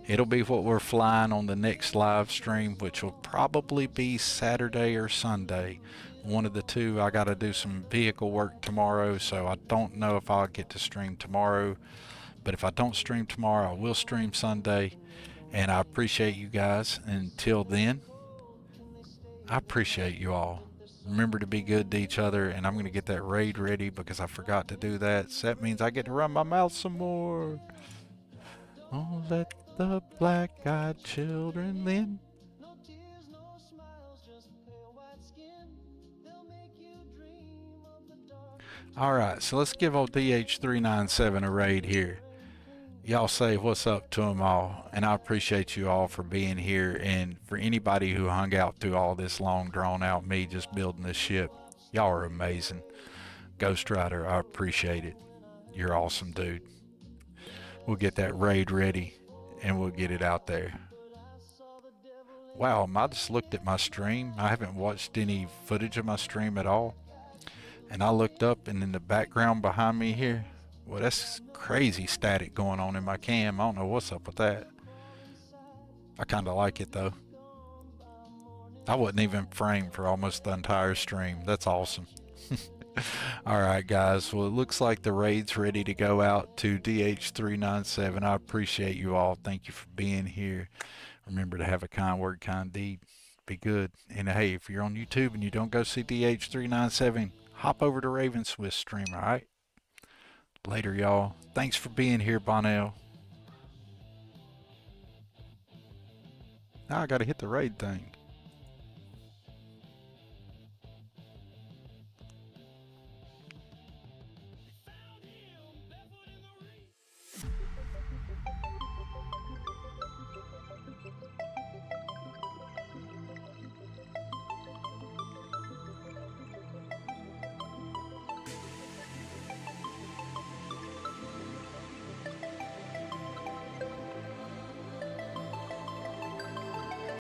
It'll be what we're flying on the next live stream, which will probably be Saturday or Sunday. One of the two. I got to do some vehicle work tomorrow, so I don't know if I'll get to stream tomorrow. But if I don't stream tomorrow, I will stream Sunday. And I appreciate you guys. Until then, I appreciate you all. Remember to be good to each other, and I'm going to get that raid ready because I forgot to do that. So that means I get to run my mouth some more. Oh, let the black-eyed children in. Alright, so let's give old DH397 a raid here. Y'all say what's up to them all, and I appreciate you all for being here, and for anybody who hung out through all this long drawn out me just building this ship. Y'all are amazing. Ghost Rider, I appreciate it. You're awesome, dude. We'll get that raid ready and we'll get it out there. Wow, I just looked at my stream. I haven't watched any footage of my stream at all. And I looked up, and in the background behind me here, well, that's crazy static going on in my cam. I don't know what's up with that. I kind of like it though. I wasn't even framed for almost the entire stream. That's awesome. Alright guys, well it looks like the raid's ready to go out to DH397. I appreciate you all. Thank you for being here. Remember to have a kind word, kind deed. Be good. And hey, if you're on YouTube and you don't go see DH397, hop over to Raven Swiss stream, alright? Later y'all. Thanks for being here, Bonnell. Now I gotta hit the raid thing.